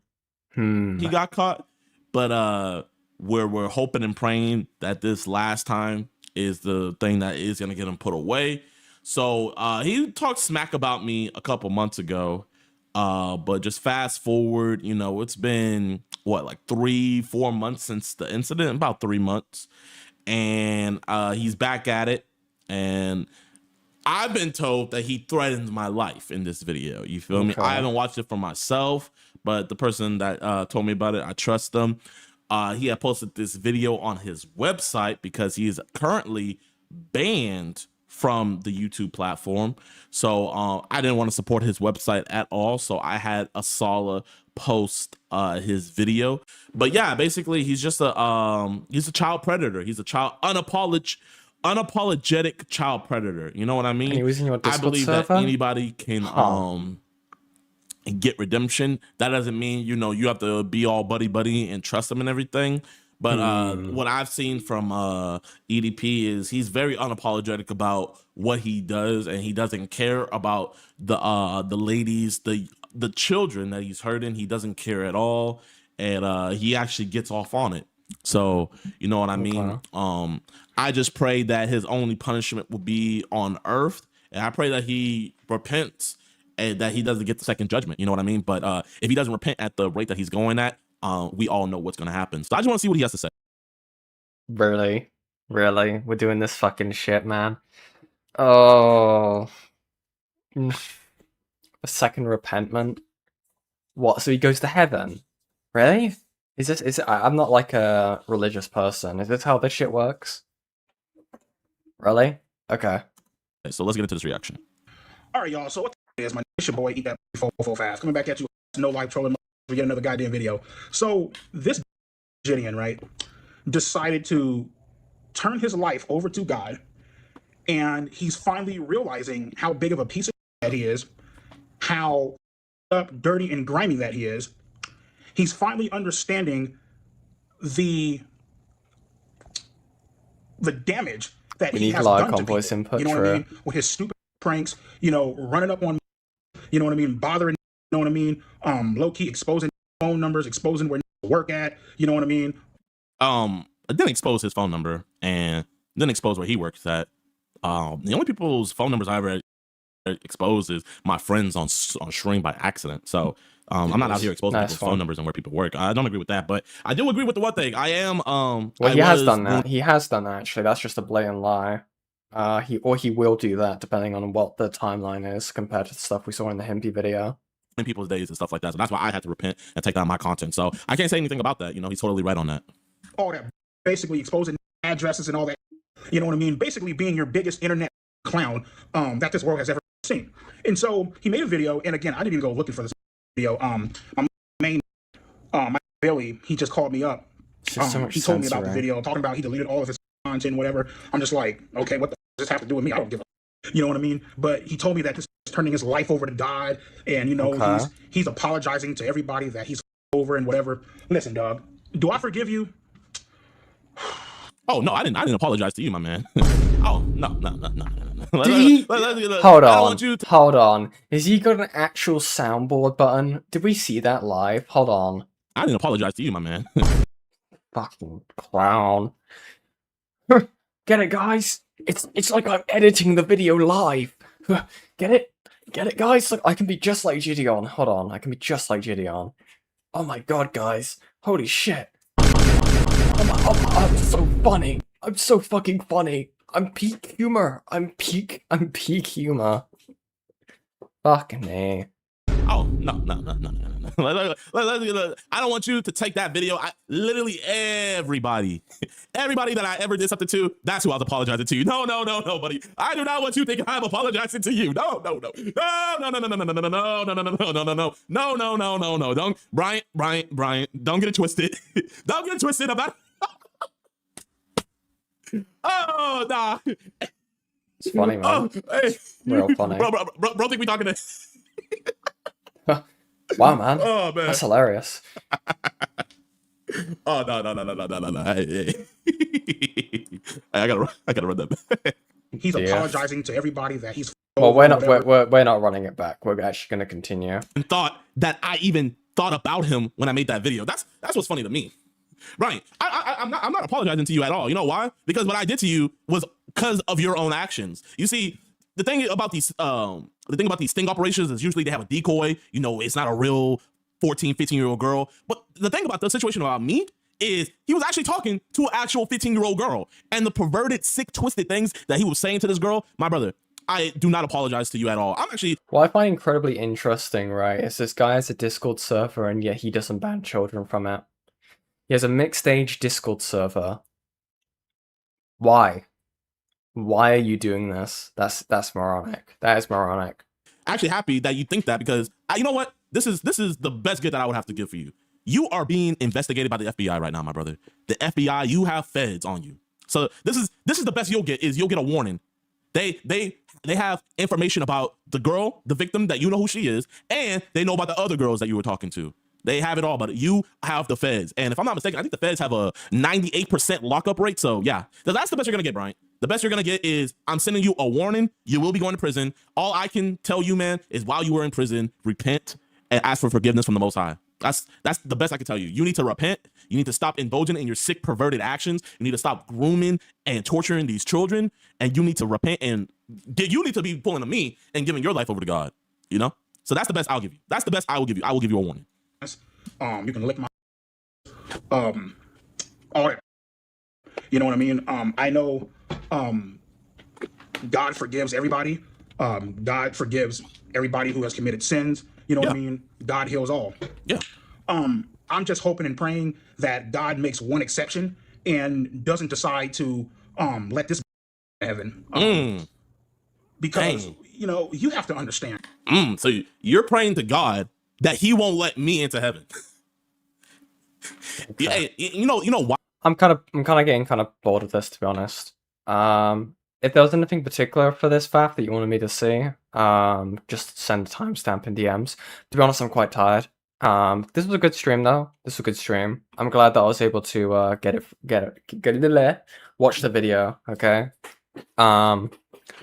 He got caught, but we're hoping and praying that this last time is the thing that is gonna get him put away. So he talked smack about me a couple months ago, but just fast forward, you know, it's been what, like 3-4 months since the incident, about 3 months, and he's back at it. And I've been told that he threatened my life in this video. You feel me? I haven't watched it for myself, but the person that told me about it, I trust them. He had posted this video on his website because he is currently banned from the YouTube platform. So I didn't want to support his website at all. So I had Asala post his video. But yeah, basically he's just a child predator. He's a unapologetic child predator. You know what I mean?
And he was in your Discord
I believe
server?
that anybody can get redemption. That doesn't mean, you know, you have to be all buddy and trust him and everything. But what I've seen from EDP is he's very unapologetic about what he does, and he doesn't care about the ladies, the children that he's hurting. He doesn't care at all, and he actually gets off on it. So you know what I mean? I just pray that his only punishment will be on earth, and I pray that he repents and that he doesn't get the second judgment. You know what I mean? But if he doesn't repent at the rate that he's going at, we all know what's going to happen. So I just want to see what he has to say.
Really? Really? We're doing this fucking shit, man. Oh. A second repentment? What? So he goes to heaven? Really? I'm not like a religious person. Is this how this shit works? Really? Okay.
So let's get into this reaction.
All right, y'all. So what the is, my it's your boy Eat That 444 Fast coming back at you. No live trolling for yet another goddamn video. So this Gideon, right, decided to turn his life over to God, and he's finally realizing how big of a piece of that he is, how up, dirty, and grimy that he is. He's finally understanding the damage that he has done to people.
Input,
you know what I mean? With his stupid pranks, you know, running up on, you know what I mean, bothering, you know what I mean, low-key exposing phone numbers, exposing where work at, you know what I mean?
I didn't expose his phone number and didn't expose where he works at. The only people's phone numbers I ever exposed is my friends on stream by accident. So I'm not out here exposing people's phone numbers and where people work. I don't agree with that, but I do agree with the one thing. I am
well, he has done that. He has done that, actually. That's just a blatant lie. He will do that depending on what the timeline is compared to the stuff we saw in the Himpy video.
In people's days and stuff like that. So that's why I had to repent and take down my content. So I can't say anything about that. You know, he's totally right on that.
All that, basically exposing addresses and all that. You know what I mean? Basically being your biggest internet clown that this world has ever seen. And so he made a video, and again, I didn't even go looking for this video. My main, my Billy, he just called me up. He told me about the video, talking about he deleted all of his content, whatever. I'm just like, okay, what the does this have to do with me? I don't give a. You know what I mean? But he told me that this is turning his life over to God, and you know he's apologizing to everybody that he's over and whatever. Listen, dog, do I forgive you?
Oh no, I didn't apologize to you, my man. Oh no.
Hold on. Is he got an actual soundboard button? Did we see that live? Hold on.
I didn't apologize to you, my man.
Fucking clown. Get it, guys? It's like I'm editing the video live. Get it? Get it, guys? Look, I can be just like Gideon. Hold on, I can be just like Gideon. Oh my god, guys. Holy shit. I'm so funny. I'm so fucking funny. I'm peak humor. I'm peak humor. Fucking me.
Oh, no. I don't want you to take that video. Literally everybody that I ever did something to, that's who I was apologizing to you. No, buddy. I do not want you thinking I'm apologizing to you. No. Don't, Brian, don't get it twisted. Don't get it twisted. I'm not. Oh, nah.
It's funny, man.
Oh, hey.
Real funny.
Bro, think we talking to...
Wow, man.
Oh, man.
That's hilarious.
Oh no. Hey. I gotta run that back.
He's apologizing to everybody that he's.
Well, we're not running it back. We're actually gonna continue.
And thought that I even thought about him when I made that video. That's what's funny to me. Right. I'm not apologizing to you at all. You know why? Because what I did to you was because of your own actions. You see, the thing about these sting operations is usually they have a decoy. You know, it's not a real 14, 15-year-old girl. But the thing about the situation about me is he was actually talking to an actual 15-year-old girl. And the perverted, sick, twisted things that he was saying to this girl, my brother, I do not apologize to you at all. I'm actually...
What I find incredibly interesting, right, is this guy has a Discord server and yet he doesn't ban children from it. He has a mixed age Discord server. Why? Why are you doing this? That's moronic. That is moronic.
Actually happy that you think that because, you know what? This is the best gift that I would have to give for you. You are being investigated by the FBI right now, my brother. The FBI, you have feds on you. So this is the best you'll get, is you'll get a warning. They have information about the girl, the victim, that you know who she is, and they know about the other girls that you were talking to. They have it all, but you have the feds. And if I'm not mistaken, I think the feds have a 98% lockup rate. So yeah, that's the best you're gonna get, Bryant. The best you're gonna get is I'm sending you a warning. You will be going to prison. All I can tell you, man, is while you were in prison, repent and ask for forgiveness from the Most High. That's the best I can tell you. You need to repent. You need to stop indulging in your sick, perverted actions. You need to stop grooming and torturing these children. And you need to repent, and you need to be pulling to me and giving your life over to God. You know? So that's the best I'll give you. That's the best I will give you. I will give you a warning.
You can lick my all that. You know what I mean? I know God forgives everybody. God forgives everybody who has committed sins. You know what I mean? God heals all.
Yeah.
I'm just hoping and praying that God makes one exception and doesn't decide to let this heaven. Because you know, you have to understand.
So you're praying to God that he won't let me into heaven. Okay. Yeah, you know why?
I'm kind of getting kind of bored of this, to be honest. If there was anything particular for this fact that you wanted me to see, just send a timestamp in DMs. To be honest, I'm quite tired. This was a good stream though. This was a good stream. I'm glad that I was able to watch the video. Okay.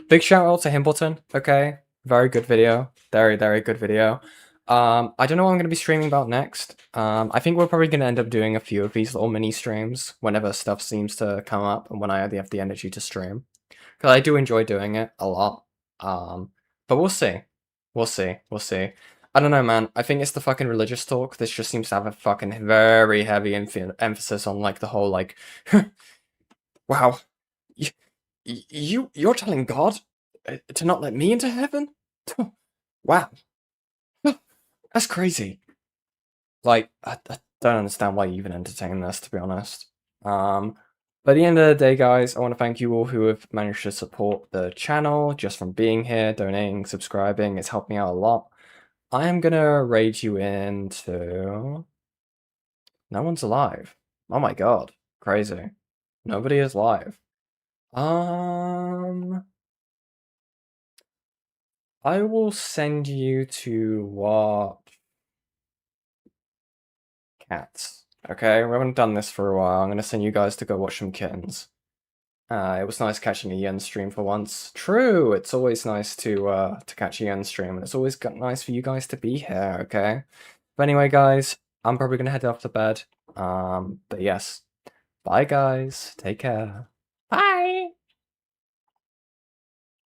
Big shout out to Himbleton. Okay, very good video. Very good video. I don't know what I'm going to be streaming about next. I think we're probably going to end up doing a few of these little mini streams whenever stuff seems to come up and when I have the energy to stream. Because I do enjoy doing it a lot. But we'll see. We'll see. I don't know, man. I think it's the fucking religious talk. This just seems to have a fucking very heavy emphasis on, like, the whole, like, wow, you're telling God to not let me into heaven? Wow. That's crazy. Like, I don't understand why you even entertain this, to be honest. But at the end of the day, guys, I want to thank you all who have managed to support the channel just from being here, donating, subscribing. It's helped me out a lot. I am gonna raid you into... No one's alive. Oh my god. Crazy. Nobody is live. I will send you to watch cats. Okay, we haven't done this for a while. I'm gonna send you guys to go watch some kittens. It was nice catching a Yen stream for once. True, it's always nice to catch a Yen stream, and it's always nice for you guys to be here, okay? But anyway, guys, I'm probably gonna head off to bed. But yes, bye guys, take care. Bye!